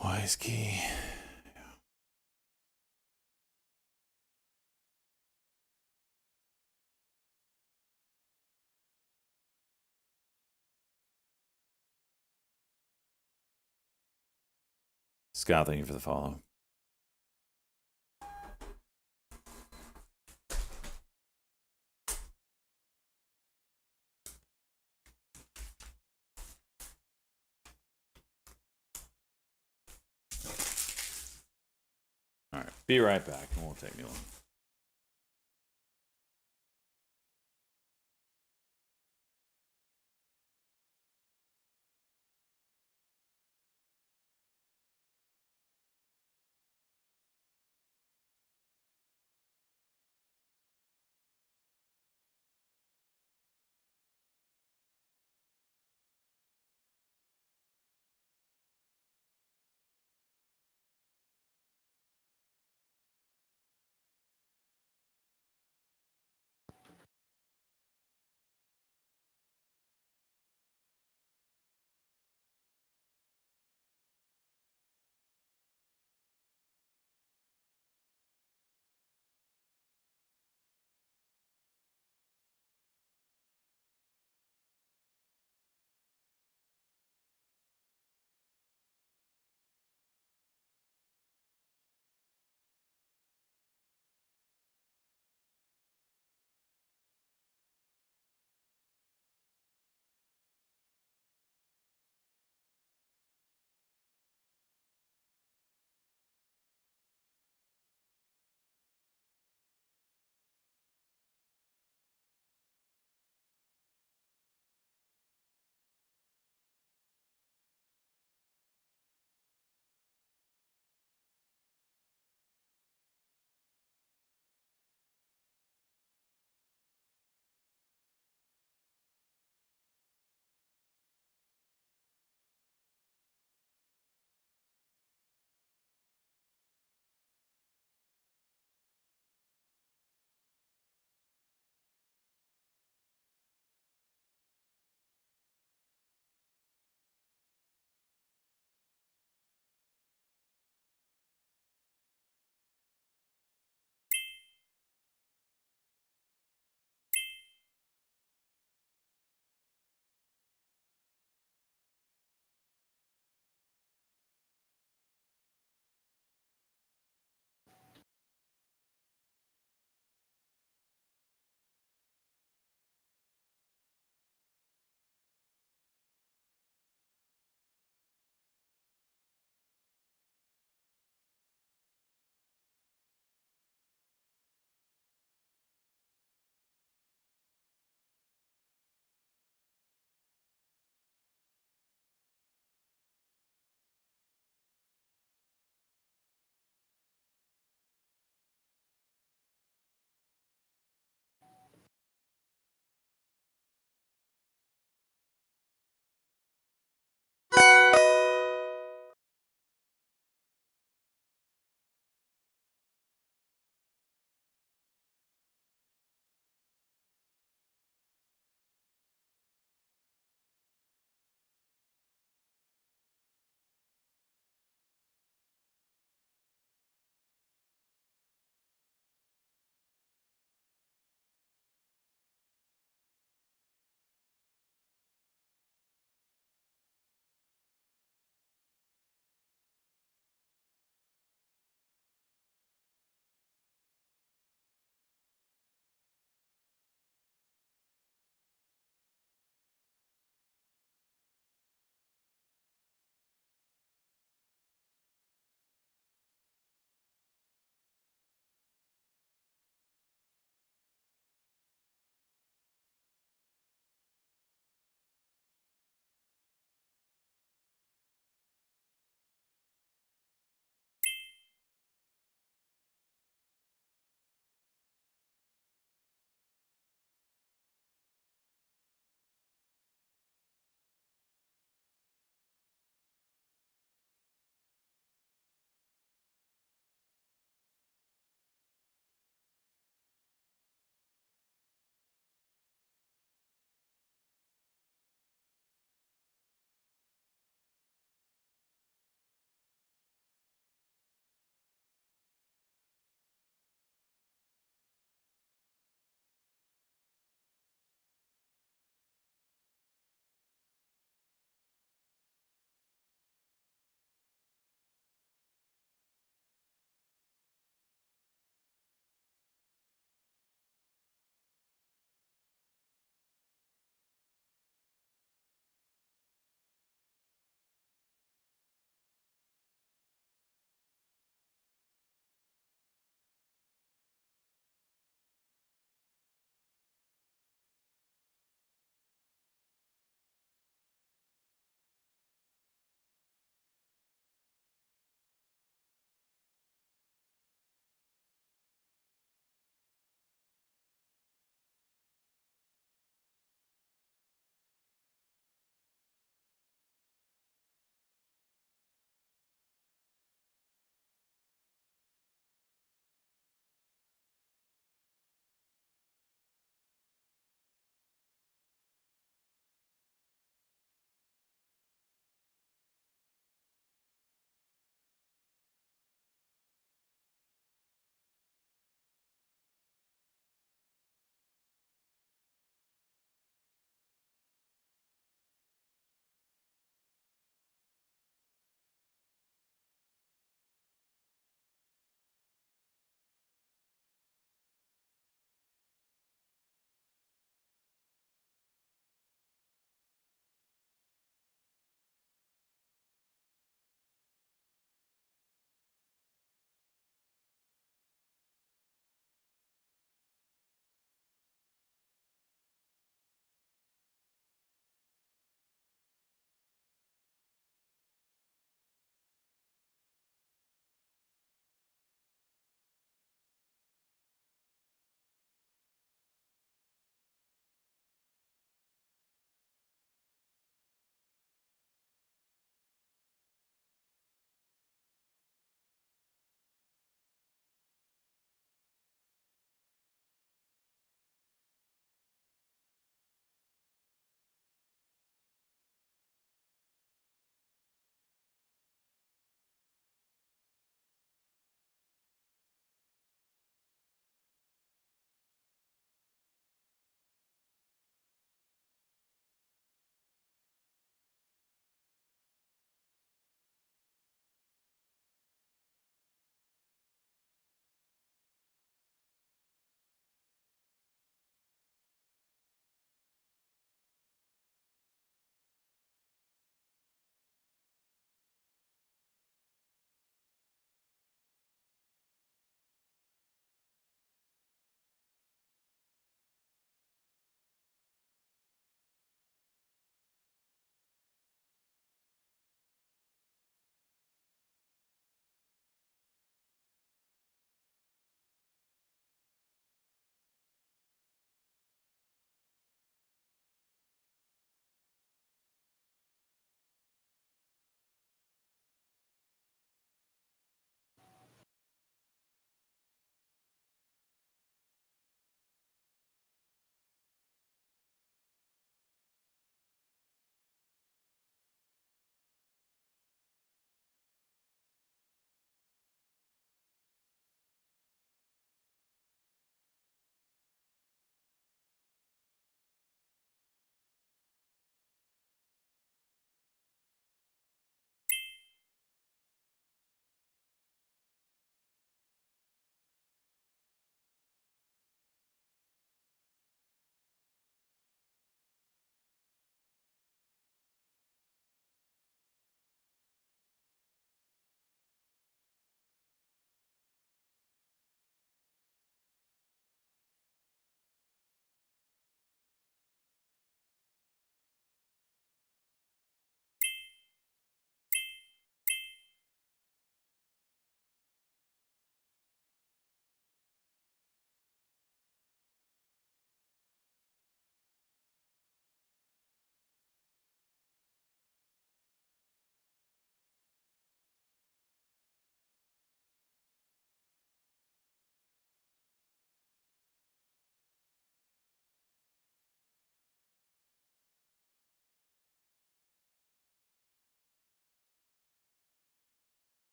Wise key. Scott, thank you for the follow. All right, be right back. It won't take me long.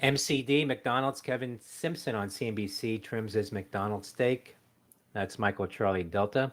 MCD, McDonald's, Kevin Simpson on CNBC trims his McDonald's steak. That's Michael Charlie Delta.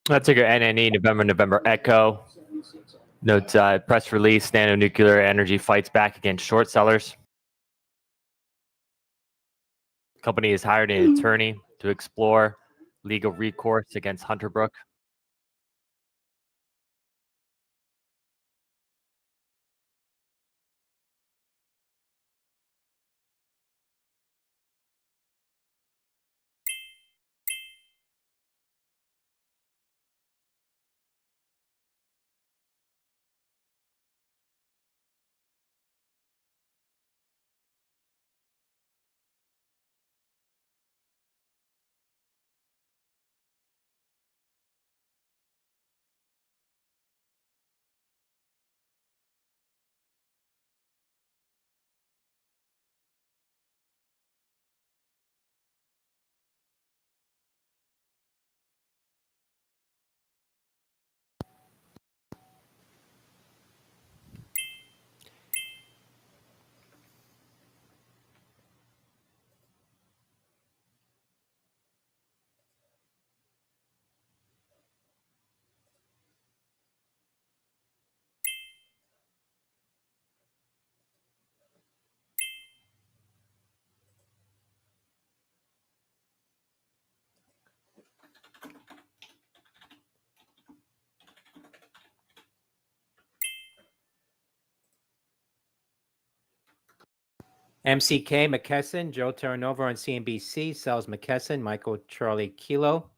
Ticker NNE, November Echo. Note press release, Nano Nuclear Energy fights back against short sellers. Company has hired an attorney to explore legal recourse against Hunter Brook. MCK McKesson, Joe Terranova on CNBC sells McKesson, Michael Charlie Kilo.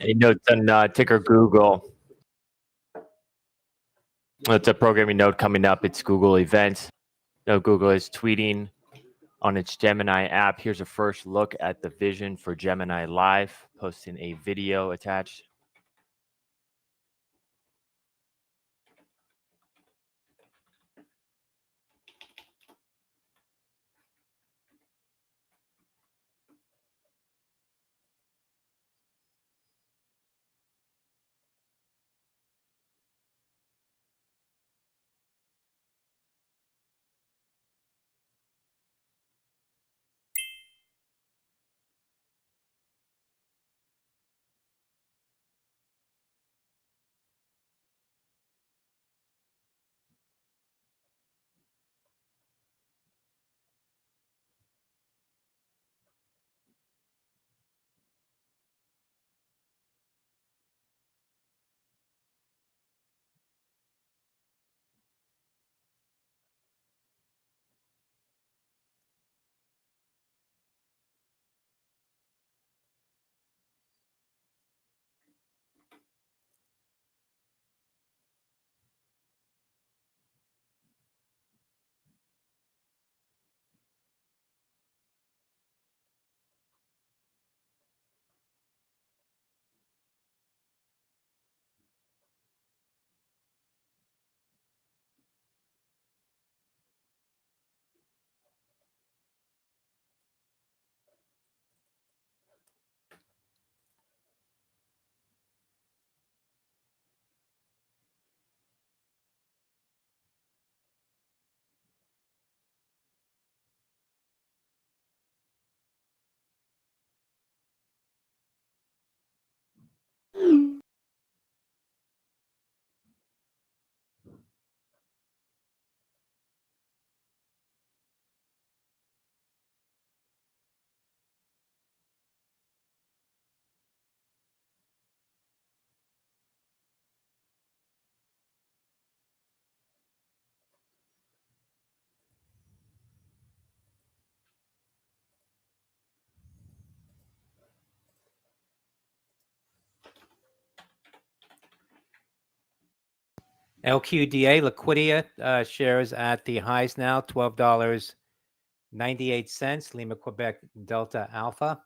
A note on ticker Google. It's a programming note coming up. It's Google Events. Google is tweeting on its Gemini app. Here's a first look at the vision for Gemini Live, posting a video attached. LQDA, Liquidia, shares at the highs now, $12.98. Lima, Quebec, Delta Alpha.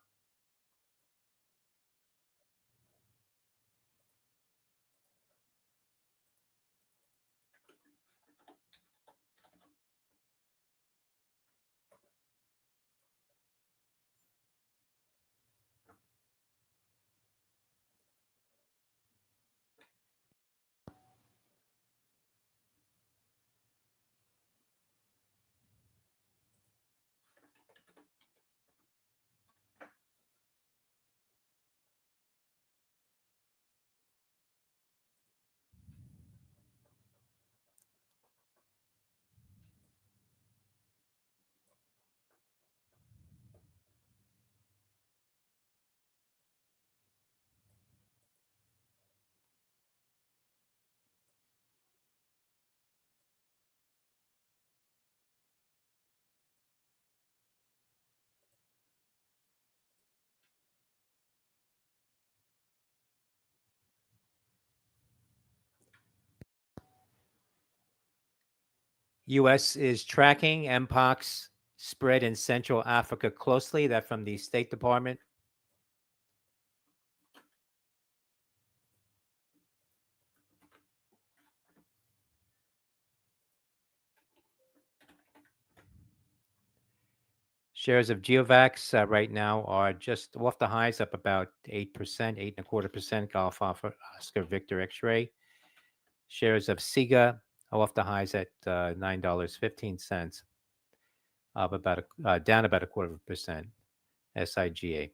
U.S. is tracking Mpox spread in Central Africa closely. That from the State Department. Shares of GeoVax right now are just off the highs, up about 8%, 8.25%. Golf Oscar Victor X-ray. Shares of SIGA are off the highs at $9.15, up about down about 0.25%. SIGA.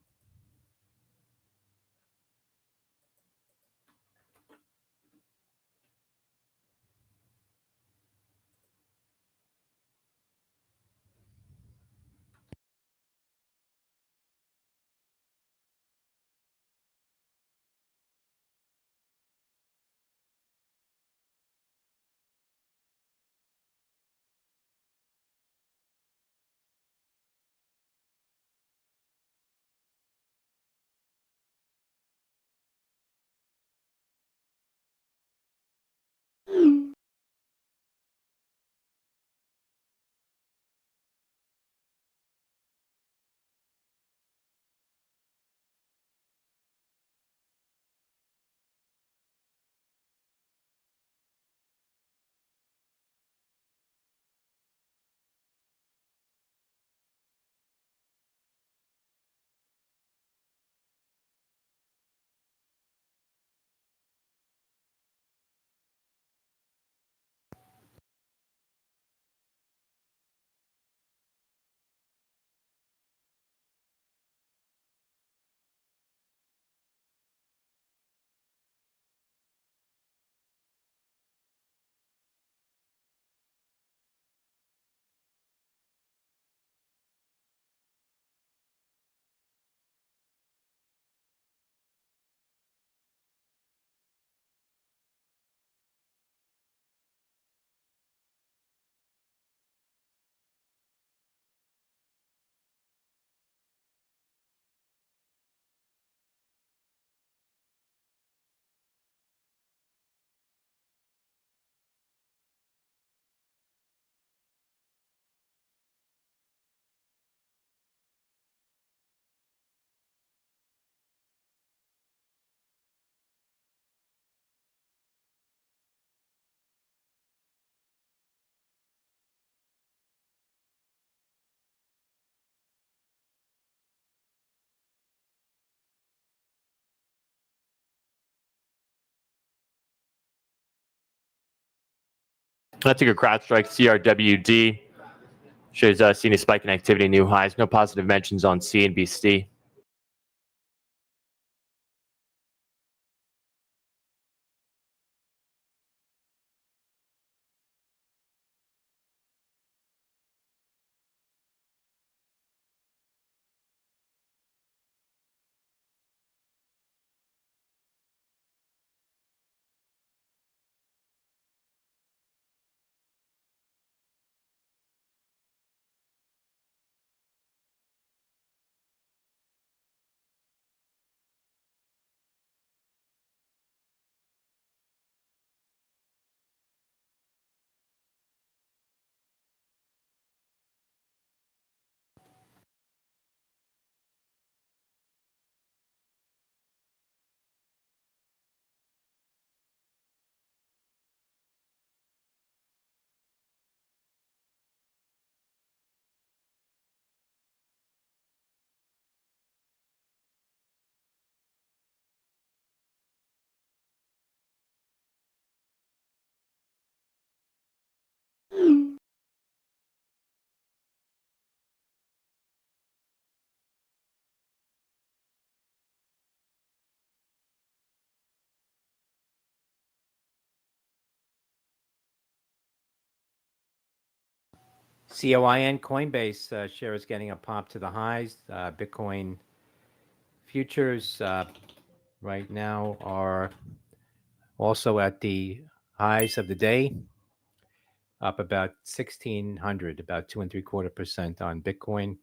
That's a good crowd strike. CRWD shows seen a spike in activity, new highs. No positive mentions on CNBC. COIN Coinbase share is getting a pop to the highs. Bitcoin futures right now are also at the highs of the day, up about 1,600, about 2.75% on Bitcoin.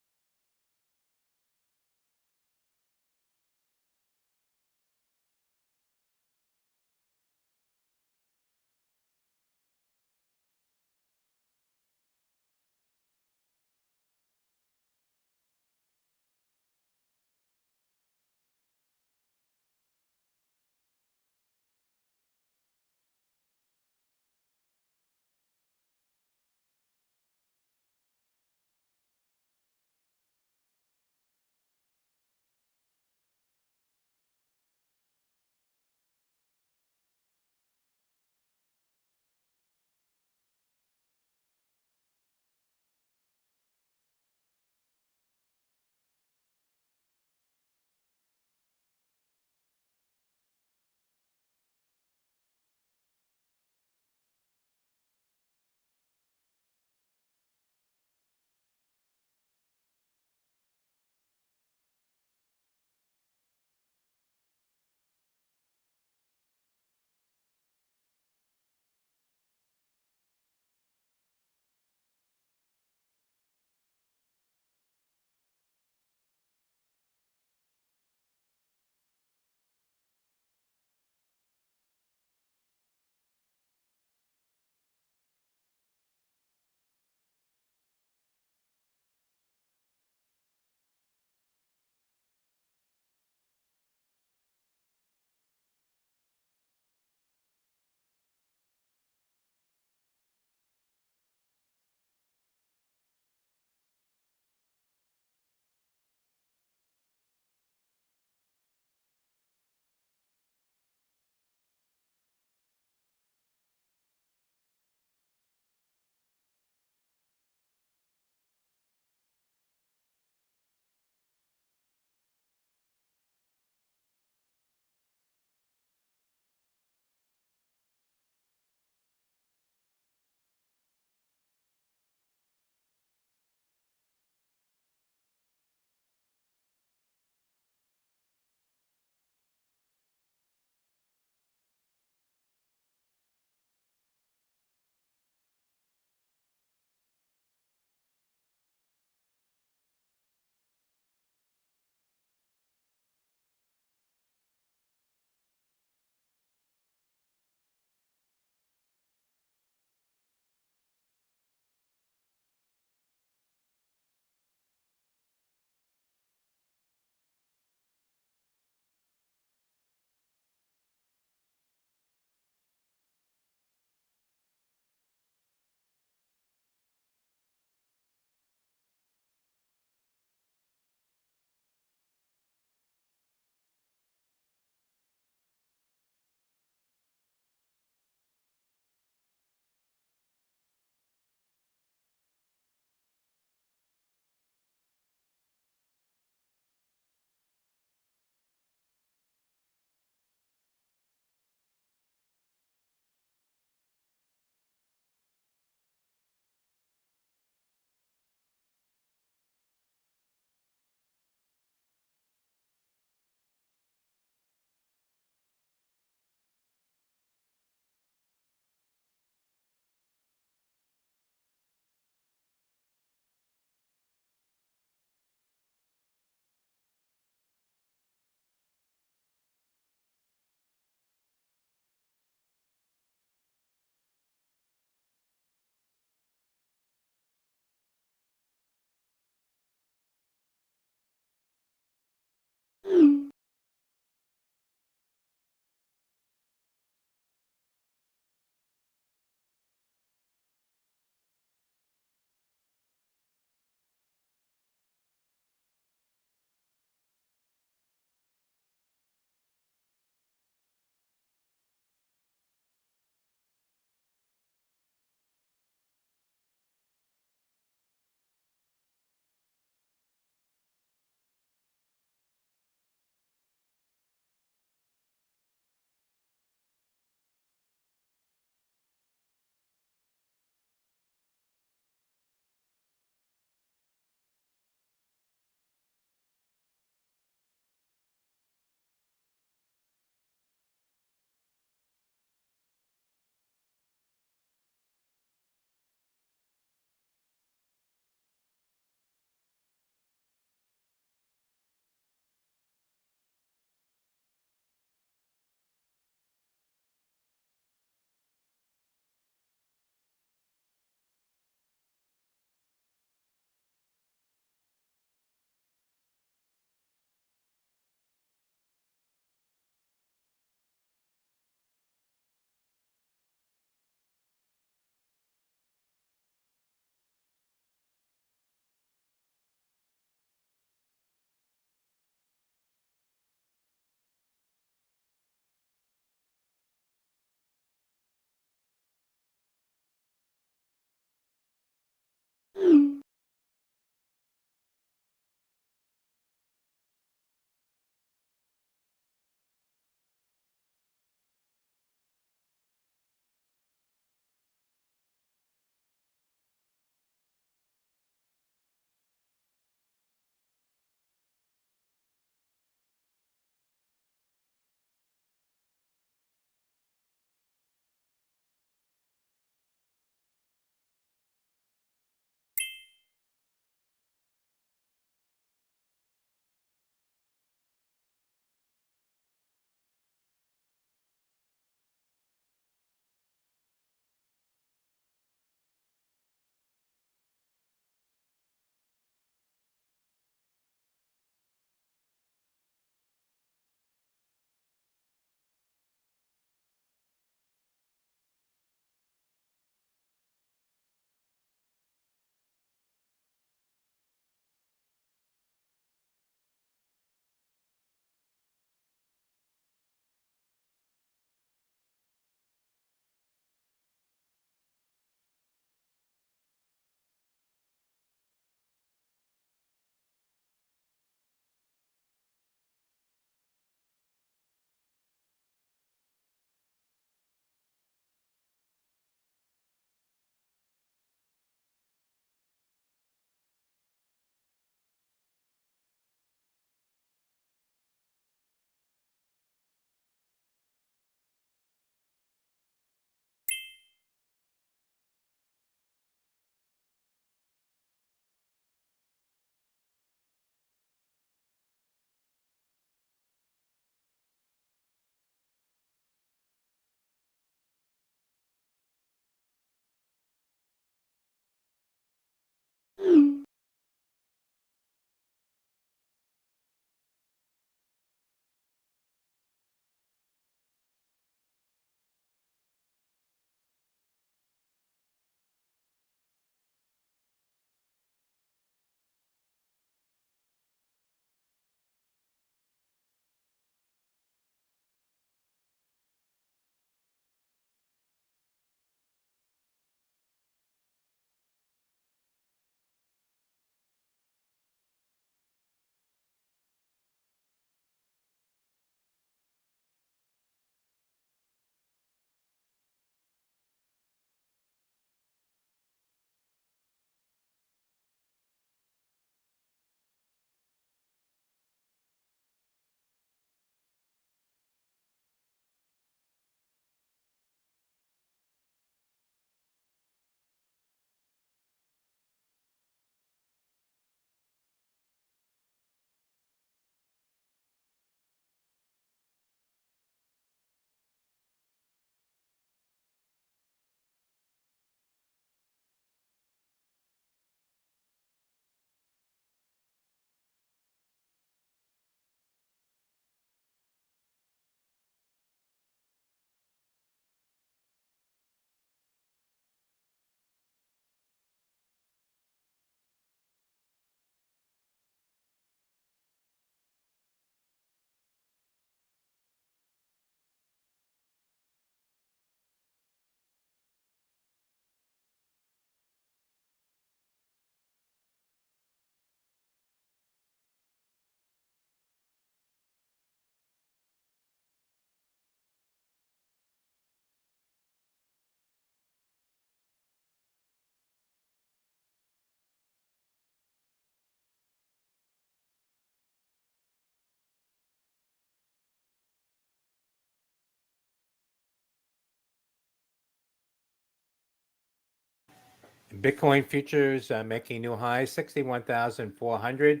Bitcoin futures making new highs, 61,400,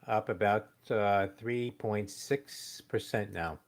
up about 3.6% now.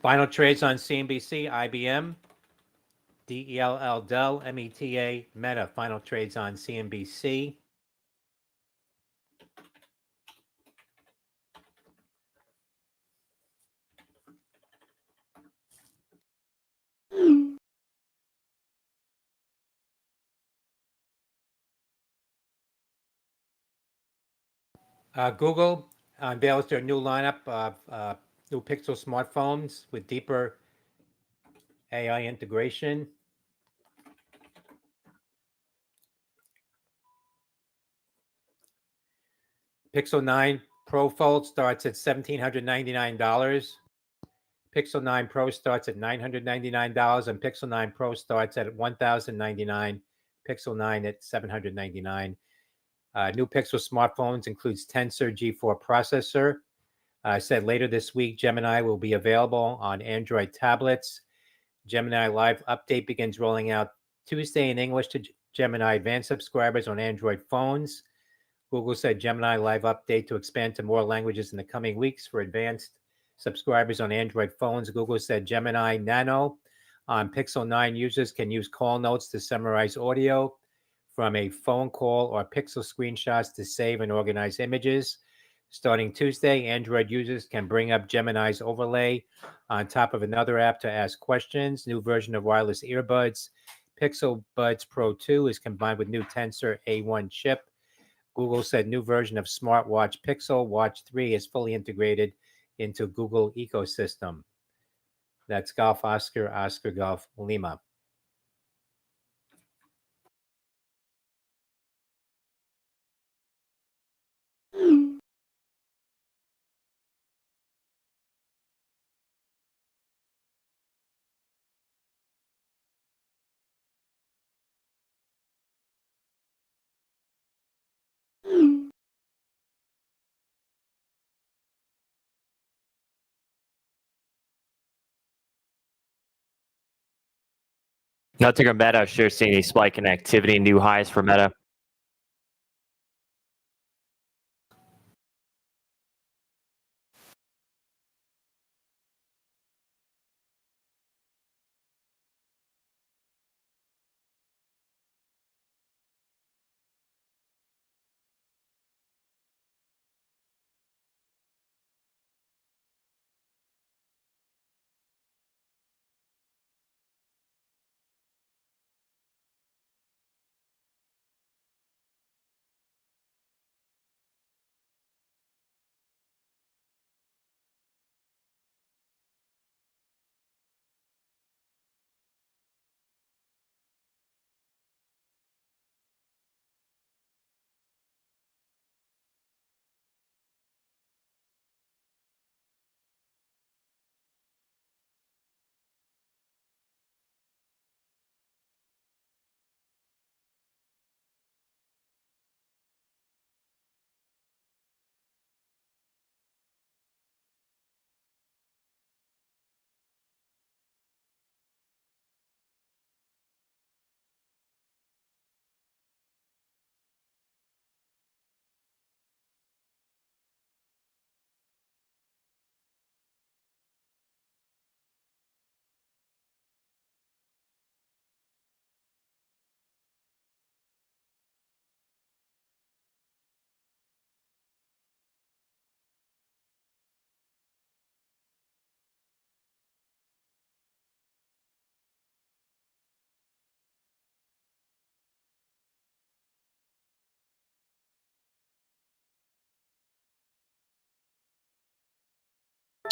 Final trades on CNBC, IBM, DELL, Dell, META, Meta. Final trades on CNBC. Google unveils their new lineup of new Pixel smartphones with deeper AI integration. Pixel 9 Pro Fold starts at $1,799. Pixel 9 Pro starts at $999, and Pixel 9 Pro starts at $1,099. Pixel 9 at $799. New Pixel smartphones includes Tensor G4 processor. Said later this week, Gemini will be available on Android tablets. Gemini Live update begins rolling out Tuesday in English to Gemini Advanced subscribers on Android phones. Google said Gemini Live update to expand to more languages in the coming weeks for advanced subscribers on Android phones. Google said Gemini Nano on Pixel 9 users can use call notes to summarize audio from a phone call or Pixel screenshots to save and organize images. Starting Tuesday, Android users can bring up Gemini's overlay on top of another app to ask questions. New version of wireless earbuds. Pixel Buds Pro 2 is combined with new Tensor A1 chip. Google said new version of smartwatch Pixel Watch 3 is fully integrated into Google ecosystem. That's Golf Oscar, Oscar Golf Lima. Nothing on Meta. Sure, seeing a spike in activity, new highs for Meta.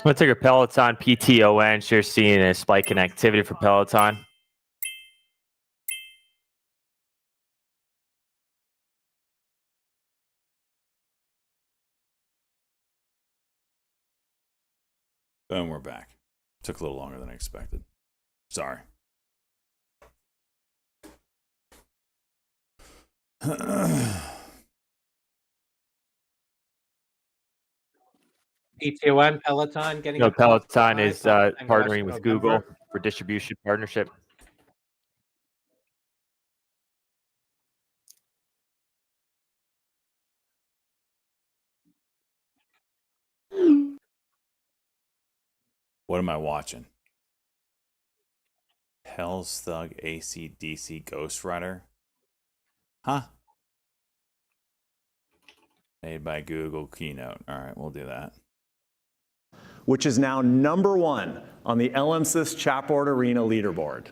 Let's take a Peloton PTON. So you're seeing a spike in activity for Peloton. And we're back. Took a little longer than I expected. Sorry. PTON, Peloton, getting No, up to off the Peloton highs is on Thanksgiving partnering in with November. Google for distribution partnership. What am I watching? Hell's Thug AC/DC Ghost Rider? Huh? Made by Google Keynote. All right, we'll do that. Which is now #1 on the LMSys Chatboard Arena leaderboard.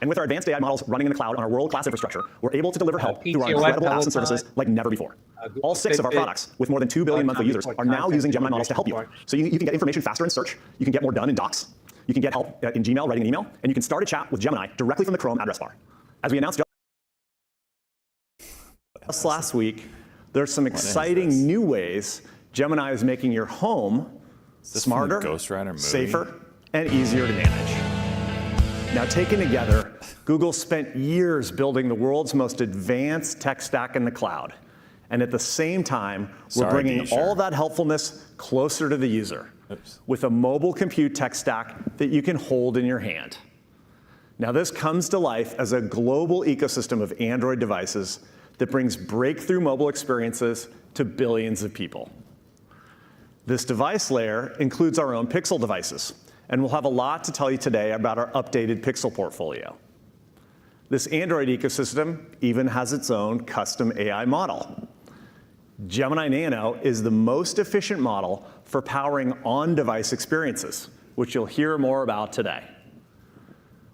And with our advanced AI models running in the cloud on our world-class infrastructure, we're able to deliver help through our PTON, incredible apps and Peloton, services like never before. All 6 of our Fitbit, products, with more than 2 billion monthly users, are now using Gemini models to help you. Content So you can get information faster in search, you can get more done in Docs, you can get help in Gmail writing an email, and you can start a chat with Gemini directly from the Chrome address bar. As we announced just last week, there's some exciting new ways Gemini is making your home Is this from the smarter, Ghost Rider movie? safer, and easier to manage. Now, taken together, Google spent years building the world's most advanced tech stack in the cloud. And at the same time, we're Sorry, bringing Disher. all that helpfulness closer to the user with a mobile compute tech stack that you can hold in your hand. Now, this comes to life as a global ecosystem of Android devices that brings breakthrough mobile experiences to billions of people. This device layer includes our own Pixel devices, and we'll have a lot to tell you today about our updated Pixel portfolio. This Android ecosystem even has its own custom AI model. Gemini Nano is the most efficient model for powering on-device experiences, which you'll hear more about today.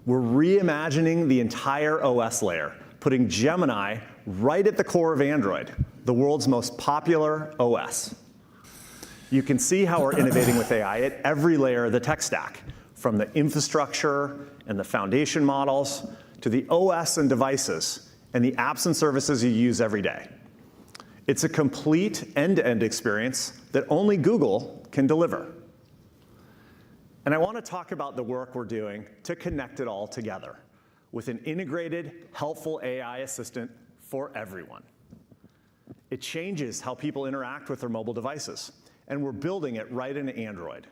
We're reimagining the entire OS layer, putting Gemini right at the core of Android, the world's most popular OS. You can see how we're innovating with AI at every layer of the tech stack, from the infrastructure and the foundation models to the OS and devices and the apps and services you use every day. It's a complete end-to-end experience that only Google can deliver. And I want to talk about the work we're doing to connect it all together with an integrated, helpful AI assistant for everyone. It changes how people interact with their mobile devices, and we're building it right into Android.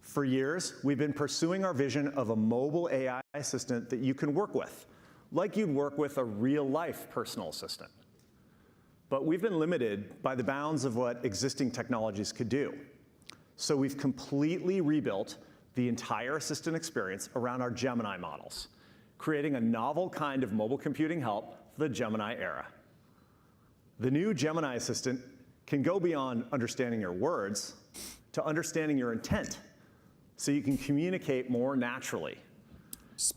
For years, we've been pursuing our vision of a mobile AI assistant that you can work with, like you'd work with a real-life personal assistant. But we've been limited by the bounds of what existing technologies could do. So we've completely rebuilt the entire assistant experience around our Gemini models, creating a novel kind of mobile computing help for the Gemini era. The new Gemini assistant can go beyond understanding your words to understanding your intent, so you can communicate more naturally.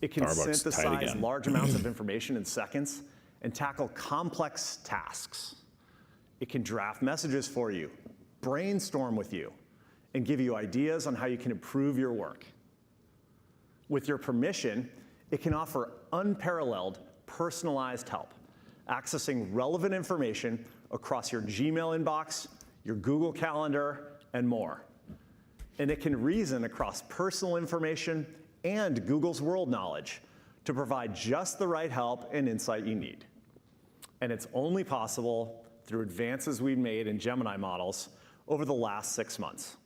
It can Starbucks tight synthesize again. large amounts of information in seconds and tackle complex tasks. It can draft messages for you, brainstorm with you, and give you ideas on how you can improve your work. With your permission, it can offer unparalleled personalized help, accessing relevant information across your Gmail inbox, your Google Calendar, and more. And it can reason across personal information and Google's world knowledge to provide just the right help and insight you need. And it's only possible through advances we've made in Gemini models over the last 6 months.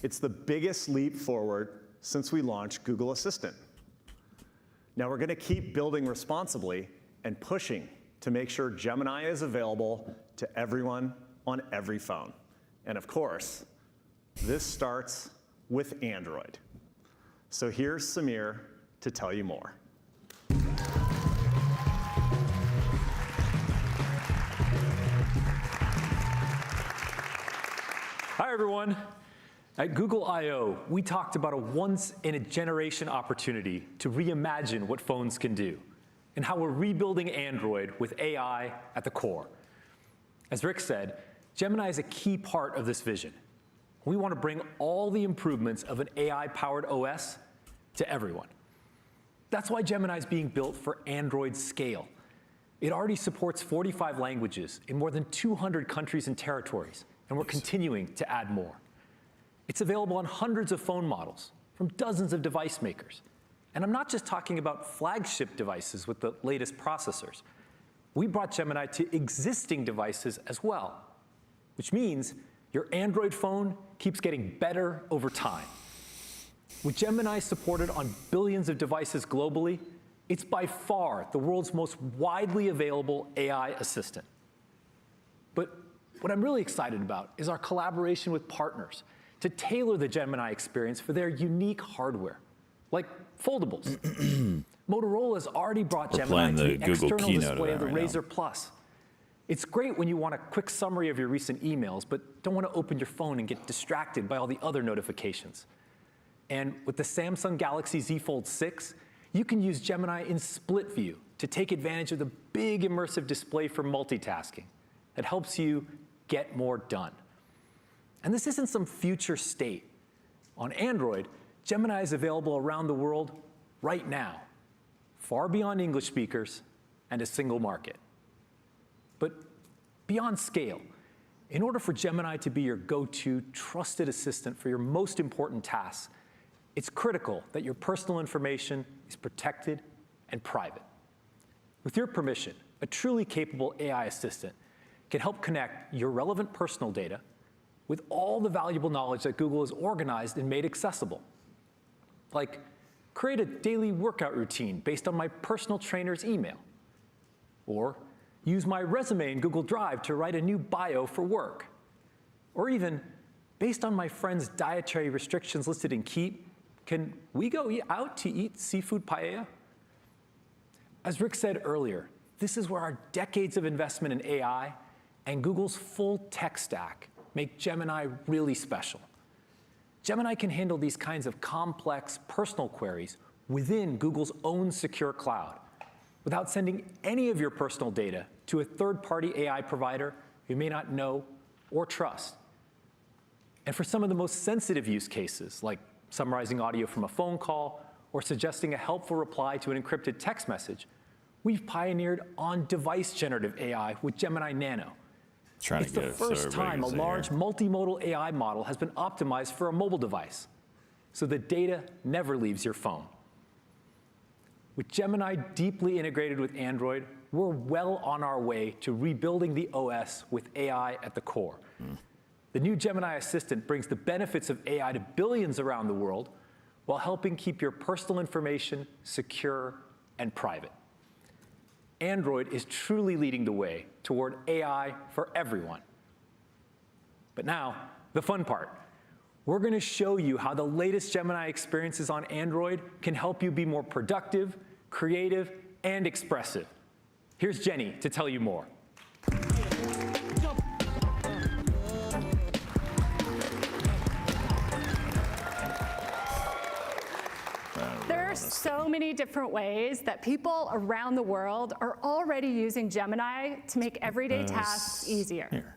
It's the biggest leap forward since we launched Google Assistant. Now we're going to keep building responsibly and pushing to make sure Gemini is available to everyone on every phone. And of course, this starts with Android. So here's Samir to tell you more. Hi, everyone. At Google I/O, we talked about a once-in-a-generation opportunity to reimagine what phones can do and how we're rebuilding Android with AI at the core. As Rick said, Gemini is a key part of this vision. We want to bring all the improvements of an AI-powered OS to everyone. That's why Gemini is being built for Android scale. It already supports 45 languages in more than 200 countries and territories, and we're continuing to add more. It's available on hundreds of phone models from dozens of device makers. And I'm not just talking about flagship devices with the latest processors. We brought Gemini to existing devices as well, which means your Android phone keeps getting better over time. With Gemini supported on billions of devices globally, it's by far the world's most widely available AI assistant. But what I'm really excited about is our collaboration with partners to tailor the Gemini experience for their unique hardware, like foldables. Motorola's already brought Gemini to the external display of the Razr Plus. It's great when you want a quick summary of your recent emails, but don't want to open your phone and get distracted by all the other notifications. And with the Samsung Galaxy Z Fold 6, you can use Gemini in split view to take advantage of the big immersive display for multitasking that helps you get more done. And this isn't some future state. On Android, Gemini is available around the world right now, far beyond English speakers and a single market. But beyond scale, in order for Gemini to be your go-to trusted assistant for your most important tasks, it's critical that your personal information is protected and private. With your permission, a truly capable AI assistant can help connect your relevant personal data with all the valuable knowledge that Google has organized and made accessible. Like, create a daily workout routine based on my personal trainer's email. Or use my resume in Google Drive to write a new bio for work. Or even, based on my friend's dietary restrictions listed in Keep, can we go out to eat seafood paella? As Rick said earlier, this is where our decades of investment in AI and Google's full tech stack make Gemini really special. Gemini can handle these kinds of complex personal queries within Google's own secure cloud without sending any of your personal data to a third-party AI provider you may not know or trust. And for some of the most sensitive use cases, like summarizing audio from a phone call or suggesting a helpful reply to an encrypted text message, we've pioneered on-device generative AI with Gemini Nano. It's the first time a large multimodal AI model has been optimized for a mobile device, so the data never leaves your phone. With Gemini deeply integrated with Android, we're well on our way to rebuilding the OS with AI at the core. The new Gemini Assistant brings the benefits of AI to billions around the world while helping keep your personal information secure and private. Android is truly leading the way toward AI for everyone. But now, the fun part. We're going to show you how the latest Gemini experiences on Android can help you be more productive, creative, and expressive. Here's Jenny to tell you more. There are so many different ways that people around the world are already using Gemini to make everyday tasks easier.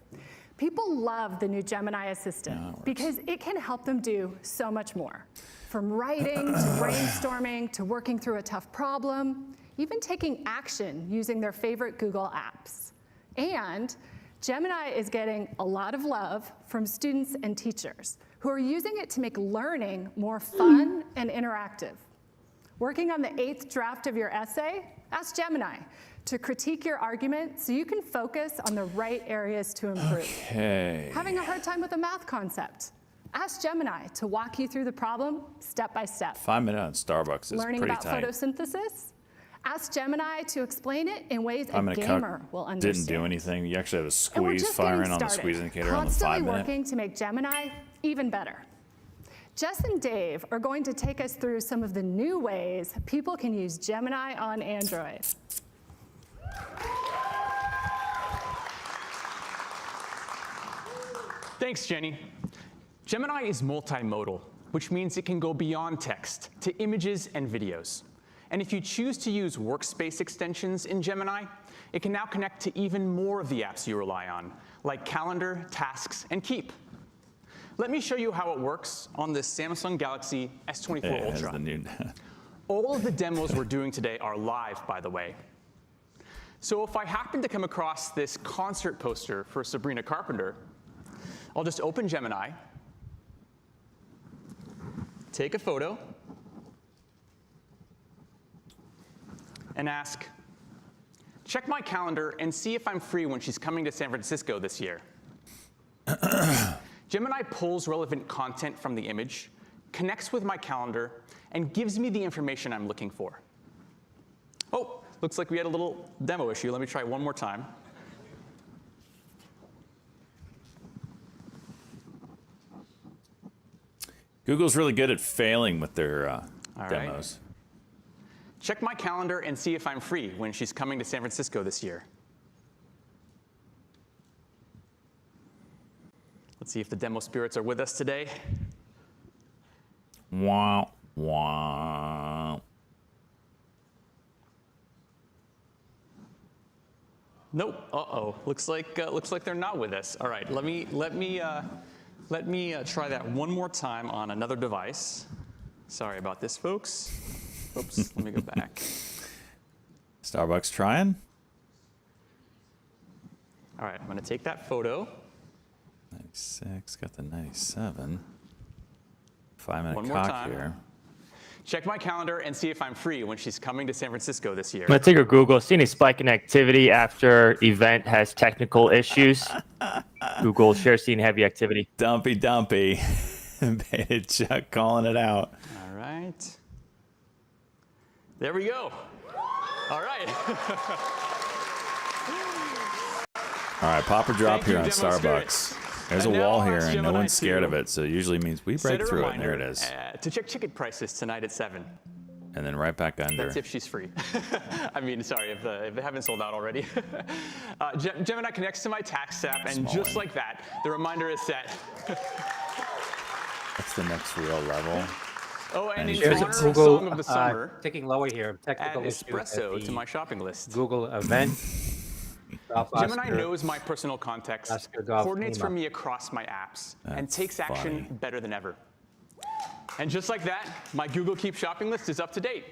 People love the new Gemini Assistant because it can help them do so much more. From writing to brainstorming to working through a tough problem, even taking action using their favorite Google apps. And Gemini is getting a lot of love from students and teachers who are using it to make learning more fun and interactive. Working on the 8th draft of your essay? Ask Gemini to critique your argument so you can focus on the right areas to improve. Having a hard time with a math concept? Ask Gemini to walk you through the problem step by step. 5 minutes on Starbucks is Learning pretty about tight. photosynthesis? Ask Gemini to explain it in ways a minute gamer will understand. Didn't do anything. You actually have a And we're squeeze just getting firing on the started, squeeze indicator on the constantly 5 minute. working to make Gemini even better. Jess and Dave are going to take us through some of the new ways people can use Gemini on Android. Thanks, Jenny. Gemini is multimodal, which means it can go beyond text to images and videos. And if you choose to use workspace extensions in Gemini, it can now connect to even more of the apps you rely on, like Calendar, Tasks, and Keep. Let me show you how it works on this Samsung Galaxy S24 Ultra. All of the demos we're doing today are live, by the way. So if I happen to come across this concert poster for Sabrina Carpenter, I'll just open Gemini, take a photo, and ask, check my calendar and see if I'm free when she's coming to San Francisco this year. Gemini pulls relevant content from the image, connects with my calendar, and gives me the information I'm looking for. Oh, looks like we had a little demo issue. Let me try one more time. Google's really good at failing with their demos. Right. Check my calendar and see if I'm free when she's coming to San Francisco this year. Let's see if the demo spirits are with us today. Wow, wow. Nope. Uh-oh. Looks like they're not with us. All right. Let me try that one more time on another device. Sorry about this, folks. Oops. Let me go back. Starbucks trying. All right. I'm going to take that photo. 96, got the 97. 5-minute One more cock time. here. Check my calendar and see if I'm free when she's coming to San Francisco this year. I'm gonna take a Google. Seen a spike in activity after event has technical issues. Google share seen heavy activity. Dumpy. Beta Chuck calling it out. All right. There we go. All right. All right, pop or drop Thank here you, on Demo Starbucks. Spirits. There's a And now wall on here, and no Gemini one's scared 2. of it, so it usually means we Set break a through it, and there it reminder, is. to check ticket prices tonight at 7. And then right back under. That's if she's free. I mean, sorry, if they haven't sold out already. Gemini connects to my tax app, and Small just one. like that, the reminder is set. That's the next real level. Oh, and in There's a honor of Google Song of the Summer, ticking lower here. add Technical issue at espresso the to my shopping list. Google event. Golf Gemini Oscar. knows my personal context, Oscar Golf coordinates for Lima. me across my apps, and That's takes action funny. better than ever. And just like that, my Google Keep shopping list is up to date.